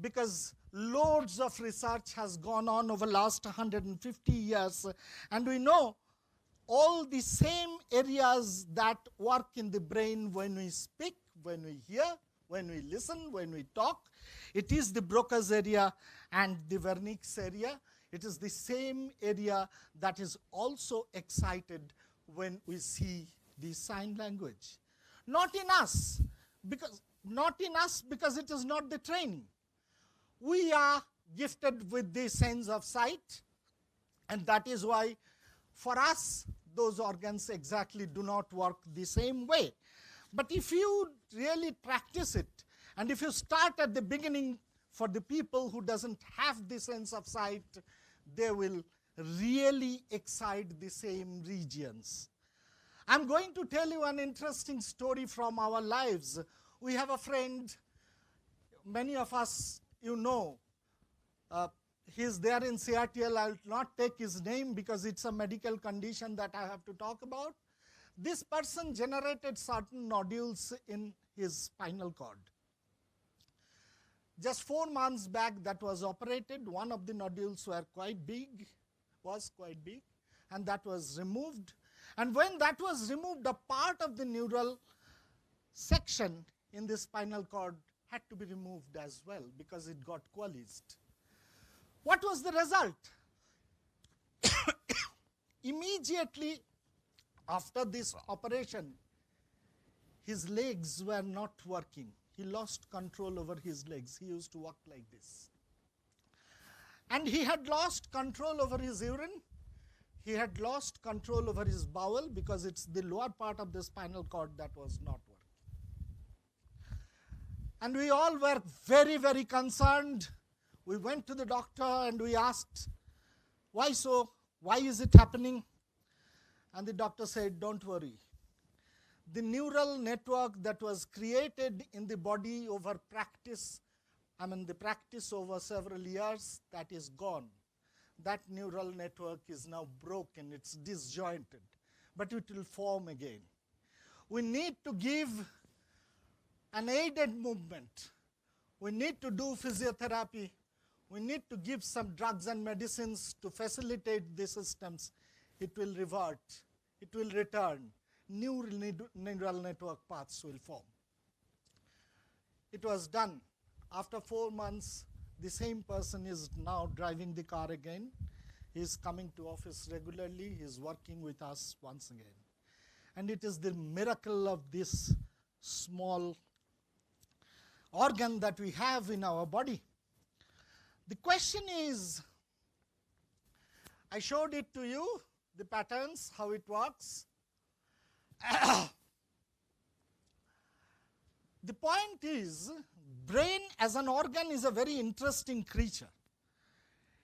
because loads of research has gone on over the last 150 years, and we know all the same areas that work in the brain when we speak, when we hear, when we listen, when we talk. It is the Broca's area and the Wernicke's area. It is the same area that is also excited when we see the sign language. Not in us, because it is not the training. We are gifted with the sense of sight, and that is why for us those organs exactly do not work the same way. But if you really practice it, and if you start at the beginning, for the people who doesn't have the sense of sight, they will really excite the same regions. I'm going to tell you an interesting story from our lives. We have a friend, many of us, he's there in Seattle. I'll not take his name because it's a medical condition that I have to talk about. This person generated certain nodules in his spinal cord. Just 4 months back, that was operated. One of the nodules was quite big, and that was removed. And when that was removed, a part of the neural section in the spinal cord had to be removed as well because it got coalesced. What was the result? Immediately after this operation, his legs were not working. He lost control over his legs. He used to walk like this. And he had lost control over his urine. He had lost control over his bowel because it's the lower part of the spinal cord that was not working. And we all were very, very concerned. We went to the doctor and we asked, why so? Why is it happening? And the doctor said, don't worry. The neural network that was created in the body over practice, the practice over several years, that is gone. That neural network is now broken, it's disjointed, but it will form again. We need to give an aided movement. We need to do physiotherapy. We need to give some drugs and medicines to facilitate the systems. It will revert. It will return. New neural network paths will form. It was done. After 4 months, the same person is now driving the car again. He is coming to office regularly. He is working with us once again. And it is the miracle of this small organ that we have in our body. The question is, I showed it to you, the patterns, how it works. The point is, brain as an organ is a very interesting creature.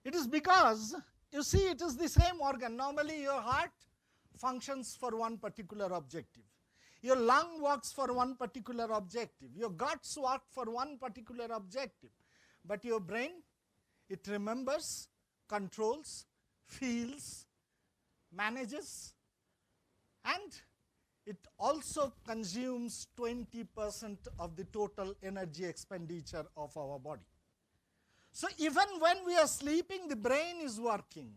It is because, you see, it is the same organ. Normally your heart functions for one particular objective. Your lung works for one particular objective. Your guts work for one particular objective. But your brain, it remembers, controls, feels, manages, and it also consumes 20% of the total energy expenditure of our body. So even when we are sleeping, the brain is working.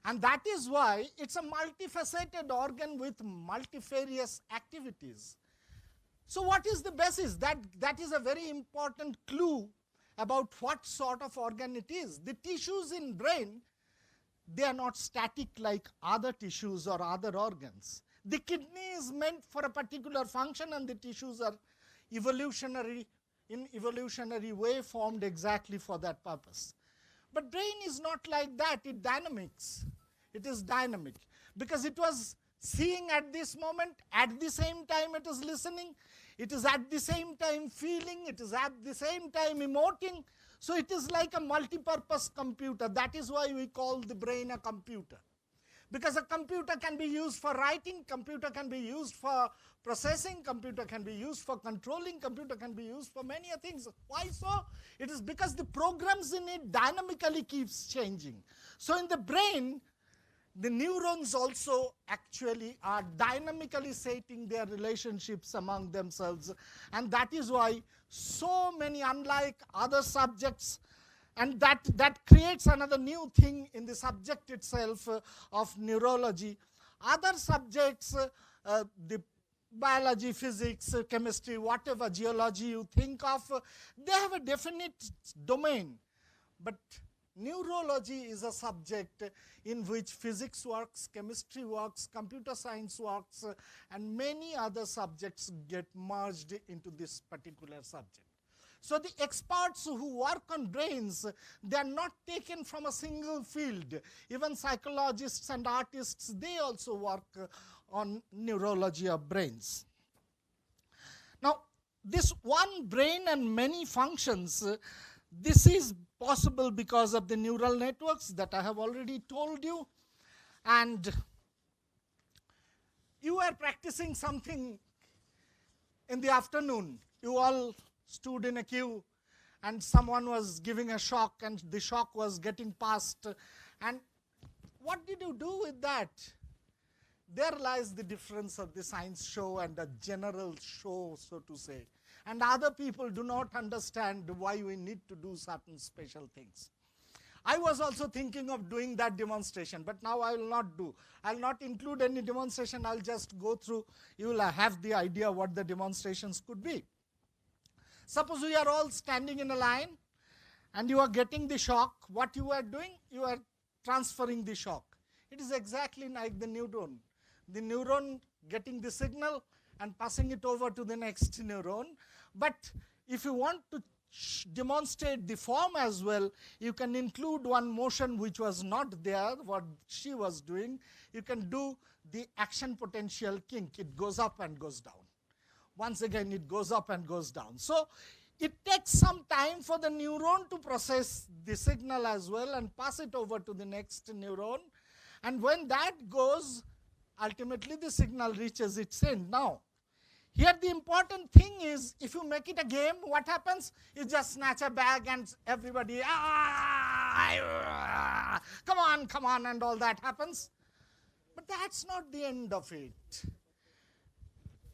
And that is why it's a multifaceted organ with multifarious activities. So what is the basis? That is a very important clue about what sort of organ it is. The tissues in brain, they are not static like other tissues or other organs. The kidney is meant for a particular function and the tissues are in evolutionary way formed exactly for that purpose. But brain is not like that. It is dynamic because it was seeing at this moment, at the same time it is listening, it is at the same time feeling, it is at the same time emoting. So it is like a multi-purpose computer. That is why we call the brain a computer. Because a computer can be used for writing, computer can be used for processing, computer can be used for controlling, computer can be used for many things. Why so? It is because the programs in it dynamically keeps changing. So in the brain, the neurons also actually are dynamically setting their relationships among themselves. And that is why so many, unlike other subjects, and that creates another new thing in the subject itself of neurology. Other subjects, the biology, physics, chemistry, whatever, geology you think of, they have a definite domain. But neurology is a subject in which physics works, chemistry works, computer science works, and many other subjects get merged into this particular subject. So the experts who work on brains, they are not taken from a single field. Even psychologists and artists, they also work on neurology of brains. Now, this one brain and many functions, this is possible because of the neural networks that I have already told you. And you are practicing something in the afternoon. You all stood in a queue and someone was giving a shock and the shock was getting past. And what did you do with that? There lies the difference of the science show and a general show, so to say. And other people do not understand why we need to do certain special things. I was also thinking of doing that demonstration, but now I will not do. I will not include any demonstration. I will just go through. You will have the idea what the demonstrations could be. Suppose we are all standing in a line and you are getting the shock, what you are doing? You are transferring the shock. It is exactly like the neuron. The neuron getting the signal and passing it over to the next neuron. But if you want to demonstrate the form as well, you can include one motion which was not there, what she was doing. You can do the action potential kink. It goes up and goes down. Once again, it goes up and goes down. So it takes some time for the neuron to process the signal as well and pass it over to the next neuron. And when that goes, ultimately the signal reaches its end. Now, here the important thing is, if you make it a game, what happens? You just snatch a bag and everybody, come on, and all that happens. But that's not the end of it.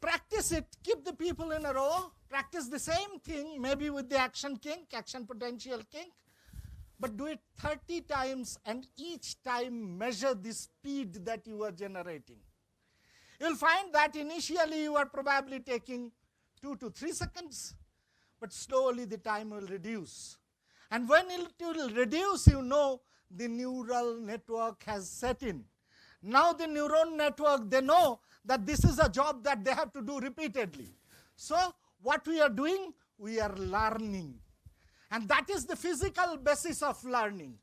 Practice it, keep the people in a row, practice the same thing, maybe with the action kink, action potential kink, but do it 30 times and each time measure the speed that you are generating. You'll find that initially you are probably taking 2 to 3 seconds, but slowly the time will reduce. And when it will reduce, you know the neural network has set in. Now the neuron network, they know that this is a job that they have to do repeatedly. So what we are doing, we are learning. And that is the physical basis of learning.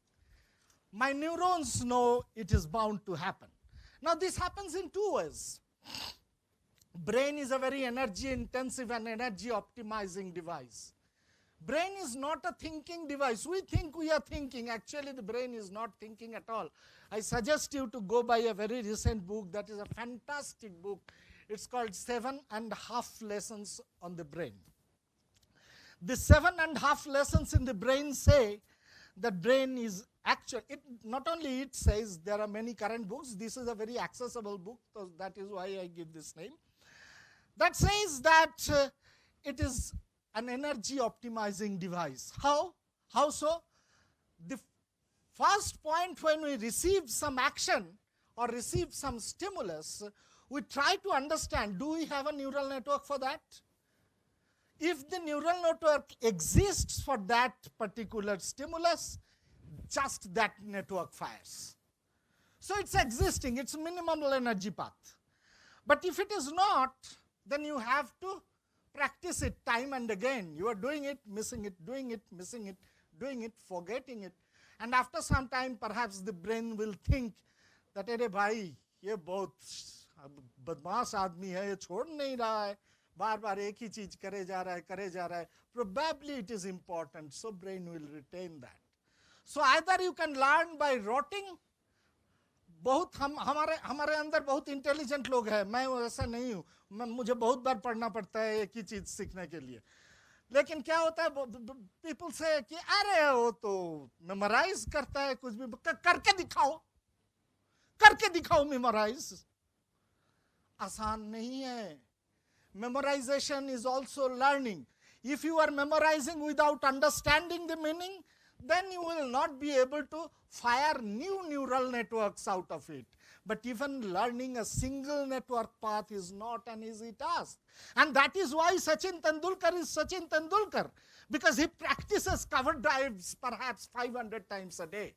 My neurons know it is bound to happen. Now this happens in 2 ways. Brain is a very energy intensive and energy optimizing device. Brain is not a thinking device. We think we are thinking. Actually, the brain is not thinking at all. I suggest you to go buy a very recent book that is a fantastic book. It's called 7.5 Lessons on the Brain. The 7.5 lessons in the brain say that brain is actual. Not only it says, there are many current books. This is a very accessible book, so that is why I give this name. That says that it is an energy optimizing device. How? How so? The first point, when we receive some action or receive some stimulus, we try to understand, do we have a neural network for that? If the neural network exists for that particular stimulus, just that network fires. So it's existing, it's minimal energy path. But if it is not, then you have to practice it time and again. You are doing it, missing it, doing it, missing it, doing it, forgetting it. And after some time, perhaps the brain will think that, "Arey bhai, ye bahut badmash aadmi hai, ye chhod nahi raha hai, बार-बार एक ही चीज करे जा रहा है." Probably it is important, so brain will retain that. So either you can learn by rotting. बहुत हमारे अंदर बहुत इंटेलिजेंट लोग हैं, मैं ऐसा नहीं हूँ, मुझे बहुत बार पढ़ना पड़ता है एक ही चीज सीखने के लिए. लेकिन क्या होता है, पीपल से कि अरे वो तो मेमोराइज करता है, कुछ भी करके दिखाओ मेमोराइज. आसान नहीं है. Memorization is also learning. If you are memorizing without understanding the meaning, then you will not be able to fire new neural networks out of it. But even learning a single network path is not an easy task. And that is why Sachin Tendulkar is Sachin Tendulkar, because he practices cover drives perhaps 500 times a day.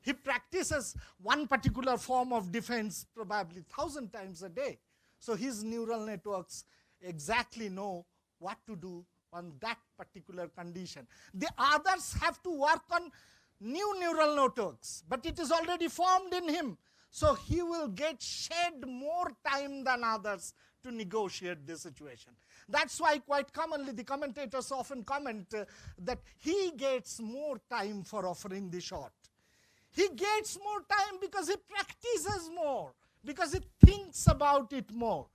He practices one particular form of defense probably 1,000 times a day. So his neural networks exactly know what to do on that particular condition. The others have to work on new neural networks, but it is already formed in him. So he will get shed more time than others to negotiate the situation. That's why quite commonly the commentators often comment that he gets more time for offering the shot. He gets more time because he practices more, because he thinks about it more.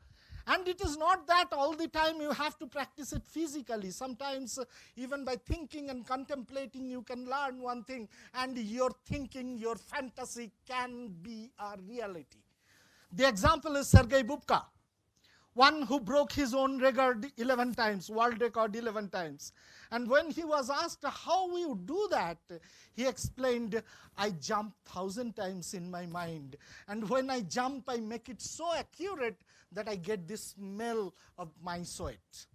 And it is not that all the time you have to practice it physically. Sometimes even by thinking and contemplating, you can learn one thing, and your thinking, your fantasy can be a reality. The example is Sergei Bubka, one who broke his own record 11 times, world record 11 times. And when he was asked how you do that, he explained, I jump 1,000 times in my mind. And when I jump, I make it so accurate that I get the smell of my sweat.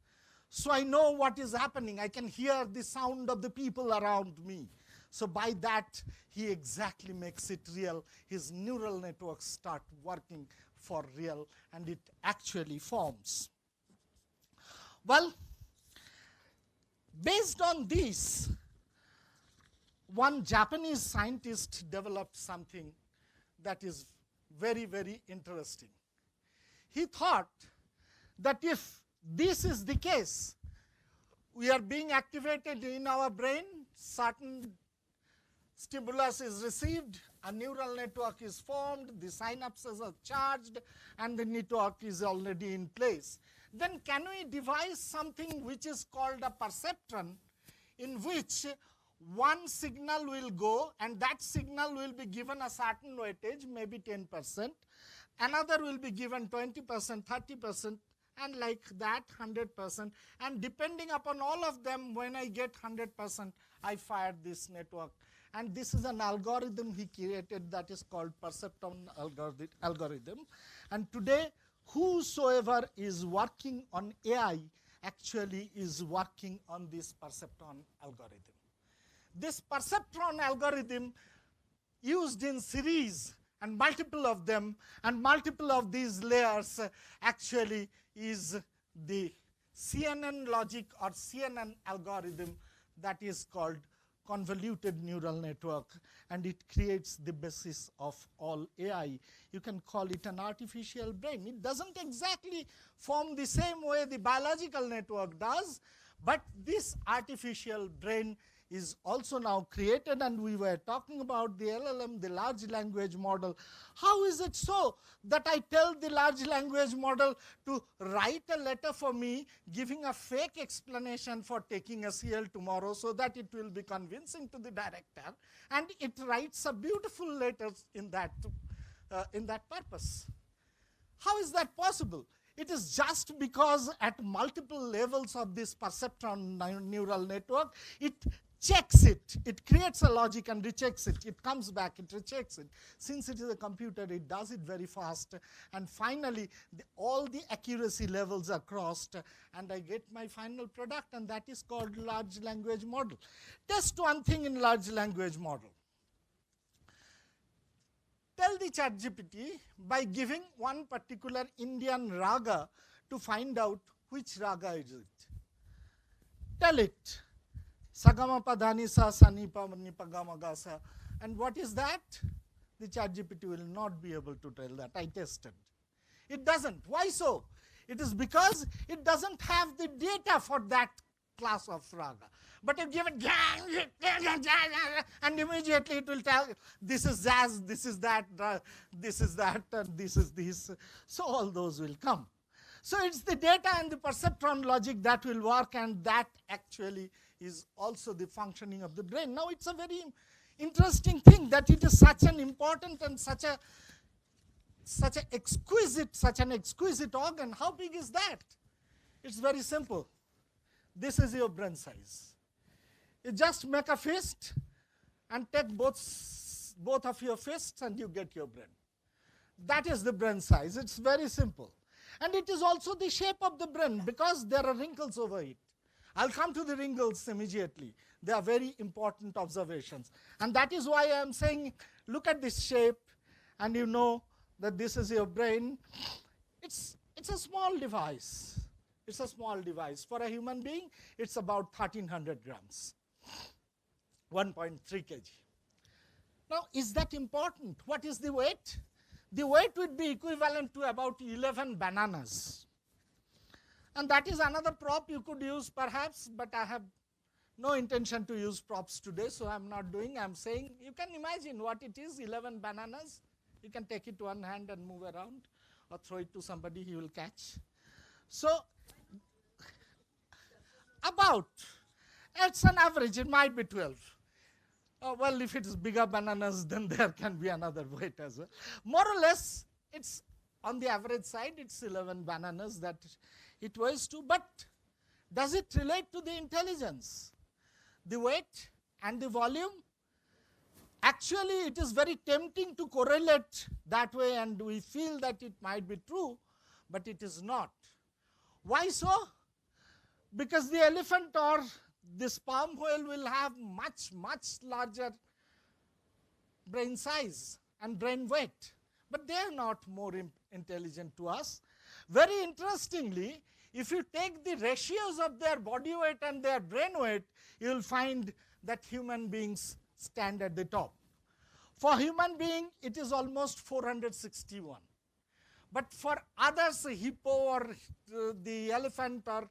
So I know what is happening. I can hear the sound of the people around me. So by that, he exactly makes it real. His neural networks start working for real, and it actually forms. Well, based on this, one Japanese scientist developed something that is very, very interesting. He thought that if this is the case, we are being activated in our brain, certain stimulus is received, a neural network is formed, the synapses are charged, and the network is already in place. Then can we devise something which is called a perceptron, in which one signal will go, and that signal will be given a certain weightage, maybe 10%, another will be given 20%, 30%, and like that 100%, and depending upon all of them, when I get 100%, I fire this network. And this is an algorithm he created that is called perceptron algorithm. And today, whosoever is working on AI actually is working on this perceptron algorithm. This perceptron algorithm used in series, and multiple of them, and multiple of these layers actually is the CNN logic or CNN algorithm that is called convoluted neural network, and it creates the basis of all AI. You can call it an artificial brain. It doesn't exactly form the same way the biological network does, but this artificial brain is also now created, and we were talking about the LLM, the large language model. How is it so that I tell the large language model to write a letter for me, giving a fake explanation for taking a CL tomorrow so that it will be convincing to the director, and it writes a beautiful letter in that purpose? How is that possible? It is just because at multiple levels of this perceptron neural network, it checks it. It creates a logic and rechecks it. It comes back, it rechecks it. Since it is a computer, it does it very fast. And finally, all the accuracy levels are crossed, and I get my final product, and that is called large language model. Test one thing in large language model. Tell the ChatGPT by giving one particular Indian raga to find out which raga is it. Tell it. Sagamapa dhanisa sanipa nipagamagasa. And what is that? The ChatGPT will not be able to tell that. I tested. It doesn't. Why so? It is because it doesn't have the data for that class of raga. But you give it, and immediately it will tell, this is jazz, this is that, this is that, and this is this. So all those will come. So it's the data and the perceptron logic that will work, and that actually is also the functioning of the brain. Now it's a very interesting thing that it is such an important and such an exquisite organ. How big is that? It's very simple. This is your brain size. You just make a fist and take both of your fists and you get your brain. That is the brain size. It's very simple. And it is also the shape of the brain because there are wrinkles over it. I'll come to the wrinkles immediately. They are very important observations. And that is why I am saying, look at this shape, and you know that this is your brain. It's a small device. It's a small device. For a human being, it's about 1,300 grams, 1.3 kg. Now, is that important? What is the weight? The weight would be equivalent to about 11 bananas. And that is another prop you could use perhaps, but I have no intention to use props today, so I'm not doing. I'm saying you can imagine what it is, 11 bananas. You can take it to one hand and move around, or throw it to somebody he will catch. So about, it's an average, it might be 12. Well, if it is bigger bananas, then there can be another weight as well. More or less, it's on the average side, it's 11 bananas that it weighs to, but does it relate to the intelligence? The weight and the volume? Actually, it is very tempting to correlate that way, and we feel that it might be true, but it is not. Why so? because the elephant or the sperm whale will have much, much larger brain size and brain weight. But they are not more intelligent to us. Very interestingly, if you take the ratios of their body weight and their brain weight, you will find that human beings stand at the top. For human being, it is almost 461. But for others, hippo or the elephant or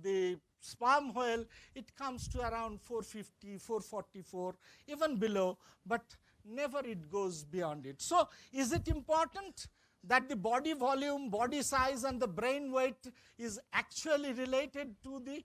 the sperm whale, it comes to around 450, 444, even below, but never it goes beyond it. So is it important that the body volume, body size and the brain weight is actually related to the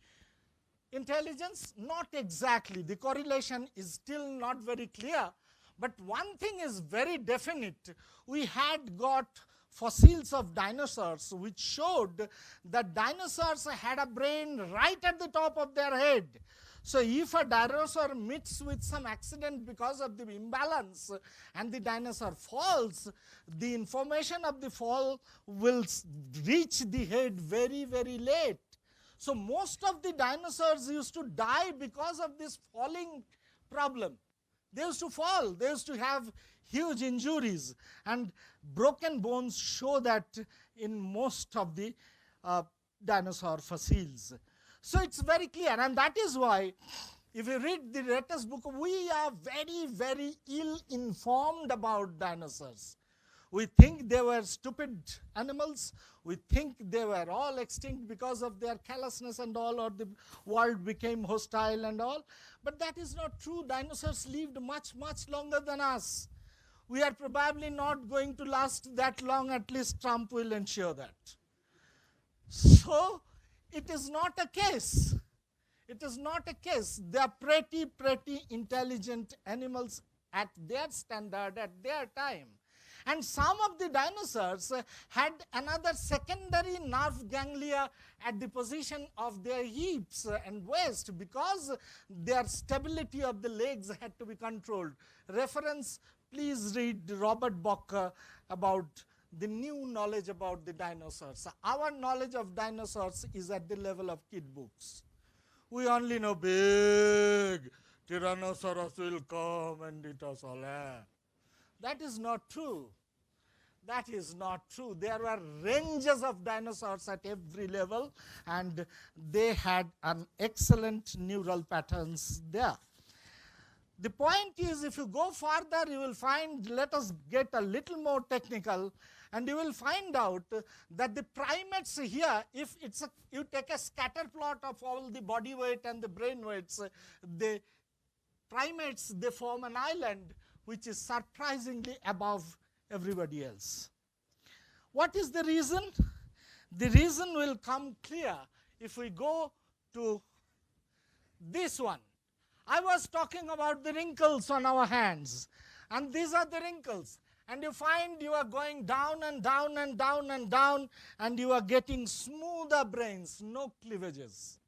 intelligence? Not exactly. The correlation is still not very clear. But one thing is very definite. We had got fossils of dinosaurs which showed that dinosaurs had a brain right at the top of their head. So if a dinosaur meets with some accident because of the imbalance and the dinosaur falls, the information of the fall will reach the head very, very late. So most of the dinosaurs used to die because of this falling problem. They used to fall, they used to have huge injuries, and broken bones show that in most of the dinosaur fossils. So it's very clear, and that is why if you read the latest book, we are very, very ill-informed about dinosaurs. We think they were stupid animals. We think they were all extinct because of their callousness and all, or the world became hostile and all. But that is not true. Dinosaurs lived much, much longer than us. We are probably not going to last that long. At least Trump will ensure that. So it is not a case. It is not a case. They are pretty, pretty intelligent animals at their standard, at their time. And some of the dinosaurs had another secondary nerve ganglia at the position of their hips and waist because their stability of the legs had to be controlled. Reference, please read Robert Bocker about the new knowledge about the dinosaurs. Our knowledge of dinosaurs is at the level of kid books. We only know big Tyrannosaurus will come and eat us all. That is not true. That is not true. There were ranges of dinosaurs at every level, and they had an excellent neural patterns there. The point is, if you go further, you will find, let us get a little more technical, and you will find out that the primates here, if you take a scatter plot of all the body weight and the brain weights, the primates, they form an island which is surprisingly above everybody else. What is the reason? The reason will come clear if we go to this one. I was talking about the wrinkles on our hands, and these are the wrinkles. And you find you are going down and down and down and down, and you are getting smoother brains, no cleavages.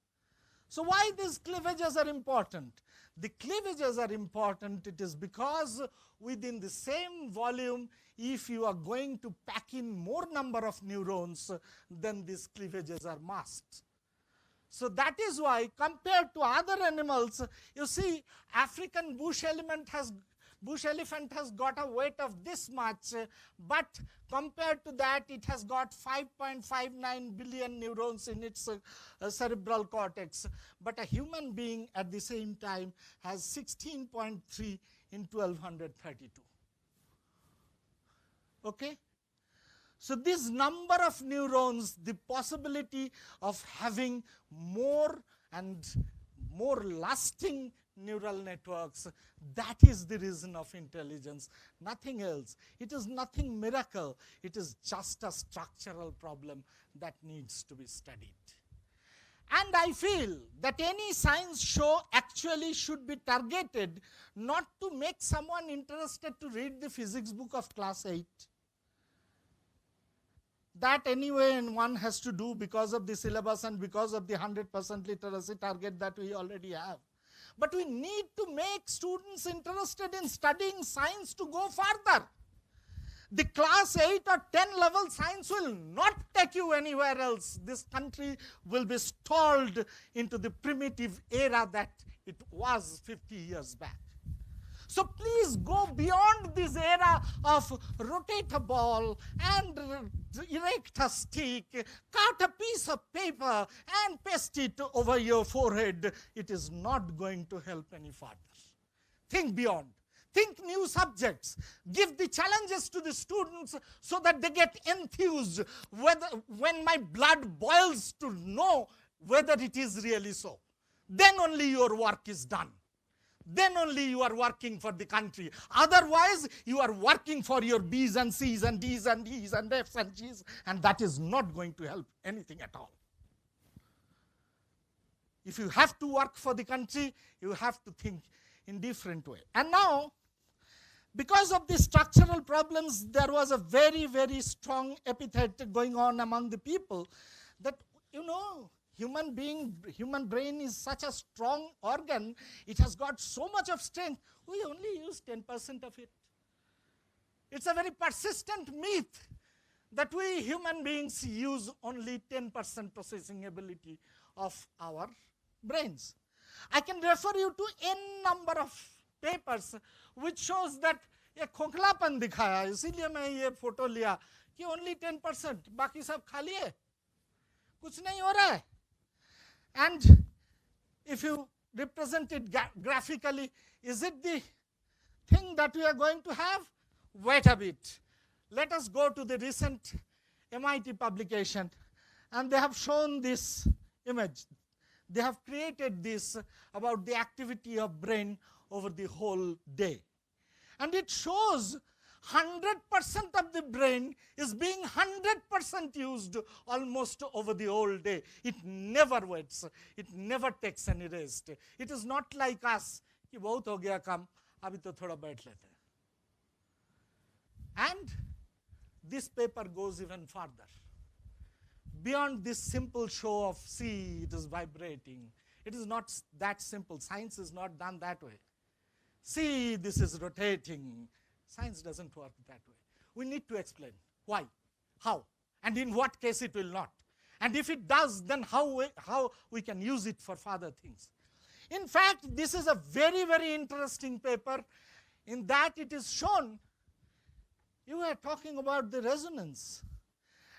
So why these cleavages are important? The cleavages are important. It is because within the same volume, if you are going to pack in more number of neurons, then these cleavages are must. So that is why, compared to other animals, you see, African bush elephant has got a weight of this much, but compared to that, it has got 5.59 billion neurons in its cerebral cortex. But a human being at the same time has 16.3 in 1232. Okay? So this number of neurons, the possibility of having more and more lasting neural networks, that is the reason of intelligence, nothing else. It is nothing miracle. It is just a structural problem that needs to be studied. And I feel that any science show actually should be targeted not to make someone interested to read the physics book of class 8. That anyway one has to do because of the syllabus and because of the 100% literacy target that we already have. But we need to make students interested in studying science to go further. The class 8 or 10 level science will not take you anywhere else. This country will be stalled into the primitive era that it was 50 years back. So please go beyond this era of rotate a ball and erect a stick, cut a piece of paper and paste it over your forehead. It is not going to help any further. Think beyond. Think new subjects. Give the challenges to the students so that they get enthused when my blood boils to know whether it is really so. Then only your work is done. Then only you are working for the country. Otherwise, you are working for your B's and C's and D's and E's and F's and G's, and that is not going to help anything at all. If you have to work for the country, you have to think in different way. And now, because of the structural problems, there was a very, very strong epithet going on among the people that, human brain is such a strong organ, it has got so much of strength, we only use 10% of it. It's a very persistent myth that we human beings use only 10% processing ability of our brains. I can refer you to n number of papers which shows that ये खोखलापन दिखाया, इसीलिए मैं ये photo लिया कि only 10%, बाकी सब खाली है, कुछ नहीं हो रहा है. And if you represent it graphically, is it the thing that we are going to have? Wait a bit. Let us go to the recent MIT publication, and they have shown this image. They have created this about the activity of brain over the whole day. And it shows 100% of the brain is being 100% used almost over the whole day. It never waits. It never takes any rest. It is not like us, कि बहुत हो गया काम, अभी तो थोड़ा बैठ लेते हैं. And this paper goes even further. Beyond this simple show of, see, it is vibrating. It is not that simple. Science is not done that way. See, this is rotating. Science doesn't work that way. We need to explain why, how, and in what case it will not. And if it does, then how we can use it for further things. In fact, this is a very, very interesting paper in that it is shown, you were talking about the resonance,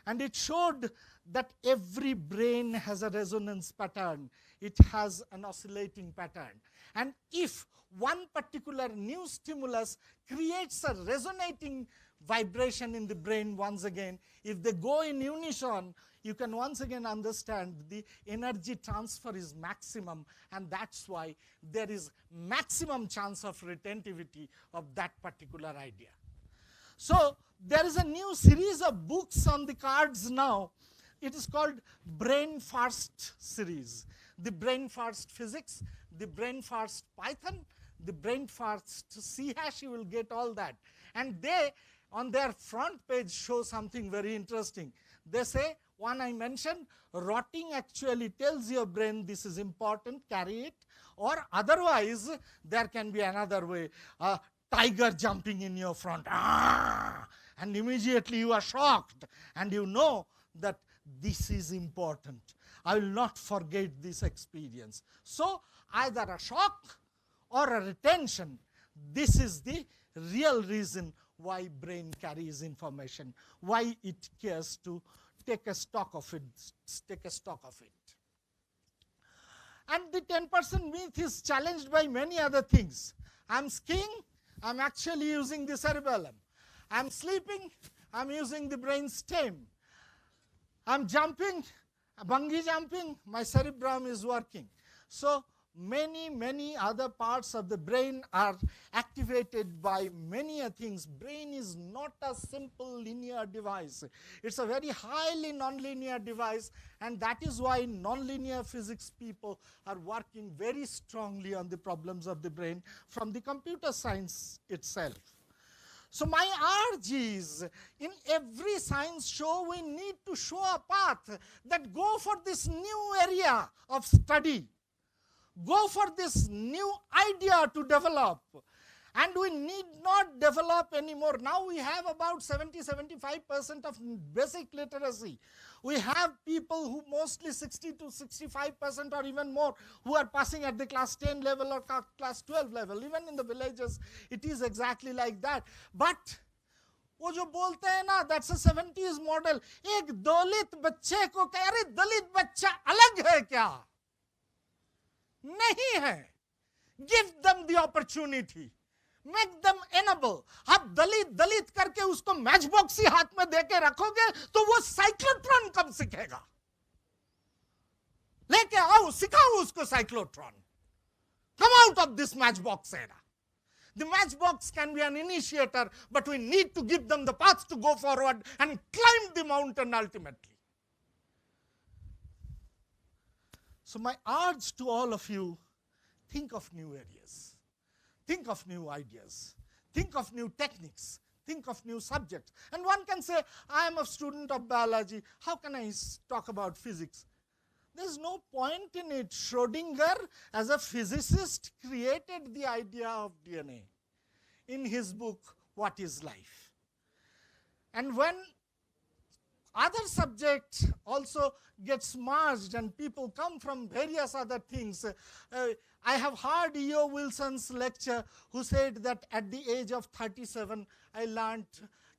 and it showed that every brain has a resonance pattern. It has an oscillating pattern. And if one particular new stimulus creates a resonating vibration in the brain once again, if they go in unison, you can once again understand the energy transfer is maximum, and that's why there is maximum chance of retentivity of that particular idea. So there is a new series of books on the cards now. It is called Brain First series. The Brain First Physics, the Brain First Python, the Brain First C#, you will get all that. And they, on their front page, show something very interesting. They say, one I mentioned, rotting actually tells your brain this is important, carry it. Or otherwise, there can be another way, a tiger jumping in your front. And immediately you are shocked. And you know that this is important. I will not forget this experience. So either a shock or a retention, this is the real reason why brain carries information, why it cares to take a stock of it, And the 10% myth is challenged by many other things. I'm skiing, I'm actually using the cerebellum. I'm sleeping, I'm using the brain stem. I'm jumping, bungee jumping, my cerebrum is working. So many, many other parts of the brain are activated by many things. Brain is not a simple linear device. It's a very highly nonlinear device, and that is why nonlinear physics people are working very strongly on the problems of the brain from the computer science itself. So my urge is, in every science show, we need to show a path that go for this new area of study. Go for this new idea to develop. And we need not develop anymore. Now we have about 70-75% of basic literacy. We have people who mostly 60 to 65% or even more who are passing at the class 10 level or class 12 level. Even in the villages, it is exactly like that. But वो जो बोलते हैं ना, that's a 70s model. एक दलित बच्चे को कह रहे दलित बच्चा अलग है क्या? नहीं है. Give them the opportunity. Make them enable. आप दलित दलित करके उसको मैच बॉक्स ही हाथ में देके रखोगे तो वो साइक्लोट्रॉन कब सीखेगा? लेके आओ, सिखाओ उसको cyclotron. Come out of this matchbox era. The matchbox can be an initiator, but we need to give them the path to go forward and climb the mountain ultimately. So my urge to all of you, think of new areas. Think of new ideas. Think of new techniques. Think of new subjects. And one can say, I am a student of biology. How can I talk about physics? There's no point in it. Schrödinger, as a physicist, created the idea of DNA in his book, What is Life? And when other subjects also gets merged and people come from various other things, I have heard E.O. Wilson's lecture, who said that at the age of 37, I learned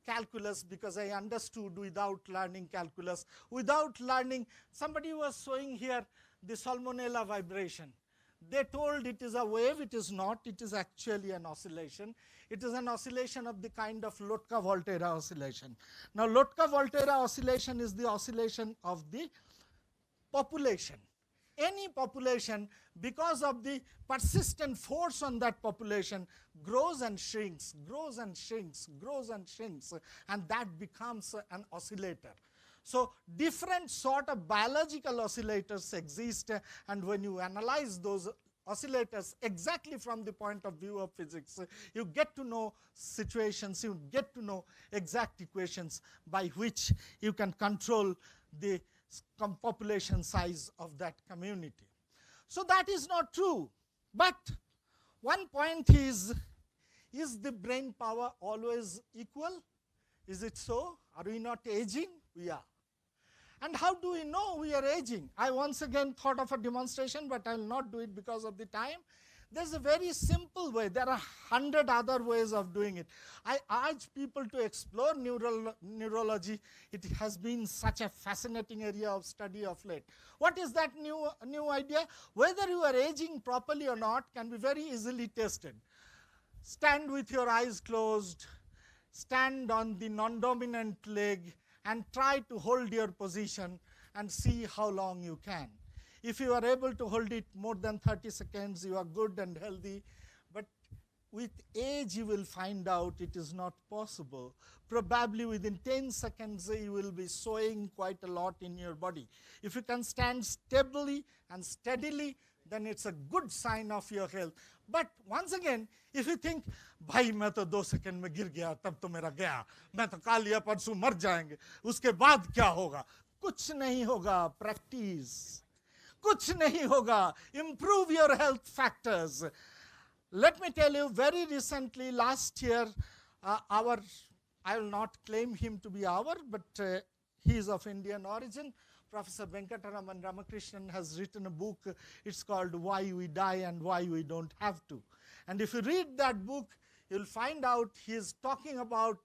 calculus because I understood without learning calculus. Without learning, somebody was showing here the salmonella vibration. They told it is a wave. It is not. It is actually an oscillation. It is an oscillation of the kind of Lotka-Volterra oscillation. Now, Lotka-Volterra oscillation is the oscillation of the population. Any population, because of the persistent force on that population, grows and shrinks, grows and shrinks, grows and shrinks, and that becomes an oscillator. So different sort of biological oscillators exist, and when you analyze those oscillators exactly from the point of view of physics, you get to know situations, you get to know exact equations by which you can control the population size of that community. So that is not true. But one point is the brain power always equal? Is it so? Are we not aging? We are. And how do we know we are aging? I once again thought of a demonstration, but I will not do it because of the time. There's a very simple way. There are 100 other ways of doing it. I urge people to explore neurology. It has been such a fascinating area of study of late. What is that new idea? Whether you are aging properly or not can be very easily tested. Stand with your eyes closed, stand on the non-dominant leg, and try to hold your position and see how long you can. If you are able to hold it more than 30 seconds, you are good and healthy. But with age, you will find out it is not possible. Probably within 10 seconds, you will be swaying quite a lot in your body. If you can stand stably and steadily, then it's a good sign of your health. But once again, if you think, भाई मैं तो 2 second में गिर गया, तब तो मेरा गया, मैं तो कल या परसों मर जाएंगे, उसके बाद क्या होगा? कुछ नहीं होगा, practice. कुछ नहीं होगा. Improve your health factors. Let me tell you, very recently, last year, I will not claim him to be but he is of Indian origin. Professor Venkataraman Ramakrishnan has written a book. It's called Why We Die and Why We Don't Have to. And if you read that book, you'll find out he is talking about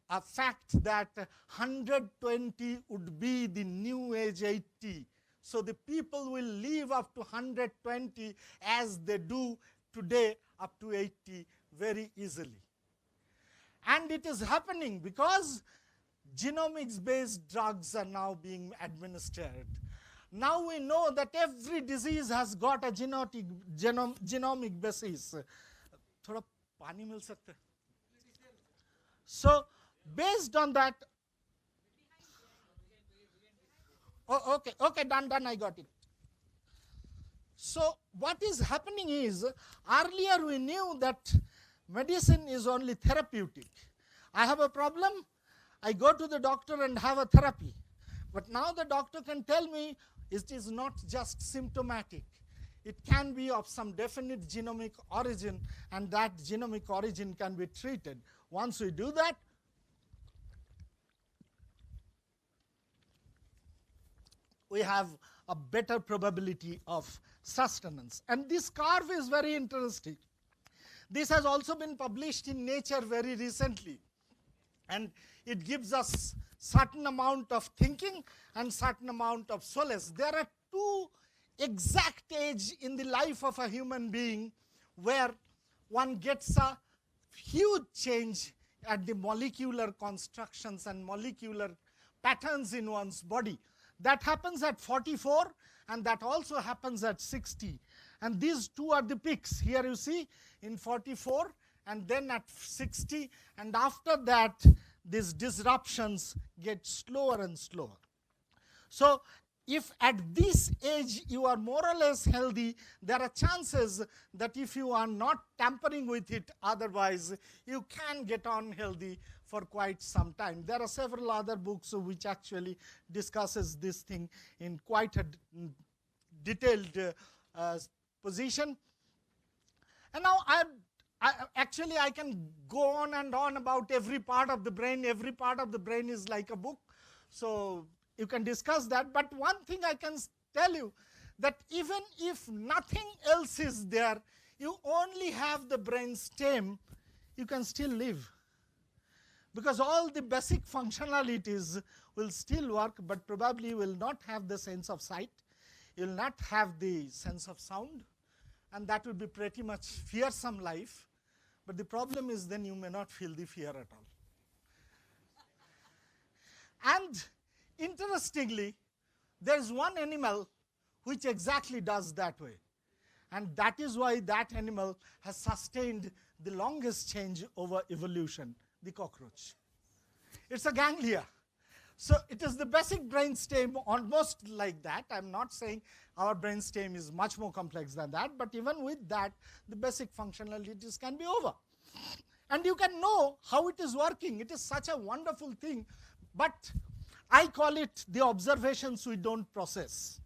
a fact that 120 would be the new age 80. So the people will live up to 120 as they do today up to 80 very easily. And it is happening because genomics-based drugs are now being administered. Now we know that every disease has got a genomic basis. Thoda pani mil sakta hai? So based on that, okay, done, I got it. So what is happening is, earlier we knew that medicine is only therapeutic. I have a problem, I go to the doctor and have a therapy. But now the doctor can tell me it is not just symptomatic. it can be of some definite genomic origin, and that genomic origin can be treated. Once we do that, we have a better probability of sustenance. And this curve is very interesting. This has also been published in Nature very recently, and it gives us certain amount of thinking and certain amount of solace. There are two exact age in the life of a human being where one gets a huge change at the molecular constructions and molecular patterns in one's body. That happens at 44, and that also happens at 60. And these two are the peaks. Here you see in 44 and then at 60, and after that these disruptions get slower and slower. So if at this age you are more or less healthy, there are chances that if you are not tampering with it otherwise, you can get on healthy for quite some time. There are several other books which actually discusses this thing in quite a detailed position. And now I can go on and on about every part of the brain. Every part of the brain is like a book, so you can discuss that. But one thing I can tell you, that even if nothing else is there, you only have the brain stem, you can still live. Because all the basic functionalities will still work, but probably you will not have the sense of sight, you will not have the sense of sound, and that will be pretty much fearsome life. But the problem is then you may not feel the fear at all. And interestingly, there is one animal which exactly does that way. And that is why that animal has sustained the longest change over evolution, the cockroach. It's a ganglia. So it is the basic brain stem, almost like that. I'm not saying our brain stem is much more complex than that, but even with that, the basic functionalities can be over. And you can know how it is working. It is such a wonderful thing, but I call it the observations we don't process.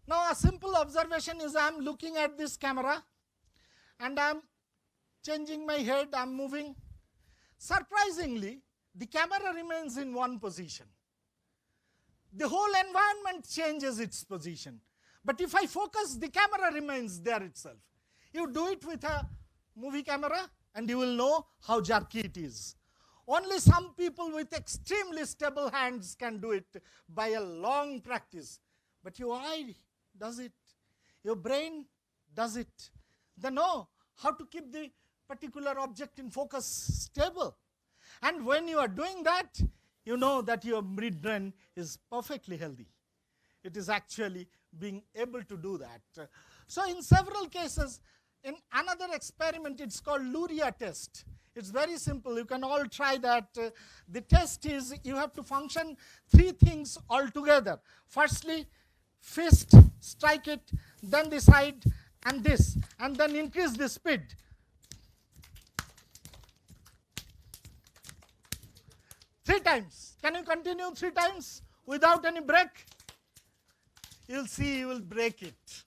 Now, a simple observation is I'm looking at this camera, and I'm changing my head, I'm moving. Surprisingly, the camera remains in one position. The whole environment changes its position. But if I focus, the camera remains there itself. You do it with a movie camera, and you will know how jerky it is. Only some people with extremely stable hands can do it by a long practice. But your eye does it. Your brain does it. They know how to keep the particular object in focus stable. And when you are doing that, you know that your midbrain is perfectly healthy. It is actually being able to do that. So in several cases, in another experiment, it's called Luria test. It's very simple. You can all try that. The test is you have to function three things all together. Firstly, fist, strike it, then the side, and this, and then increase the speed. Three times. Can you continue 3 times without any break? You'll see you will break it.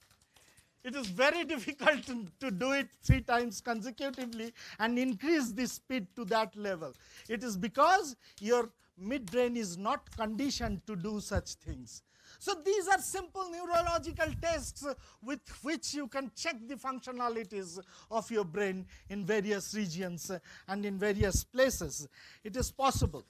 It is very difficult to do it 3 times consecutively and increase the speed to that level. It is because your midbrain is not conditioned to do such things. So these are simple neurological tests with which you can check the functionalities of your brain in various regions and in various places. It is possible.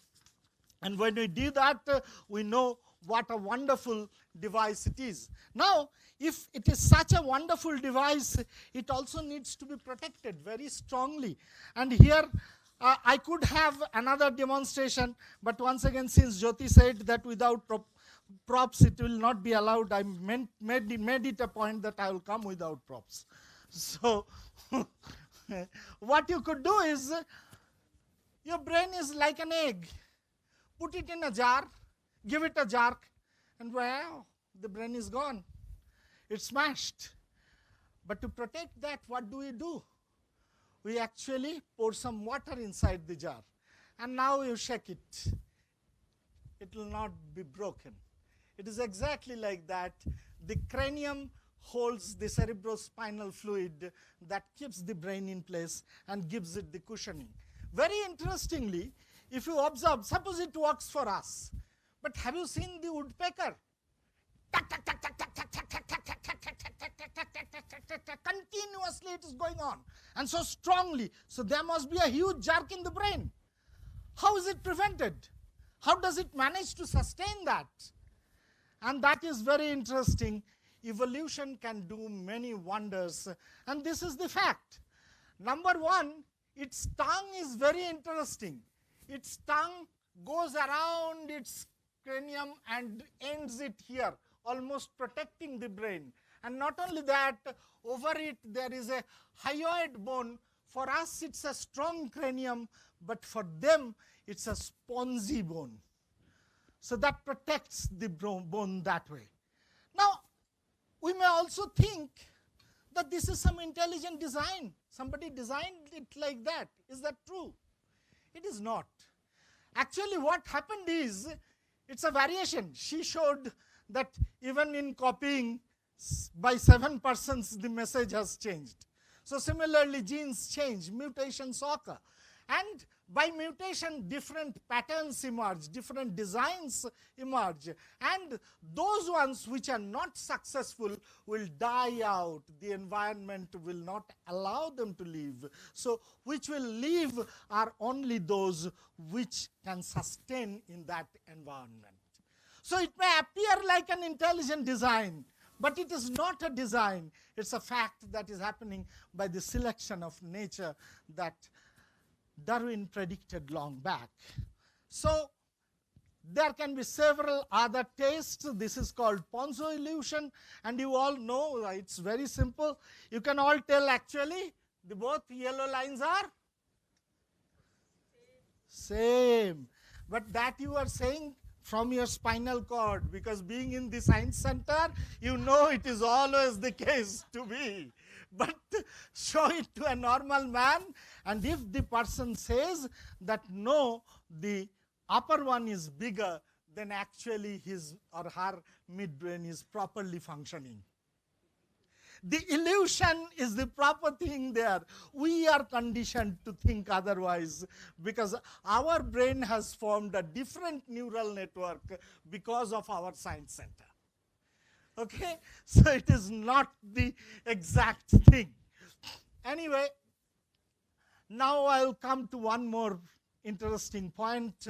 And when we do that, we know what a wonderful device it is. Now, if it is such a wonderful device, it also needs to be protected very strongly. And here, I could have another demonstration, but once again, since Jyoti said that without props it will not be allowed, I made it a point that I will come without props. So, what you could do is, your brain is like an egg. Put it in a jar, give it a jerk, and wow, the brain is gone. It's smashed. But to protect that, what do? We actually pour some water inside the jar. And now you shake it. It will not be broken. It is exactly like that. The cranium holds the cerebrospinal fluid that keeps the brain in place and gives it the cushioning. Very interestingly, if you observe, suppose it works for us, but have you seen the woodpecker? Continuously it is going on, and so strongly. So there must be a huge jerk in the brain. How is it prevented? How does it manage to sustain that? And that is very interesting. Evolution can do many wonders, and this is the fact. Number one, its tongue is very interesting. Its tongue goes around its cranium and ends it here, almost protecting the brain. And not only that, over it there is a hyoid bone. For us it's a strong cranium, but for them it's a spongy bone. So that protects the bone that way. Now, we may also think that this is some intelligent design. Somebody designed it like that. Is that true? It is not. Actually, what happened is, it's a variation. She showed that even in copying by 7 persons, the message has changed. So similarly, genes change, mutations occur. And by mutation, different patterns emerge, different designs emerge. And those ones which are not successful will die out. The environment will not allow them to live. So which will live are only those which can sustain in that environment. So it may appear like an intelligent design, but it is not a design. It's a fact that is happening by the selection of nature that Darwin predicted long back. So there can be several other tastes. This is called Ponzo illusion, and you all know it's very simple. You can all tell actually the both yellow lines are same. But that you are saying from your spinal cord, because being in the science center, you know it is always the case to be. But show it to a normal man, and if the person says that no, the upper one is bigger, then actually his or her midbrain is properly functioning. The illusion is the proper thing there. We are conditioned to think otherwise because our brain has formed a different neural network because of our science center. Okay, so it is not the exact thing. Anyway, now I'll come to one more interesting point.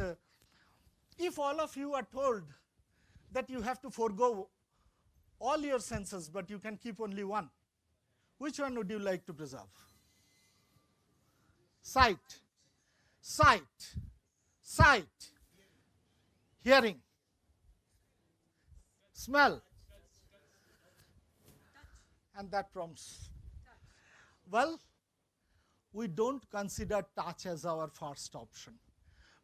If all of you are told that you have to forego all your senses, but you can keep only one, which one would you like to preserve? Sight, sight, sight, hearing, smell, and that prompts. Well, we don't consider touch as our first option.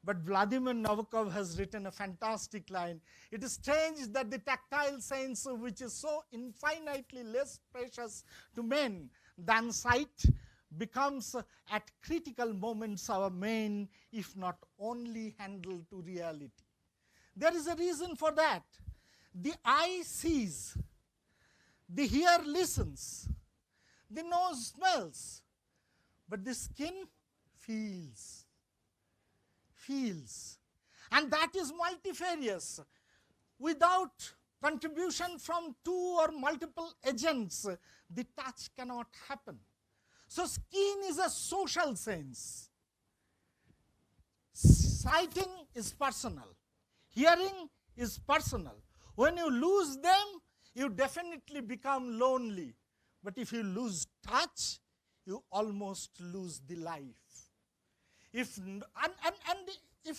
But Vladimir Nabokov has written a fantastic line. It is strange that the tactile sense, which is so infinitely less precious to men than sight, becomes at critical moments our main, if not only, handle to reality. There is a reason for that. The eye sees, the ear listens, the nose smells, but the skin feels. And that is multifarious. Without contribution from two or multiple agents, the touch cannot happen. So skin is a social sense. Sighting is personal. Hearing is personal. When you lose them, you definitely become lonely. But if you lose touch, you almost lose the life. If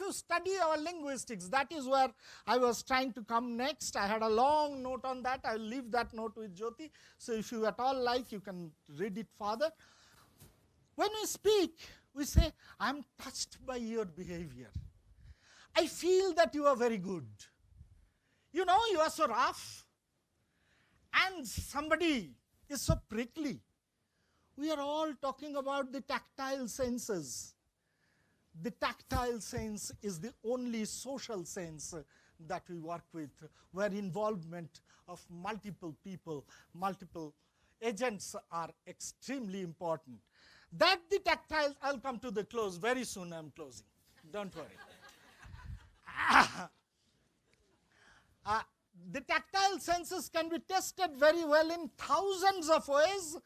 you study our linguistics, that is where I was trying to come next. I had a long note on that. I'll leave that note with Jyoti. So if you at all like, you can read it further. When we speak, we say, I'm touched by your behavior. I feel that you are very good. You know, you are so rough. And somebody is so prickly. We are all talking about the tactile senses. The tactile sense is the only social sense that we work with, where involvement of multiple people, multiple agents are extremely important. That the tactile, I'll come to the close very soon, I'm closing, don't worry. The tactile senses can be tested very well in thousands of ways,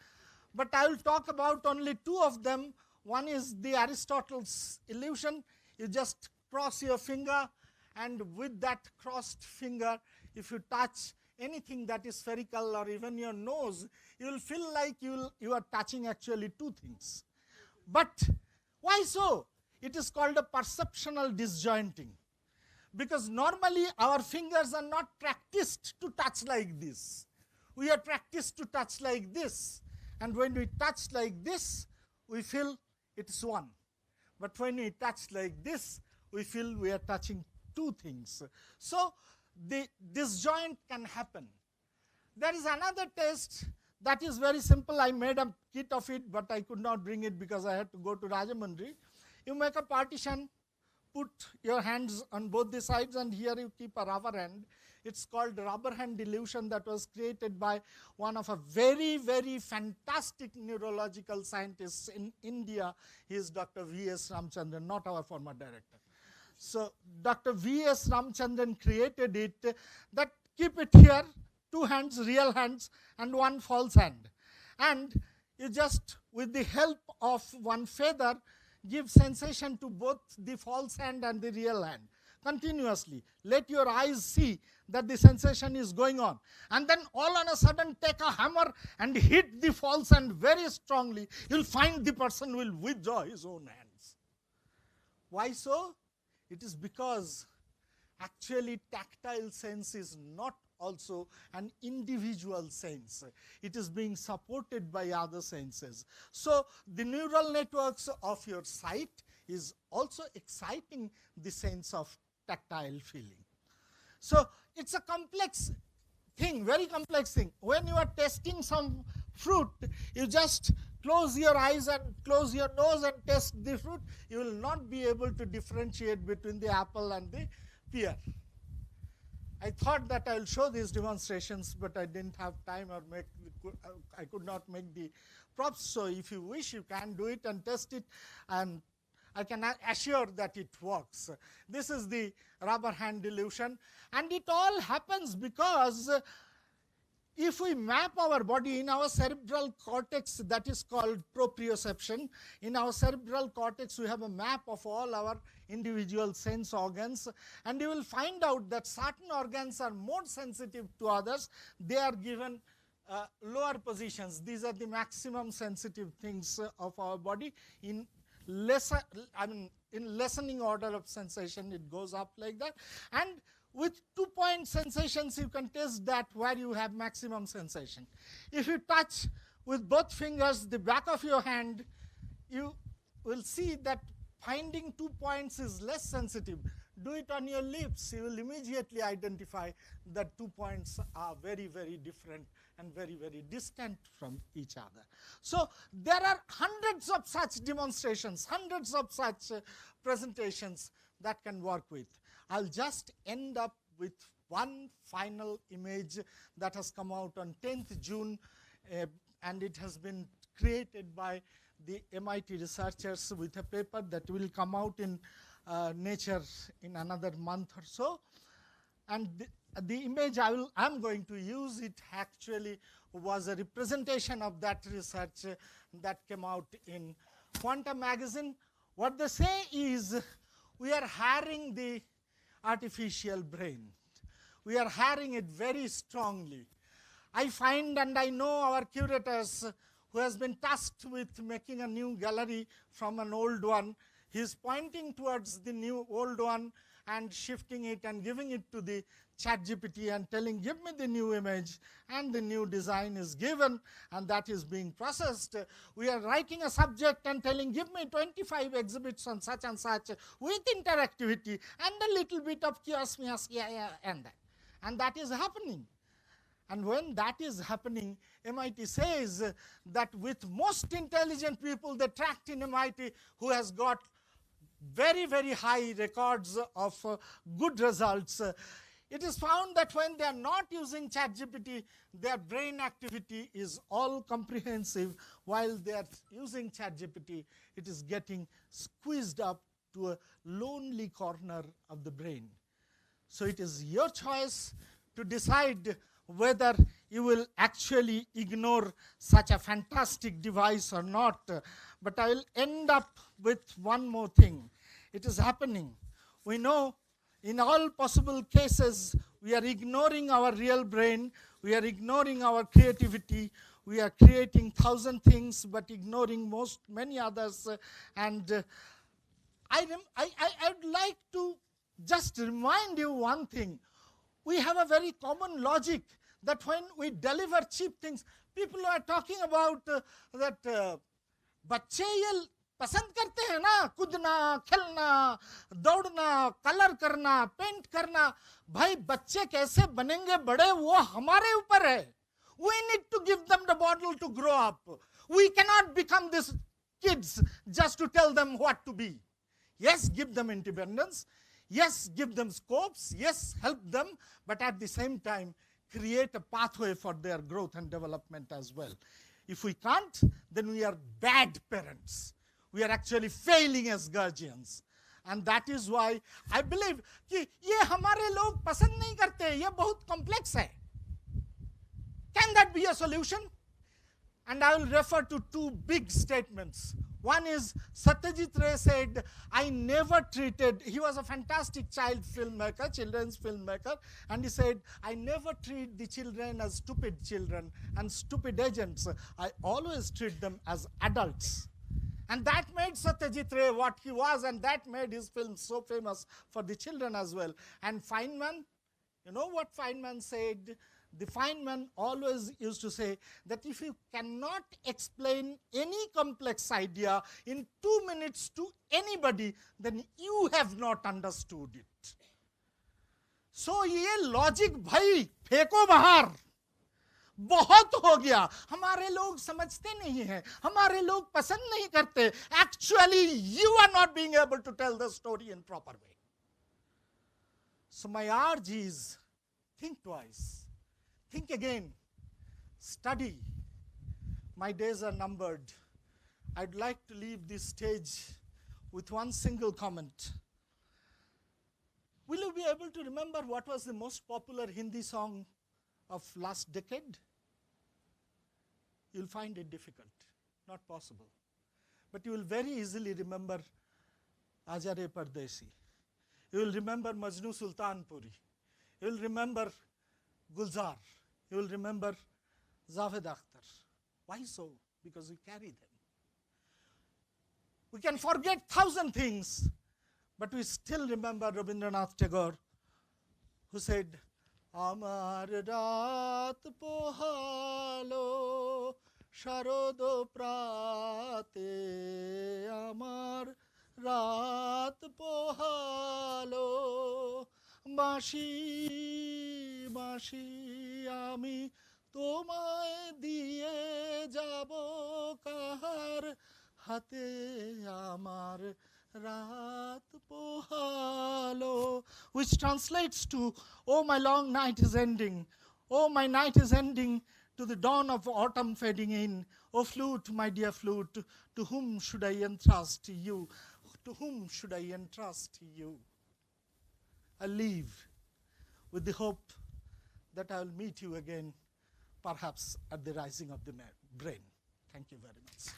but I will talk about only two of them. One is the Aristotle's illusion. You just cross your finger, and with that crossed finger, if you touch anything that is spherical or even your nose, you will feel like you are touching actually two things. But why so? It is called a perceptual disjointing. Because normally our fingers are not practiced to touch like this. We are practiced to touch like this. And when we touch like this, we feel it's one. But when we touch like this, we feel we are touching two things. So the disjoint can happen. There is another test that is very simple. I made a kit of it, but I could not bring it because I had to go to Rajahmundry. You make a partition, put your hands on both the sides, and here you keep a rubber hand. It's called rubber hand illusion, that was created by one of a very, very fantastic neurological scientists in India. He is Dr. V.S. Ramchandran, not our former director. So Dr. V.S. Ramchandran created it, that keep it here, two hands, real hands, and one false hand. And you just, with the help of one feather, give sensation to both the false hand and the real hand continuously. Let your eyes see that the sensation is going on. And then all on a sudden take a hammer and hit the false hand very strongly. You'll find the person will withdraw his own hands. Why so? It is because actually tactile sense is not also an individual sense. It is being supported by other senses. So the neural networks of your sight is also exciting the sense of tactile feeling. So it's a complex thing, very complex thing. When you are testing some fruit, you just close your eyes and close your nose and test the fruit. You will not be able to differentiate between the apple and the pear. I thought that I will show these demonstrations, but I didn't have time, or I could not make the props. So if you wish, you can do it and test it, and I can assure that it works. This is the rubber hand illusion, and it all happens because if we map our body in our cerebral cortex, that is called proprioception. In our cerebral cortex, we have a map of all our individual sense organs, and you will find out that certain organs are more sensitive to others. They are given lower positions. These are the maximum sensitive things of our body. In lessening order of sensation, it goes up like that. And with 2-point sensations, you can test that where you have maximum sensation. If you touch with both fingers the back of your hand, you will see that finding 2 points is less sensitive. Do it on your lips. You will immediately identify that 2 points are very, very different and very, very distant from each other. So there are hundreds of such demonstrations, hundreds of such presentations that can work with. I'll just end up with one final image that has come out on 10th June, and it has been created by the MIT researchers with a paper that will come out in Nature in another month or so. And the image I'm going to use, it actually was a representation of that research that came out in Quantum magazine. What they say is, we are hiring the artificial brain. We are hiring it very strongly. I find, and I know our curators who has been tasked with making a new gallery from an old one, he is pointing towards the new old one and shifting it and giving it to the ChatGPT and telling, give me the new image, and the new design is given, and that is being processed. We are writing a subject and telling, give me 25 exhibits on such and such with interactivity and a little bit of kiosmias here and that. And that is happening. And when that is happening, MIT says that with most intelligent people they tracked in MIT who has got very, very high records of good results. It is found that when they are not using ChatGPT, their brain activity is all comprehensive. While they are using ChatGPT, it is getting squeezed up to a lonely corner of the brain. So it is your choice to decide whether you will actually ignore such a fantastic device or not. But I will end up with one more thing. It is happening. We know in all possible cases, we are ignoring our real brain, we are ignoring our creativity, we are creating 1,000 things but ignoring many others. And I would like to just remind you one thing. We have a very common logic that when we deliver cheap things, people are talking about that बच्चे ये पसंद करते हैं ना, कूदना, खेलना, दौड़ना, colour करना, पेंट करना. भाई बच्चे कैसे बनेंगे बड़े वो हमारे ऊपर है. We need to give them the bottle to grow up. We cannot become these kids just to tell them what to be. Yes, give them independence. Yes, give them scopes. Yes, help them. But at the same time, create a pathway for their growth and development as well. If we can't, then we are bad parents. We are actually failing as guardians. And that is why I believe कि ये हमारे लोग पसंद नहीं करते, ये बहुत complex है. Can that be a solution? And I will refer to two big statements. One is Satyajit Ray said, I never treated, he was a fantastic child filmmaker, children's filmmaker, and he said, I never treat the children as stupid children and stupid agents. I always treat them as adults. And that made Satyajit Ray what he was, and that made his film so famous for the children as well. And Feynman, you know what Feynman said? The Feynman always used to say that if you cannot explain any complex idea in 2 minutes to anybody, then you have not understood it. So ये logic भाई फेंको बाहर, बहुत हो गया. हमारे लोग समझते नहीं हैं, हमारे लोग पसंद नहीं करते. Actually, you are not being able to tell the story in proper way. So my urge is, think twice. Think again, study. My days are numbered. I'd like to leave this stage with one single comment. Will you be able to remember what was the most popular Hindi song of last decade? You'll find it difficult, not possible. But you will very easily remember Aaja Re Pardesi. You will remember Majnu Sultanpuri. You will remember Gulzar. You will remember Javed Akhtar. Why so? Because we carry them. We can forget 1,000 things, but we still remember Rabindranath Tagore, who said, Amar raat pohalo, sharodo prate, Amar raat pohalo, Bashi, Bashi, Ami, তোমায় দিয়ে যাব কাহার হাতে আমার রাত পোহালো, which translates to, oh my long night is ending, oh my night is ending, to the dawn of autumn fading in, oh flute, my dear flute, to whom should I entrust you, to whom should I entrust you? I leave with the hope that I will meet you again, perhaps at the rising of the brain. Thank you very much.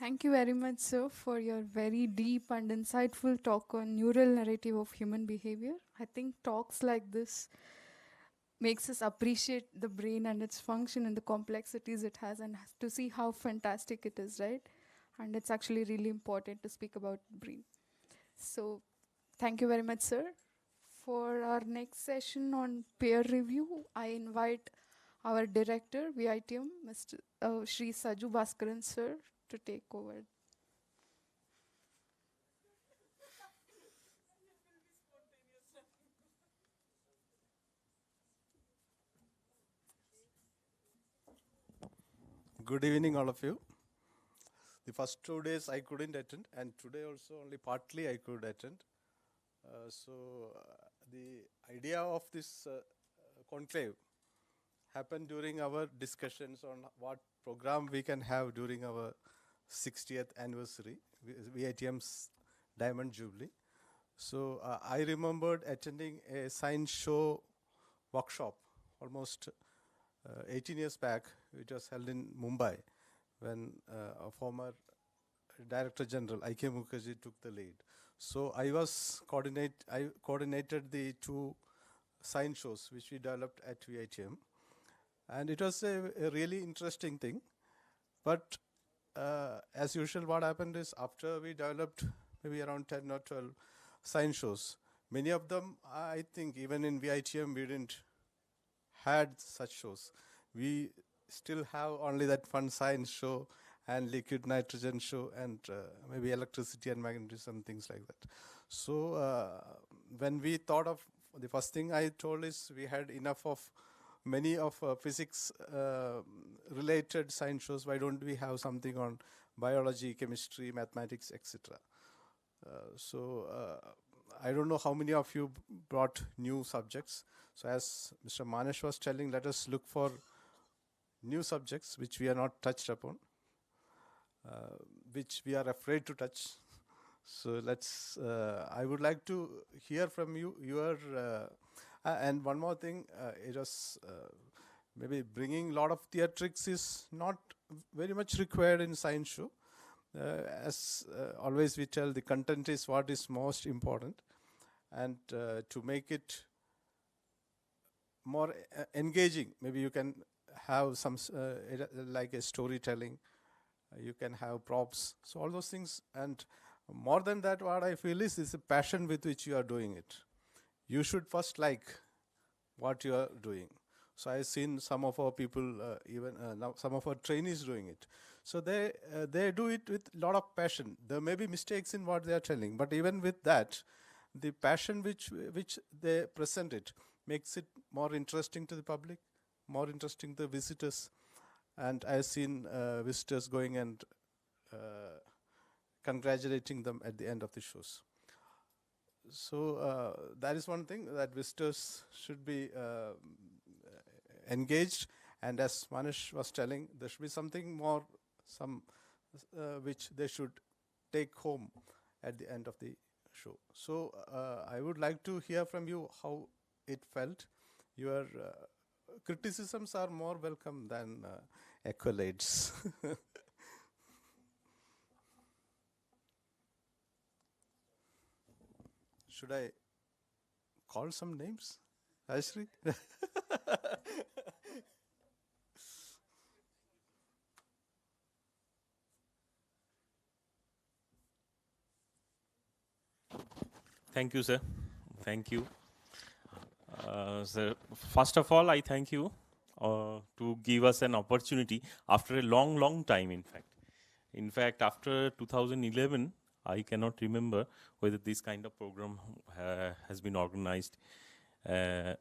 Thank you very much, sir, for your very deep and insightful talk on neural narrative of human behavior. I think talks like this makes us appreciate the brain and its function and the complexities it has, and to see how fantastic it is, right? and it's actually really important to speak about brain. So thank you very much, sir. For our next session on peer review, I invite our director, VITM, Mr. Shri Saju Bhaskaran, sir, to take over. Good evening, all of you. The first 2 days I couldn't attend, and today also only partly I could attend. The idea of this conclave happened during our discussions on what program we can have during our 60th anniversary, VITM's Diamond Jubilee. So I remembered attending a science show workshop almost 18 years back, which was held in Mumbai, when a former Director General I.K. Mukherjee took the lead. So I coordinated the 2 science shows which we developed at VITM, and it was a really interesting thing. But as usual, what happened is after we developed maybe around 10 or 12 science shows, many of them, I think even in VITM we didn't had such shows. We still have only that fun science show and liquid nitrogen show and maybe electricity and magnetism, things like that. So when we thought of, the first thing I told is we had enough of many of physics related science shows. Why don't we have something on biology, chemistry, mathematics, etc. I don't know how many of you brought new subjects. So as Mr. Manesh was telling, let us look for new subjects which we are not touched upon, which we are afraid to touch. So let's, I would like to hear from you, and one more thing, it was maybe bringing a lot of theatrics is not very much required in science show. As always we tell, the content is what is most important, and to make it more engaging, maybe you can have some like a storytelling, you can have props, so all those things. And more than that, what I feel is a passion with which you are doing it. You should first like what you are doing. So I've seen some of our people, even now some of our trainees doing it. So they do it with a lot of passion. There may be mistakes in what they are telling, but even with that, the passion which they present it makes it more interesting to the public, more interesting to the visitors. And I've seen visitors going and congratulating them at the end of the shows. So that is one thing, that visitors should be engaged. And as Manish was telling, there should be something more, which they should take home at the end of the show. So I would like to hear from you how it felt. Your criticisms are more welcome than accolades. Should I call some names, Ashri? Thank you, sir. Thank you. Sir, first of all, I thank you to give us an opportunity after a long time, in fact. In fact, after 2011, I cannot remember whether this kind of program has been organized. It's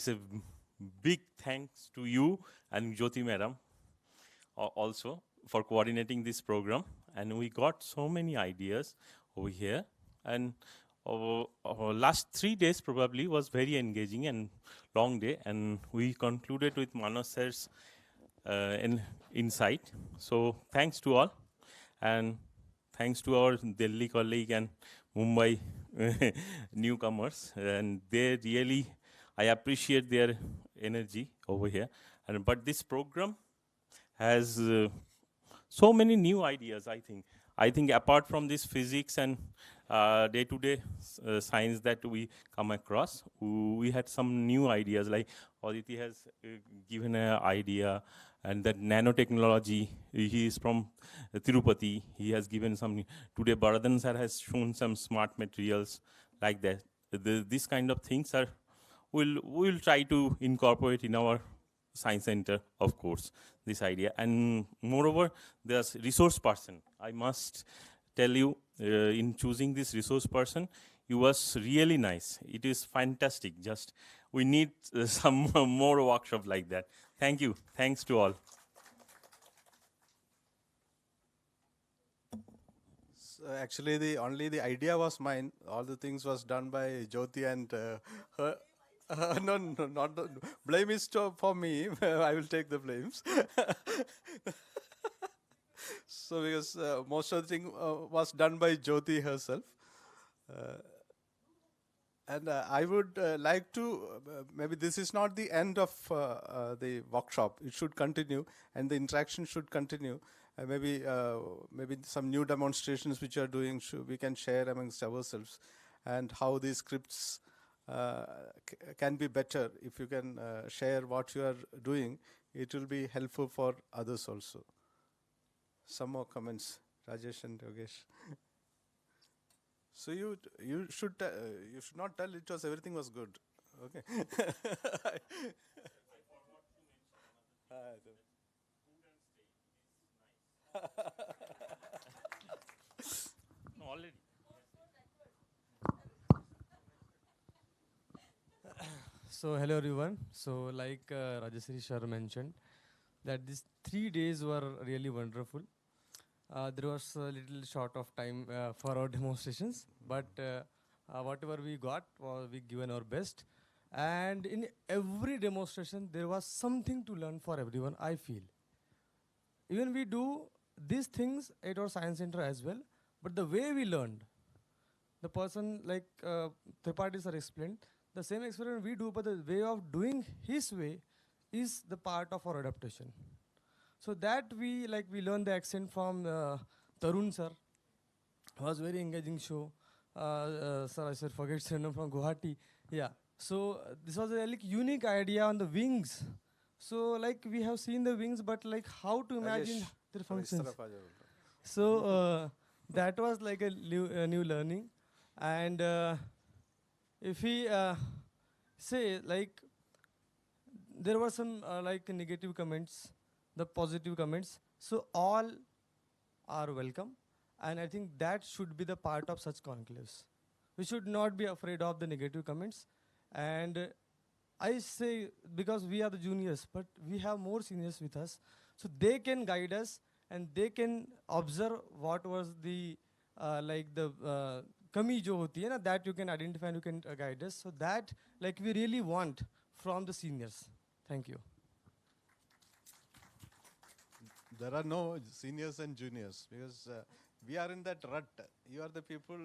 a big thanks to you and Jyoti madam also for coordinating this program. And we got so many ideas over here. And our last 3 days probably was very engaging and long day. And we concluded with Manas sir's insight. So thanks to all. And thanks to our Delhi colleague and Mumbai newcomers. And they really, I appreciate their energy over here. But this program has so many new ideas, I think. I think apart from this physics and day-to-day science that we come across, we had some new ideas, like Aditi has given an idea, and that nanotechnology. He is from Tirupati. He has given some. Today, Baradan sir has shown some smart materials like that. This kind of things are we'll try to incorporate in our science center, of course, this idea. And moreover, there's resource person. I must tell you, in choosing this resource person, he was really nice. It is fantastic. Just we need some more workshop like that. Thank you. Thanks to all. So actually, the idea was mine. All the things was done by Jyoti and her. No, not the blame is for me. I will take the blames. So because most of the thing was done by Jyoti herself. And I would like to, maybe this is not the end of the workshop. It should continue and the interaction should continue. Maybe some new demonstrations which you are doing, we can share amongst ourselves, and how these scripts can be better. If you can share what you are doing, it will be helpful for others also. Some more comments, Rajesh and Yogesh. So you should not tell it was everything was good. Okay. No, already. So hello everyone. So like Rajasri Shah mentioned, that these 3 days were really wonderful. There was a little short of time for our demonstrations, but whatever we got, we given our best. And in every demonstration, there was something to learn for everyone, I feel. Even we do these things at our science center as well, but the way we learned, the person like Tripathi sir explained, the same experiment we do, but the way of doing his way is the part of our adaptation. So that we learned the accent from Tarun sir. It was very engaging show. Sir, I said forget Srinam from Guwahati. Yeah. So this was a unique idea on the wings. So we have seen the wings, but how to imagine their functions. So that was like a new learning. And if we say there were some negative comments, the positive comments. So all are welcome. And I think that should be the part of such conclaves. We should not be afraid of the negative comments. And I say, because we are the juniors, but we have more seniors with us. So they can guide us and they can observe what was the kami jo hoti hai na, that you can identify and you can guide us. So that we really want from the seniors. Thank you. There are no seniors and juniors, because we are in that rut. You are the people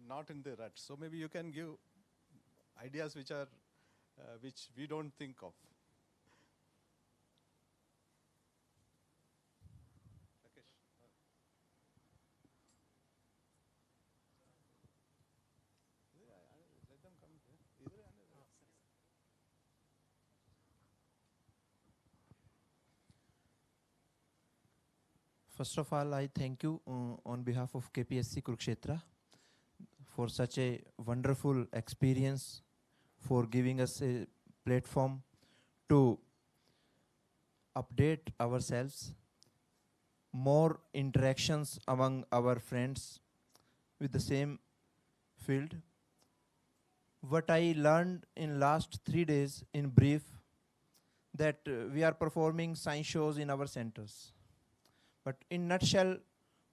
not in the rut. So maybe you can give ideas which are which we don't think of. First of all, I thank you on behalf of KPSC Kurukshetra for such a wonderful experience, for giving us a platform to update ourselves, more interactions among our friends with the same field. What I learned in last 3 days in brief, that we are performing science shows in our centers. But in nutshell,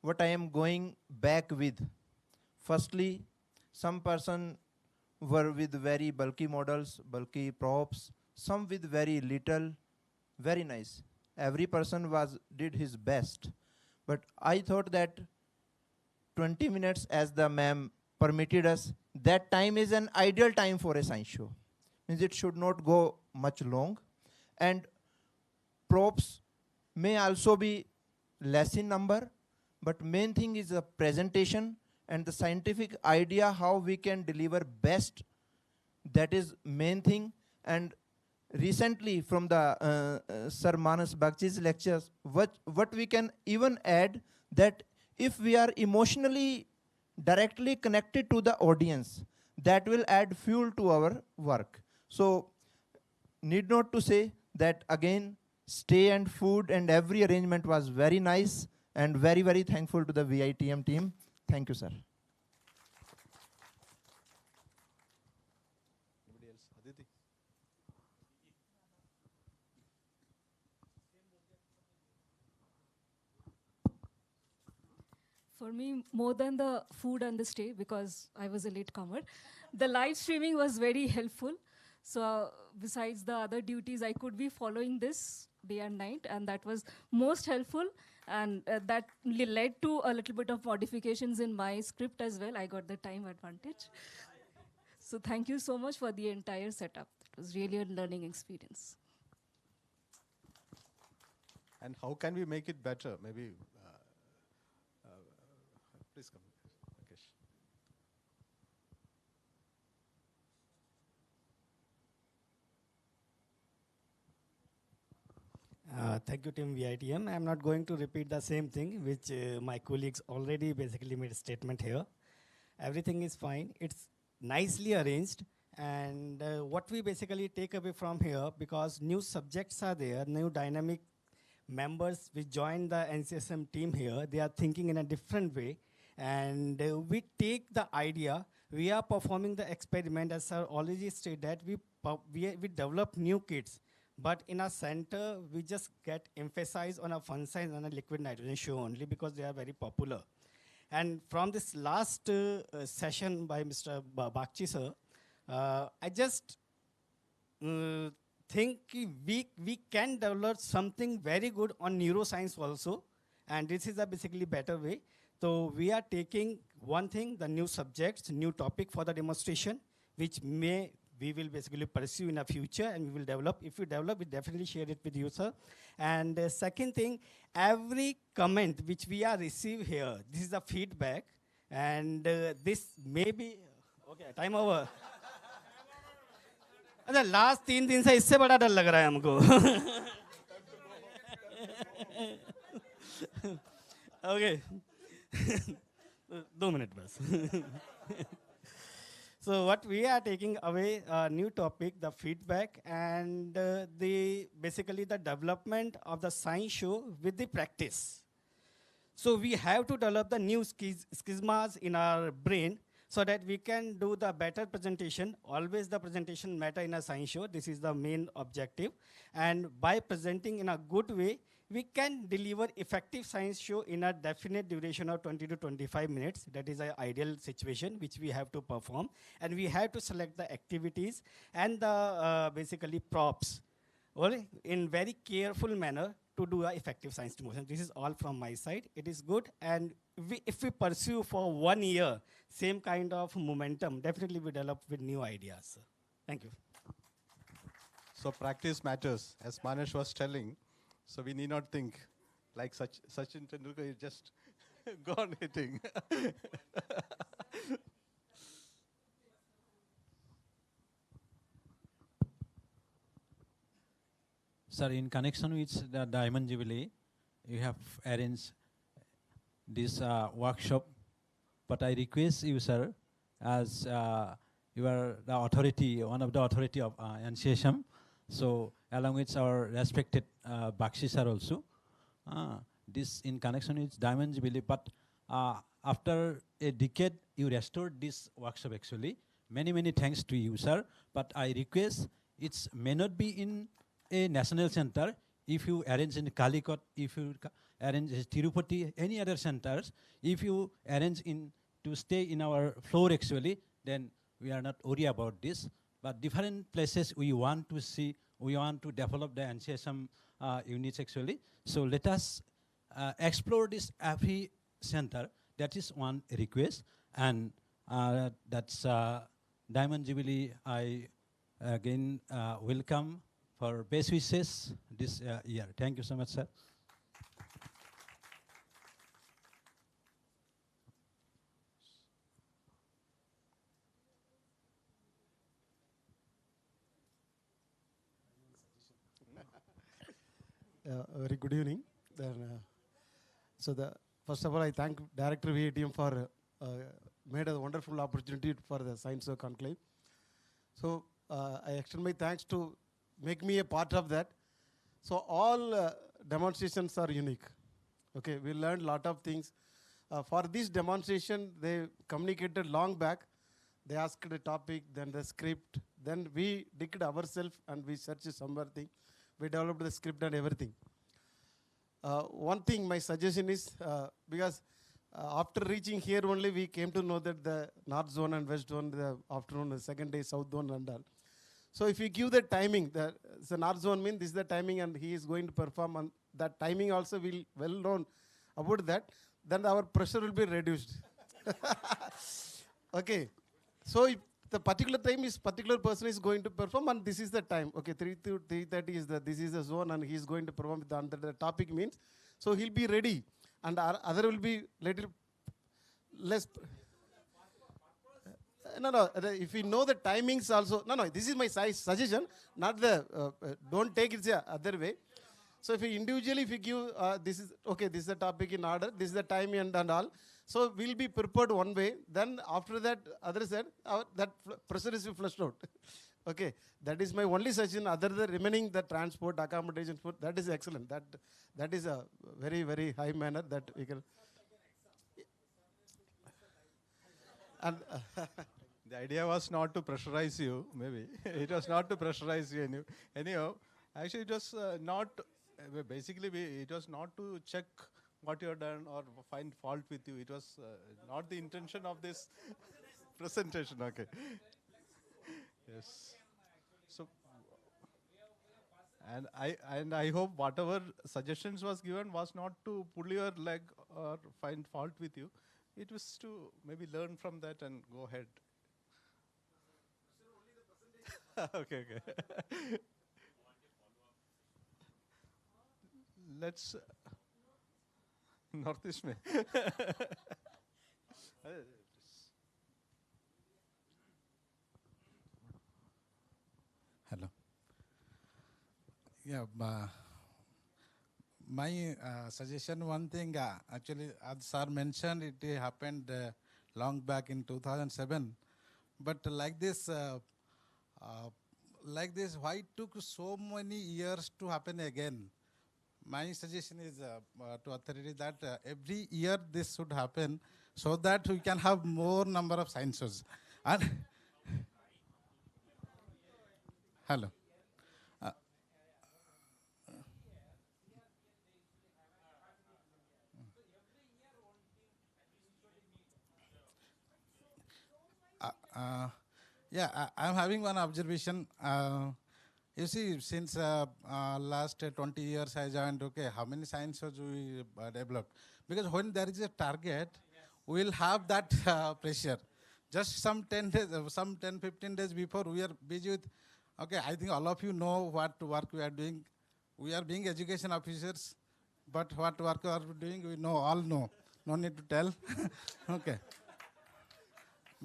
what I am going back with, firstly, some person were with very bulky models, bulky props, some with very little, very nice. Every person did his best. But I thought that 20 minutes, as the ma'am permitted us, that time is an ideal time for a science show. Means it should not go much long. And props may also be less in number, but main thing is the presentation and the scientific idea how we can deliver best. That is main thing. And recently from the Sir Manas Bagchi's lectures, what we can even add that if we are emotionally directly connected to the audience, that will add fuel to our work. So need not to say that again, stay and food and every arrangement was very nice, and very, very thankful to the VITM team. Thank you, sir. For me, more than the food and the stay, because I was a latecomer, the live streaming was very helpful. So besides the other duties, I could be following this day and night, and that was most helpful. And that led to a little bit of modifications in my script as well. I got the time advantage. So thank you so much for the entire setup. It was really a learning experience. And how can we make it better? Maybe, please come, Rakesh. Thank you, Team VITM. I'm not going to repeat the same thing, which my colleagues already basically made a statement here. Everything is fine. It's nicely arranged. And what we basically take away from here, because new subjects are there, new dynamic members which join the NCSM team here, they are thinking in a different way. And we take the idea, we are performing the experiment, as Sir already stated, that we develop new kits. But in our center, we just get emphasized on a fungicide and a liquid nitrogen show only because they are very popular. And from this last session by Mr. Bakchi sir, I just think we can develop something very good on neuroscience also. And this is a basically better way. So we are taking one thing, the new subjects, new topic for the demonstration, which we will basically pursue in the future, and we will develop. If we develop, we definitely share it with you, sir. And the second thing, every comment which we are receive here, this is a feedback, and this may be, okay, time over. अच्छा last 3 दिन से इससे बड़ा डर लग रहा है हमको. Okay. 2 minutes बस. So what we are taking away, a new topic, the feedback, and basically the development of the science show with the practice. So we have to develop the new schizmas in our brain so that we can do the better presentation. Always the presentation matter in a science show. This is the main objective. And by presenting in a good way, we can deliver effective science show in a definite duration of 20 to 25 minutes. That is an ideal situation which we have to perform. And we have to select the activities and the basically props in very careful manner to do an effective science demonstration. This is all from my side. It is good. And if we pursue for 1 year, same kind of momentum, definitely we develop with new ideas. Thank you. So practice matters, as Manesh was telling. So we need not think like Sachin Tendulkar is just gone hitting. Sir, in connection with the Diamond Jubilee, you have arranged this workshop, but I request you, sir, as you are the authority, one of the authority of NCSM, so along with our respected Bakshi sir also, this in connection with Diamond Jubilee, but after a decade, you restored this workshop actually. Many thanks to you, sir, but I request it may not be in a national center. If you arrange in Calicut, if you arrange in Tirupati, any other centers, if you arrange to stay in our floor actually, then we are not worried about this. But different places we want to see, we want to develop the NCSM units actually. So let us explore this every center. That is one request. And that's Diamond Jubilee. I again welcome for best wishes this year. Thank you so much, sir. very good evening. First of all, I thank Director VATM for made a wonderful opportunity for the Science of Conclave. So I extend my thanks to make me a part of that. So all demonstrations are unique. Okay, we learned a lot of things. For this demonstration, they communicated long back. They asked the topic, then the script, then we did it ourselves and we searched something. We developed the script and everything. One thing, my suggestion is, because after reaching here only, we came to know that the north zone and west zone, the afternoon, the second day, south zone and all. So if you give the timing, the north zone means this is the timing and he is going to perform, and that timing also will well known about that, then our pressure will be reduced. Okay. So if the particular time is particular person is going to perform and this is the time. Okay, 3 to 3:30 is this is the zone and he is going to perform with the topic means. So he'll be ready and our other will be little less. No. If we know the timings also, no. This is my suggestion, not the. Don't take it the other way. So if you individually, if you give this is okay, this is the topic in order, this is the time and all. So we'll be prepared one way. Then after that, other side, that pressure is flushed out. Okay, that is my only suggestion. Other than remaining the transport, accommodation, food, that is excellent. That is a very, very high manner that we can. And the idea was not to pressurize you, maybe. It was not to pressurize you. Anyhow, actually, it was not, basically, it was not to check what you have done or find fault with you. It was not the intention of this presentation. Okay. Yes. So, and I hope whatever suggestions was given was not to pull your leg or find fault with you. It was to maybe learn from that and go ahead. Okay. Let's Northeast में. Hello. Yeah, my suggestion, one thing, actually, as sir mentioned, it happened long back in 2007. But like this, why it took so many years to happen again? My suggestion is to authority that every year this should happen so that we can have more number of science shows. And hello. Yeah, I'm having one observation. You see, since last 20 years I joined, okay, how many science shows we developed? Because when there is a target, we will have that pressure. Just some 10 days, 15 days before, we are busy with, okay, I think all of you know what work we are doing. We are being education officers, but what work we are doing, we know, all know. No need to tell. Okay.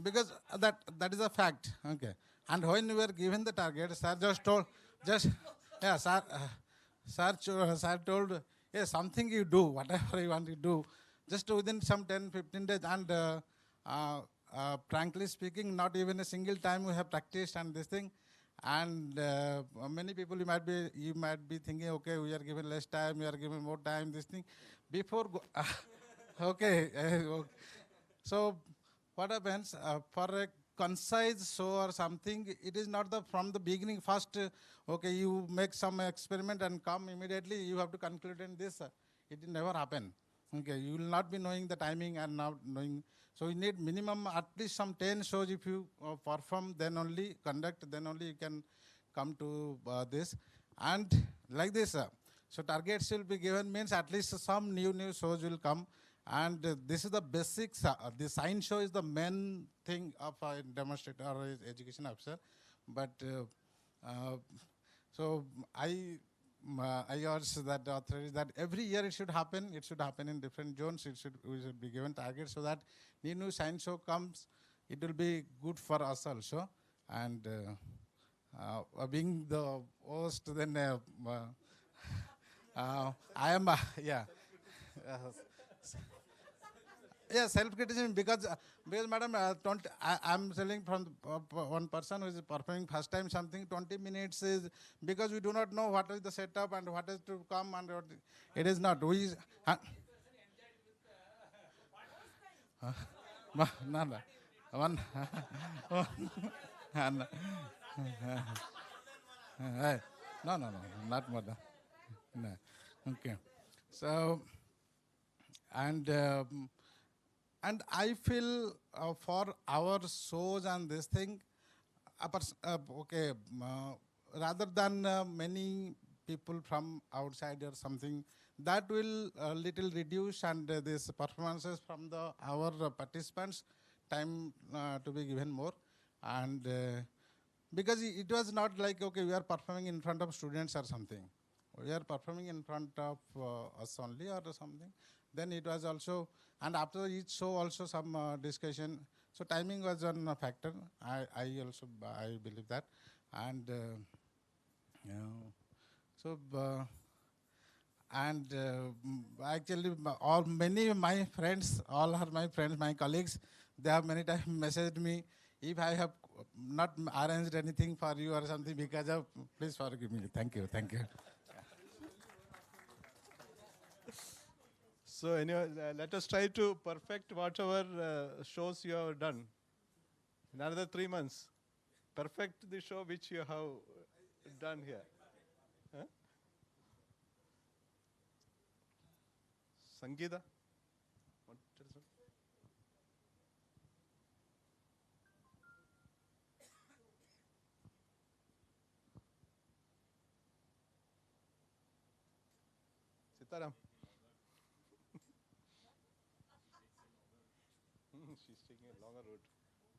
Because that is a fact. Okay. And when we were given the target, sir sir told, yeah, something you do, whatever you want to do, just within some 10, 15 days. And frankly speaking, not even a single time we have practiced and this thing. And many people you might be thinking, okay, we are given less time, we are given more time, this thing. Before, okay. So what happens for a concise show or something, it is not from the beginning first, okay, you make some experiment and come immediately, you have to conclude in this. It will never happen. Okay, you will not be knowing the timing and not knowing. So you need minimum at least some 10 shows if you perform, then only conduct, then only you can come to this. And like this, so targets will be given means at least some new shows will come. And this is the basics. The science show is the main thing of a demonstrator or education officer. But so I urge that the authorities that every year it should happen. It should happen in different zones. We should be given targets so that new science show comes. It will be good for us also. And being the host, then I am, yeah. Uh, yeah, self-criticism because madam, I'm telling from one person who is performing first time something, 20 minutes is because we do not know what is the setup and what is to come and what it is not. No, no. One. No, no, not more than. No. Okay. So, and and I feel for our shows and this thing, okay, rather than many people from outside or something, that will little reduce and these performances from our participants time to be given more. And because it was not like, okay, we are performing in front of students or something. We are performing in front of us only or something. Then it was also, and after each show also some discussion. So timing was one factor. I believe that. And so, and actually all many my friends, all are my friends, my colleagues, they have many times messaged me, if I have not arranged anything for you or something because of, please forgive me. Thank you, thank you. So anyway, let us try to perfect whatever shows you have done. In another 3 months, perfect the show which you have done here. Huh? Sangeeta? Want to tell something? Sitaram. She's taking a longer route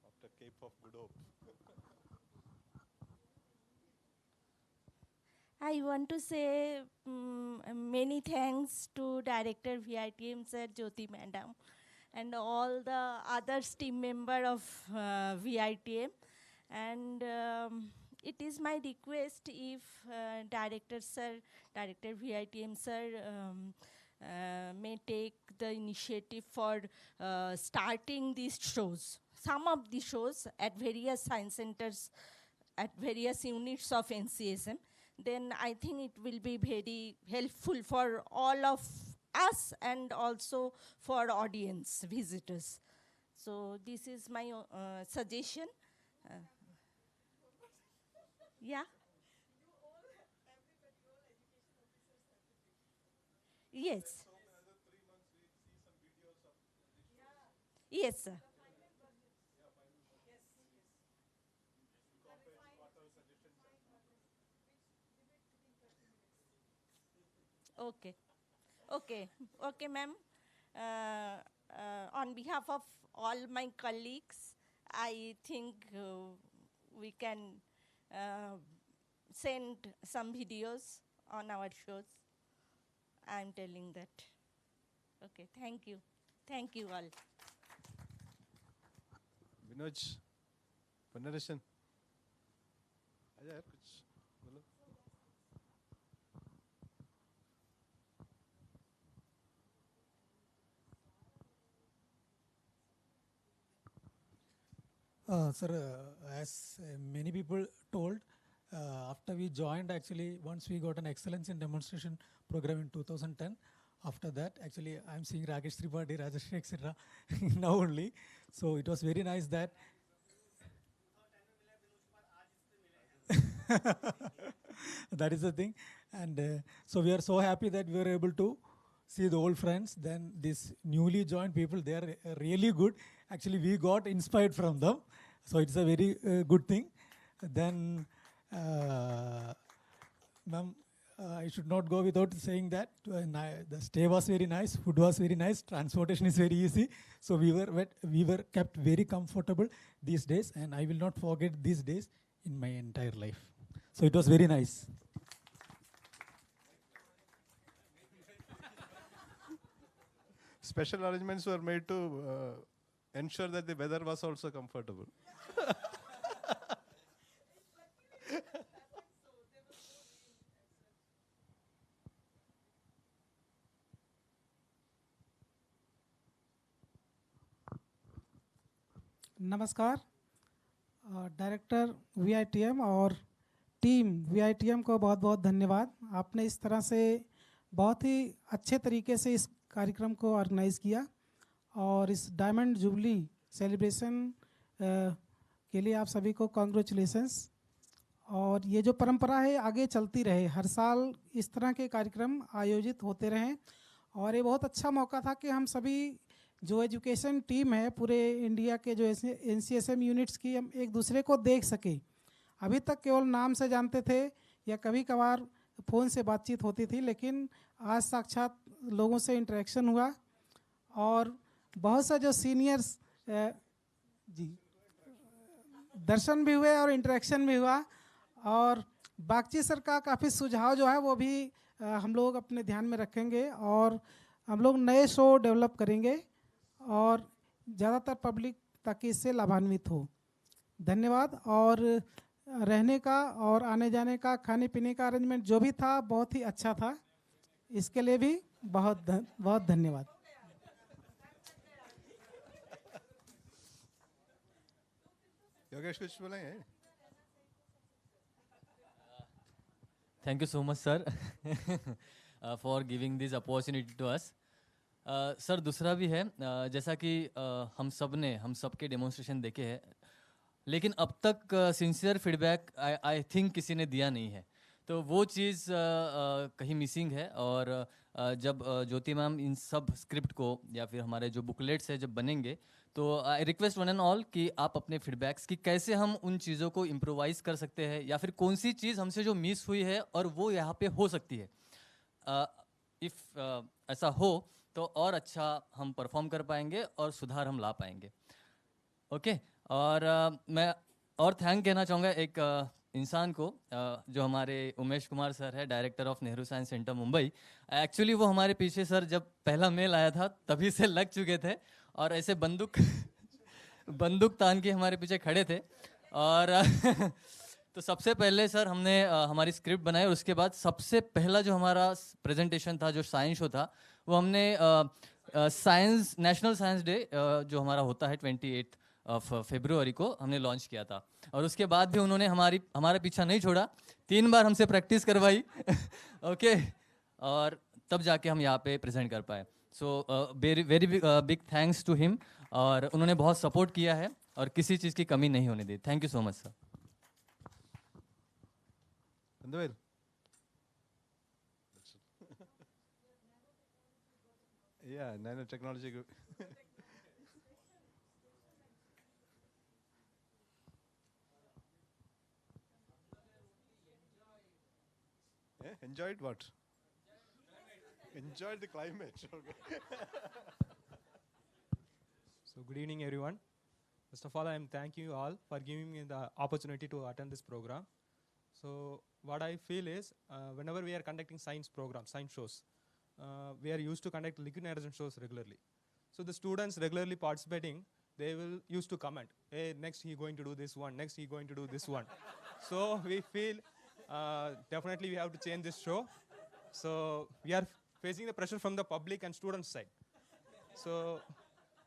after Cape of Good Hope. I want to say many thanks to Director VITM Sir, Jyoti Madam, and all the other team member of VITM. And it is my request if Director VITM Sir may take the initiative for starting these shows. Some of the shows at various science centers, at various units of NCSM, then I think it will be very helpful for all of us and also for audience visitors. So this is my suggestion. Yeah. Yes. Yes, sir. Okay. Okay. Okay, ma'am. On behalf of all my colleagues, I think we can send some videos on our shows. I'm telling that. Okay, thank you. Thank you all. Vinoj, Panarashan. आजा यार कुछ बोलो. Sir, as many people told, after we joined, actually, once we got an excellence in demonstration program in 2010, after that, actually, I'm seeing Rakesh Tripathi, Rajashri, etc. now only. So it was very nice that. That is the thing. And so we are so happy that we were able to see the old friends. Then these newly joined people, they are really good. Actually, we got inspired from them. So it's a very good thing. Then, ma'am, I should not go without saying that the stay was very nice, food was very nice, transportation is very easy. So we were kept very comfortable these days, and I will not forget these days in my entire life. So it was very nice. Special arrangements were made to ensure that the weather was also comfortable. नमस्कार director वीआईटीएम और team वीआईटीएम को बहुत बहुत धन्यवाद। आपने इस तरह से बहुत ही अच्छे तरीके से इस कार्यक्रम को ऑर्गेनाइज़ किया और इस डायमंड जुबली सेलिब्रेशन के लिए आप सभी को कॉन्ग्रेचुलेशंस। और ये जो परंपरा है आगे चलती रहे, हर साल इस तरह के कार्यक्रम आयोजित होते रहें। और ये बहुत अच्छा मौका था कि हम सभी जो एजुकेशन टीम है पूरे इंडिया के जो NCSM यूनिट्स की, हम एक दूसरे को देख सके। अभी तक केवल नाम से जानते थे या कभी कभार फ़ोन से बातचीत होती थी, लेकिन आज साक्षात लोगों से इंटरेक्शन हुआ और बहुत सा जो सीनियर्स जी दर्शन भी हुए और इंटरेक्शन भी हुआ। और बागची सर का काफ़ी सुझाव जो है वो भी हम लोग अपने ध्यान में रखेंगे और हम लोग नए शो डेवलप करेंगे और ज़्यादातर पब्लिक ताकि इससे लाभान्वित हो। धन्यवाद। और रहने का और आने जाने का, खाने पीने का अरेंजमेंट जो भी था बहुत ही अच्छा था, इसके लिए भी बहुत बहुत धन्यवाद। योगेश कुछ बोलेंगे? Thank you so much, sir, for giving this opportunity to us. Sir दूसरा भी है, जैसा कि हम सब के डेमोन्स्ट्रेशन देखे हैं, लेकिन अब तक सिंसियर फीडबैक आई थिंक किसी ने दिया नहीं है, तो वो चीज़ कहीं मिसिंग है। और जब ज्योति मैम इन सब स्क्रिप्ट को या फिर हमारे जो बुकलेट्स है जब बनेंगे, तो I request one and all कि आप अपने फीडबैक्स की कैसे हम उन चीज़ों को इम्प्रोवाइज़ कर सकते हैं या फिर कौन सी चीज़ हमसे जो मिस हुई है और वो यहाँ पे हो सकती है। इफ़ ऐसा हो तो और अच्छा हम परफॉर्म कर पाएंगे और सुधार हम ला पाएंगे। ओके। और मैं और थैंक कहना चाहूँगा एक इंसान को, जो हमारे उमेश कुमार सर है, director of Nehru science centre Mumbai. Actually वो हमारे पीछे सर जब पहला मेल आया था तभी से लग चुके थे और ऐसे बंदूक तान के हमारे पीछे खड़े थे। और तो सबसे पहले सर हमने हमारी स्क्रिप्ट बनाई और उसके बाद सबसे पहला जो हमारा प्रेजेंटेशन था, जो साइंस शो था, वो हमने साइंस नेशनल साइंस डे जो हमारा होता है 28 फरवरी को हमने लॉन्च किया था। और उसके बाद भी उन्होंने हमारा पीछा नहीं छोड़ा, 3 बार हमसे प्रैक्टिस करवाई ओके, और तब जाके हम यहाँ पे प्रेजेंट कर पाए। So very big thanks to him, और उन्होंने बहुत सपोर्ट किया है और किसी चीज़ की कमी नहीं होने दी। Thank you so much sir. Yeah, nanotechnology. Yeah, enjoyed what? Enjoyed the climate. Okay. So good evening, everyone. First of all, I am thanking you all for giving me the opportunity to attend this program. So what I feel is, whenever we are conducting science programs, science shows, we are used to conduct liquid nitrogen shows regularly. So the students regularly participating, they will used to comment, hey, next he going to do this one, next he going to do this one. So we feel definitely we have to change this show. So we are facing the pressure from the public and students side. So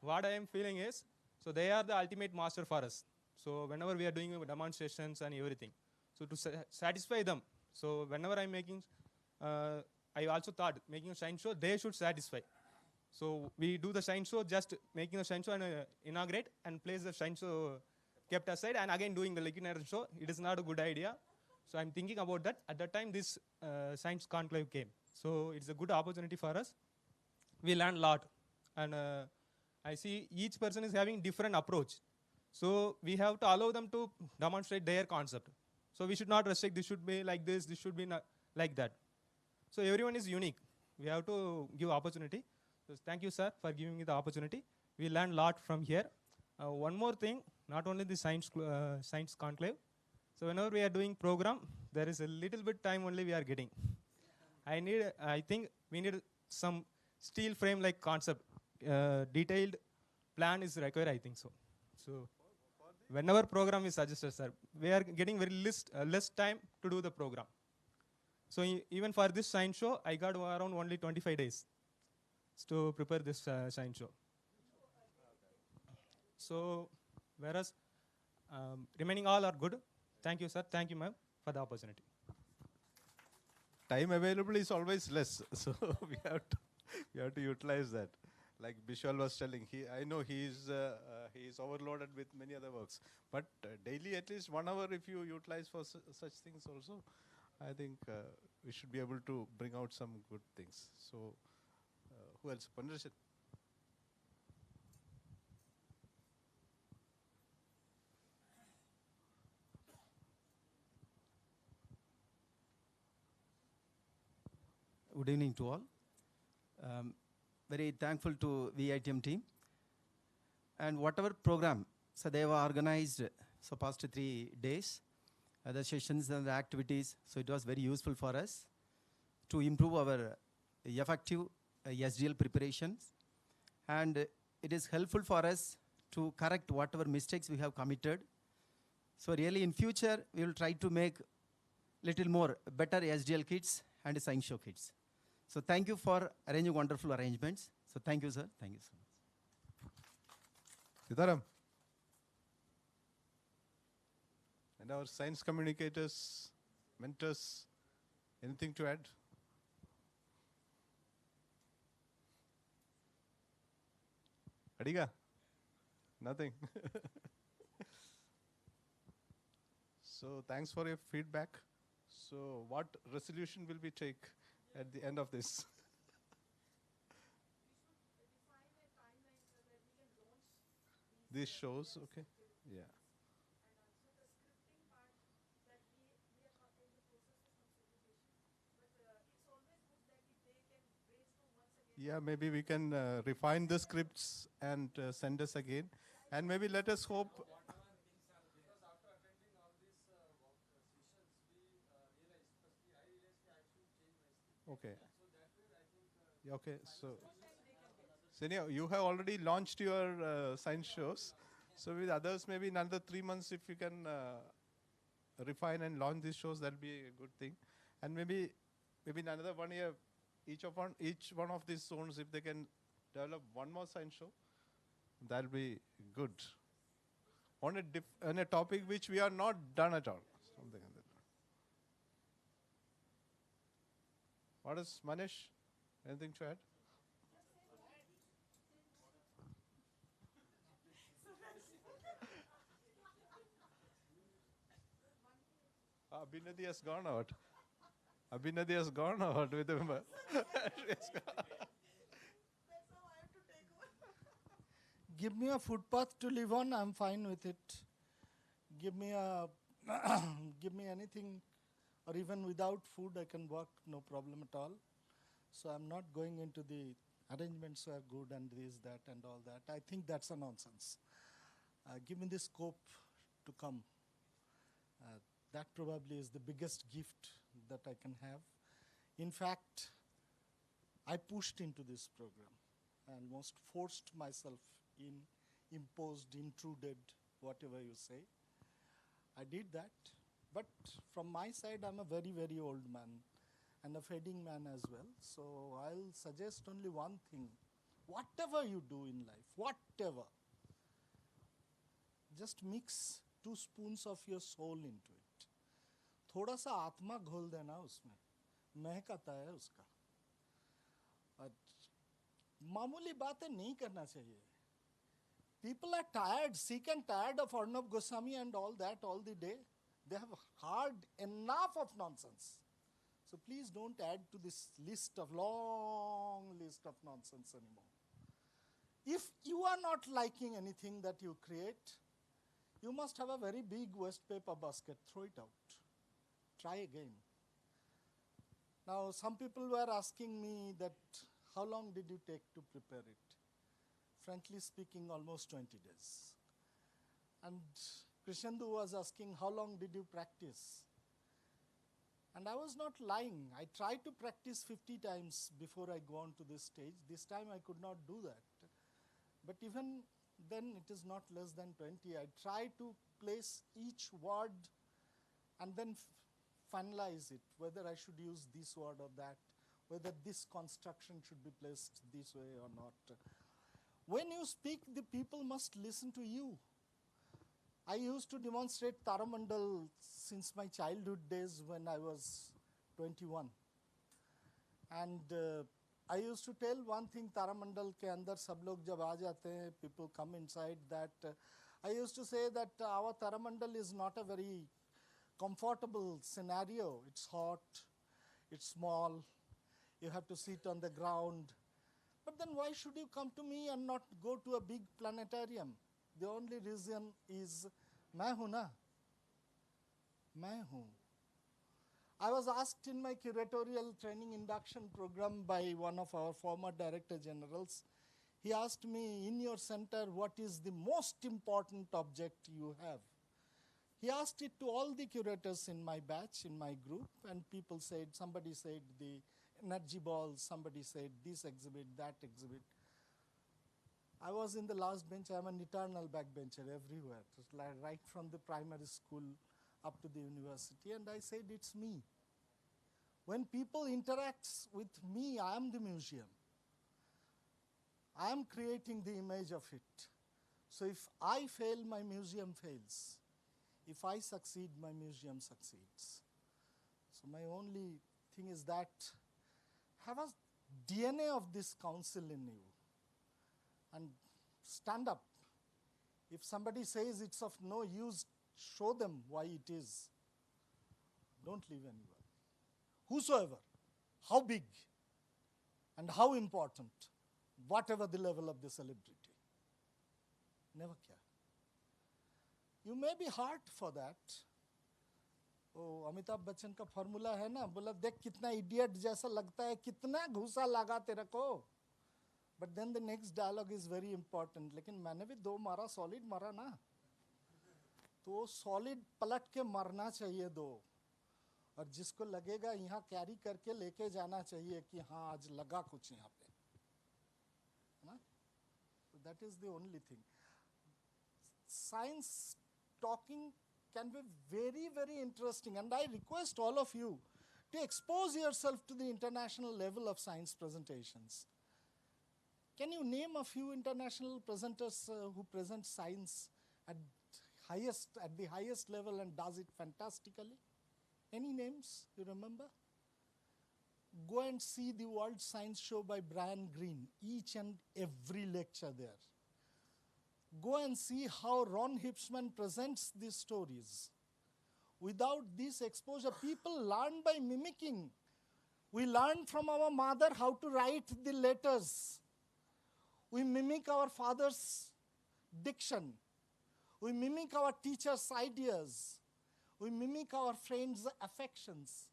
what I am feeling is, so they are the ultimate master for us. So whenever we are doing demonstrations and everything, so to satisfy them, so whenever I'm making, I also thought making a science show, they should satisfy. So we do the science show, just making a science show and inaugurate and place the science show kept aside, and again doing the liquid nitrogen show. It is not a good idea. So I'm thinking about that. At that time, this science conclave came. So it's a good opportunity for us. We learned a lot, and I see each person is having different approach. So we have to allow them to demonstrate their concept. So we should not restrict, this should be like this should be not like that. So everyone is unique. We have to give opportunity. So thank you, sir, for giving me the opportunity. We learned a lot from here. One more thing, not only the science conclave. So whenever we are doing program, there is a little bit time only we are getting. I think we need some steel frame like concept. Detailed plan is required, I think so. So whenever program is suggested, sir, we are getting very less time to do the program. So even for this science show, I got around only 25 days to prepare this science show. So whereas remaining all are good. Thank you, sir. Thank you, ma'am, for the opportunity. Time available is always less, so we have to utilize that. Like Bishal was telling, I know he is overloaded with many other works, but daily at least 1 hour if you utilize for such things also, I think we should be able to bring out some good things. So, who else? Pandrashan. Good evening to all. Very thankful to VITM team. And whatever program, so they were organized so past 3 days, the sessions and the activities, so it was very useful for us to improve our effective SDL preparations. And it is helpful for us to correct whatever mistakes we have committed. So really in future, we will try to make little more better SDL kits and science show kits. So thank you for arranging wonderful arrangements. So thank you, sir. Thank you so much. Sitaram. And our science communicators, mentors, anything to add? Adiga? Nothing. So thanks for your feedback. So what resolution will we take at the end of this? These shows, okay? Yeah. Yeah, maybe we can refine the scripts and send us again. And maybe let us hope. Okay. Yeah, okay, so Senior, you have already launched your science shows. So with others, maybe in another 3 months, if you can refine and launch these shows, that'll be a good thing. And maybe in another 1 year, each one of these zones, if they can develop one more science show, that'll be good. On a topic which we are not done at all. Something like that. What is Manish? Anything to add? Abhinadi has gone out. Abhinadi has gone out with him. Give me a footpath to live on, I'm fine with it. Give me give me anything, or even without food I can work, no problem at all. So I'm not going into the arrangements are good and this, that and all that. I think that's a nonsense. Give me the scope to come. That probably is the biggest gift that I can have. In fact, I pushed into this program, almost forced myself in, imposed, intruded, whatever you say. I did that, but from my side, I'm a very, very old man and a fading man as well. So I'll suggest only one thing. Whatever you do in life, whatever, just mix 2 spoons of your soul into it. थोड़ा सा आत्मा घोल देना उसमें, महक आता है उसका. और मामूली बातें नहीं करना चाहिए. People are tired, sick and tired of Arnab Goswami and all that all the day. They have heard enough of nonsense. So please don't add to this long list of nonsense anymore. If you are not liking anything that you create, you must have a very big waste paper basket. Throw it out. Try again. Now, some people were asking me that how long did you take to prepare it? Frankly speaking, almost 20 days. And Krishnendu was asking, how long did you practice? And I was not lying. I tried to practice 50 times before I go on to this stage. This time I could not do that. But even then, it is not less than 20. I tried to place each word and then finalize it, whether I should use this word or that, whether this construction should be placed this way or not. When you speak, the people must listen to you. I used to demonstrate Taramandal since my childhood days when I was 21. And I used to tell one thing, Taramandal ke andar sab log jab aa jate hain, people come inside, that I used to say that our Taramandal is not a very comfortable scenario. It's hot, it's small, you have to sit on the ground. But then why should you come to me and not go to a big planetarium? The only reason is, main hu na, main hu. I was asked in my curatorial training induction program by one of our former director generals. He asked me, in your center, what is the most important object you have? He asked it to all the curators in my batch, in my group, and people said, somebody said the energy balls, somebody said this exhibit, that exhibit. I was in the last bench. I'm an eternal backbencher everywhere, just like right from the primary school up to the university, and I said, it's me. When people interact with me, I am the museum. I am creating the image of it. So if I fail, my museum fails. If I succeed, my museum succeeds. So my only thing is that have a DNA of this council in you and stand up. If somebody says it's of no use, show them why it is. Don't leave anyone. Whosoever, how big and how important, whatever the level of the celebrity, never care. You may be hard for that. Oh, Amitabh Bachchan का formula है ना, बोला देख कितना idiot जैसा लगता है, कितना घूसा लगा तेरे को. But then the next dialogue is very important. लेकिन मैंने भी 2 मारा, solid मारा ना. तो solid पलट के मरना चाहिए 2. और जिसको लगेगा यहाँ कैरी करके लेके जाना चाहिए कि हाँ आज लगा कुछ यहाँ पे, ना? So that is the only thing. Science talking can be very, very interesting, and I request all of you to expose yourself to the international level of science presentations. Can you name a few international presenters who present science at the highest level and does it fantastically? Any names you remember? Go and see the World Science Show by Brian Greene, each and every lecture there. Go and see how Ron Hipsman presents these stories. Without this exposure, people learn by mimicking. We learn from our mother how to write the letters. We mimic our father's diction. We mimic our teacher's ideas. We mimic our friends' affections.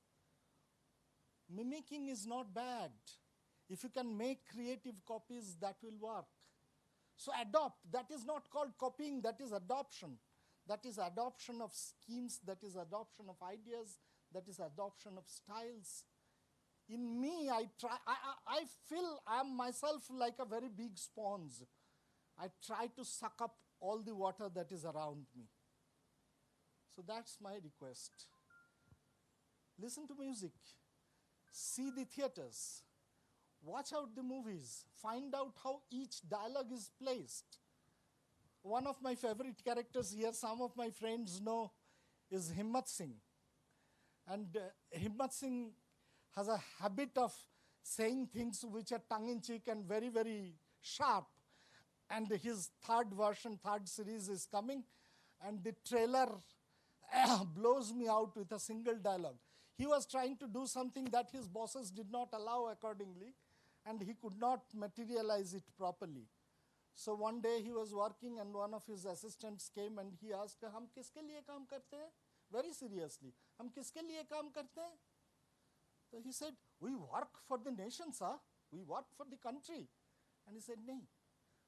Mimicking is not bad. If you can make creative copies, that will work. So adopt. That is not called copying, that is adoption. That is adoption of schemes, that is adoption of ideas, that is adoption of styles. In me, I feel I am myself like a very big sponge. I try to suck up all the water that is around me. So that's my request. Listen to music. See the theaters. Watch out the movies. Find out how each dialogue is placed. One of my favorite characters here, some of my friends know, is Himmat Singh. And Himmat Singh has a habit of saying things which are tongue-in-cheek and very, very sharp. And his third series is coming. And the trailer blows me out with a single dialogue. He was trying to do something that his bosses did not allow accordingly, and he could not materialize it properly. So one day he was working and one of his assistants came and he asked, "हम किसके लिए काम करते हैं?" Very seriously, "हम किसके लिए काम करते हैं?" So he said, "We work for the nation, sir. We work for the country." And he said, "नहीं,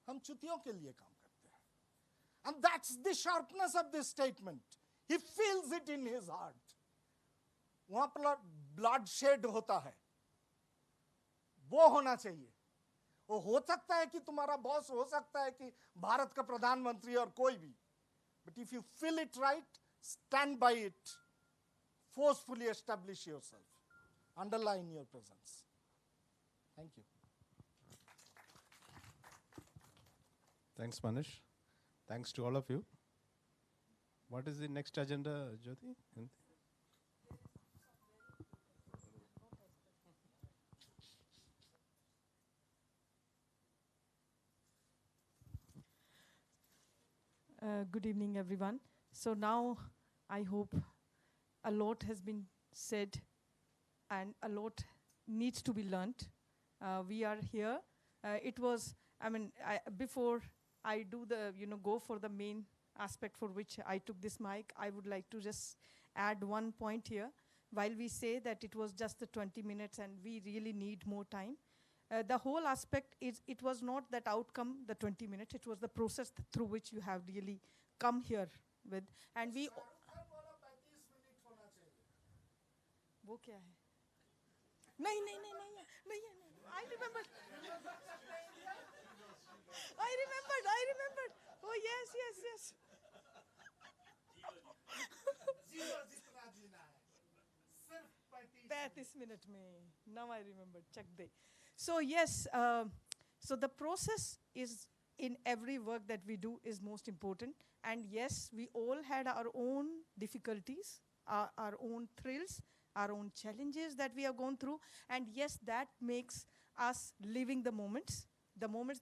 हम चुतियों के लिए काम करते हैं." And that's the sharpness of this statement. He feels it in his heart. वहाँ पर bloodshed होता है, वो होना चाहिए. वो हो सकता है कि तुम्हारा बॉस हो सकता है कि भारत का प्रधानमंत्री और कोई भी. But if you feel it right, stand by it. Forcefully establish yourself. Underline your presence. Thank you. Thanks, Manish. Thanks to all of you. what is the next agenda, Jyoti? Good evening, everyone. So now I hope a lot has been said and a lot needs to be learned. We are here. It was, before I do the, go for the main aspect for which I took this mic, I would like to just add one point here. While we say that it was just the 20 minutes and we really need more time, the whole aspect is, it was not that outcome, the 20 minutes, it was the process through which you have really come here with. And we... वो क्या है? नहीं नहीं नहीं नहीं नहीं I remembered. I remembered. Oh yes. 35 minutes में. Now I remember. Check the. So yes, so the process is in every work that we do is most important. And yes, we all had our own difficulties, our own thrills, our own challenges that we have gone through. And yes, that makes us living the moments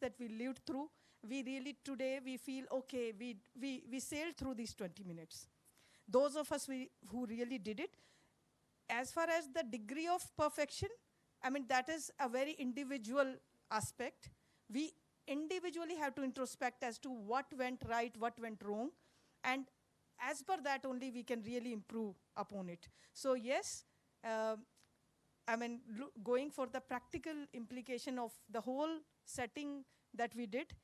that we lived through. We really today, we feel, okay, we sailed through these 20 minutes. Those of us who really did it, as far as the degree of perfection, that is a very individual aspect. We individually have to introspect as to what went right, what went wrong, and as per that only we can really improve upon it. So yes, going for the practical implication of the whole setting that we did,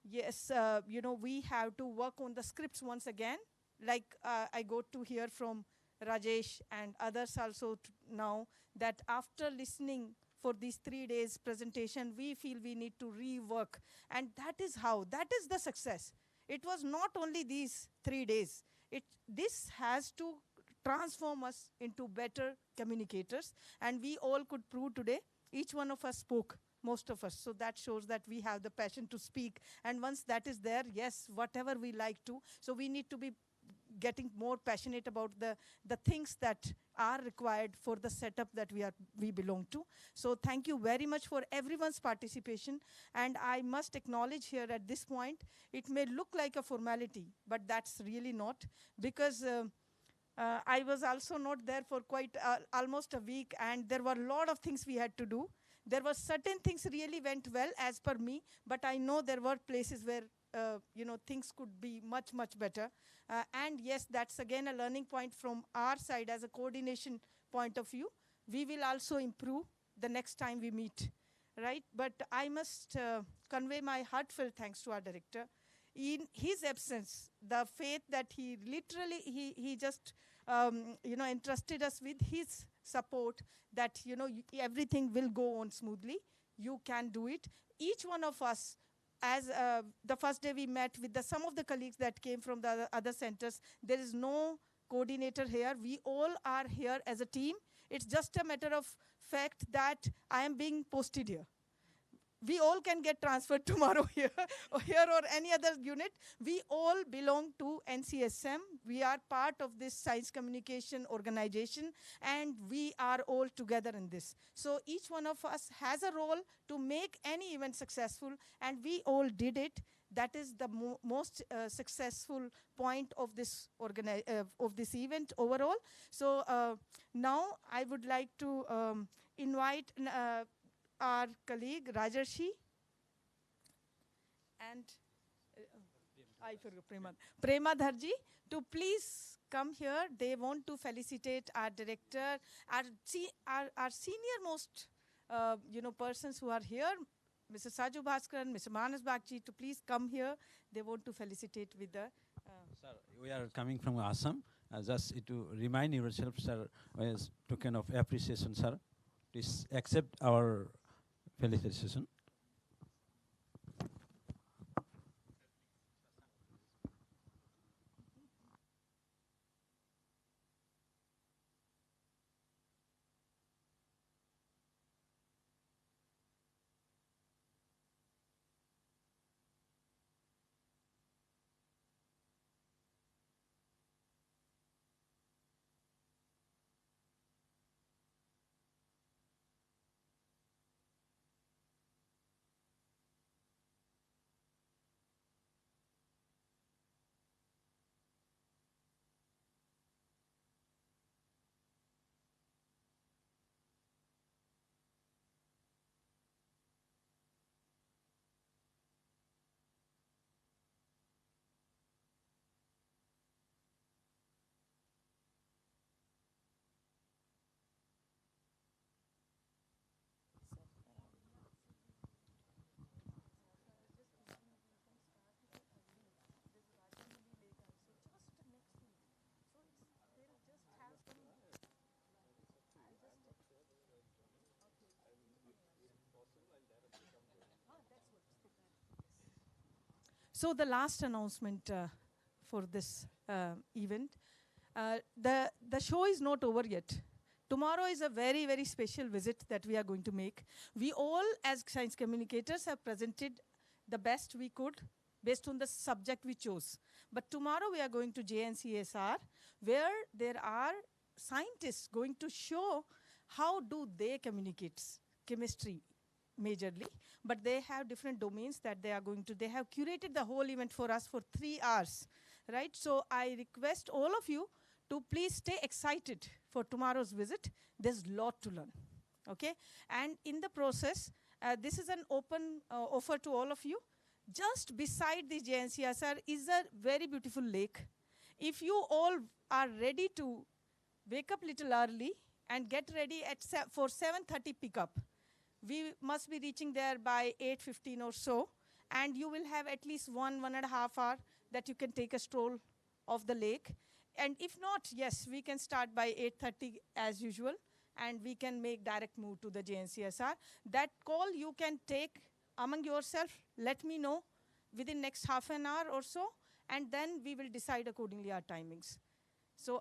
yes, we have to work on the scripts once again. Like I got to hear from Rajesh and others also now that after listening for these 3 days presentation, we feel we need to rework. And that is the success. It was not only these 3 days. This has to transform us into better communicators. And we all could prove today, each one of us spoke, most of us. So that shows that we have the passion to speak. And once that is there, yes, whatever we like to. So we need to be getting more passionate about the things that are required for the setup that we belong to. So thank you very much for everyone's participation. And I must acknowledge here at this point, it may look like a formality, but that's really not, because I was also not there for quite almost a week, and there were a lot of things we had to do. There were certain things really went well as per me, but I know there were places where things could be much, much better. And yes, that's again a learning point from our side as a coordination point of view. We will also improve the next time we meet, right? But I must convey my heartfelt thanks to our director. In his absence, the faith that he literally, he just, entrusted us with his support that, everything will go on smoothly. You can do it. Each one of us, as the first day we met with some of the colleagues that came from the other centers, there is no coordinator here. We all are here as a team. It's just a matter of fact that I am being posted here. We all can get transferred tomorrow here or any other unit. We all belong to NCSM. We are part of this science communication organization, and we are all together in this. So each one of us has a role to make any event successful, and we all did it. That is the most successful point of this event overall. So now I would like to invite our colleague Rajarshi and I forgot Prema Dharji to please come here. They want to felicitate our director, our senior most persons who are here, Mr. Saju Bhaskaran, Mr. Manas Bagchi, to please come here. They want to felicitate with the... Sir, we are coming from Assam. Just to remind yourself, sir, as token of appreciation, sir, please accept our felicitation. So the last announcement for this event. The show is not over yet. Tomorrow is a very, very special visit that we are going to make. We all, as science communicators, have presented the best we could based on the subject we chose. But tomorrow we are going to JNCSR, where there are scientists going to show how do they communicate chemistry majorly, but they have different domains that they are going to, they have curated the whole event for us for 3 hours, right? So I request all of you to please stay excited for tomorrow's visit. There's a lot to learn, okay? And in the process, this is an open offer to all of you. Just beside the JNCSR is a very beautiful lake. If you all are ready to wake up little early and get ready at for 7:30 pickup, we must be reaching there by 8:15 or so, and you will have at least 1.5 hour that you can take a stroll of the lake. And if not, yes, we can start by 8:30 as usual, and we can make direct move to the JNCSR. That call you can take among yourself. Let me know within next half an hour or so, and then we will decide accordingly our timings. So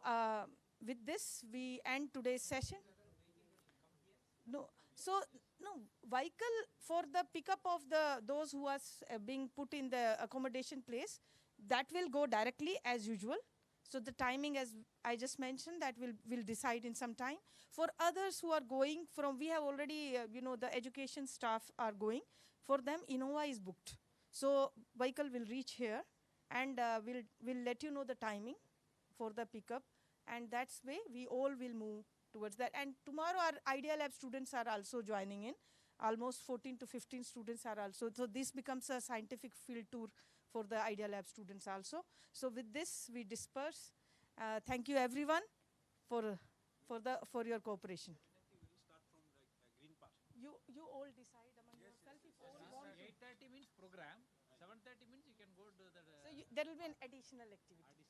with this, we end today's session. No, so no vehicle for the pickup of those who are being put in the accommodation place, that will go directly as usual. So the timing, as I just mentioned, that we'll decide in some time. For others who are going from, we have already, the education staff are going. For them, Innova is booked. So vehicle will reach here, and we'll let you know the timing for the pickup. And that's way we all will move towards that. And tomorrow our Idea Lab students are also joining in. Almost 14 to 15 students are also. So this becomes a scientific field tour for the Idea Lab students also. So with this, we disperse. Thank you everyone for your cooperation. You all decide among yourself if all want. 8:30 means program. 7:30 means you can go to the. So there will be an additional activity.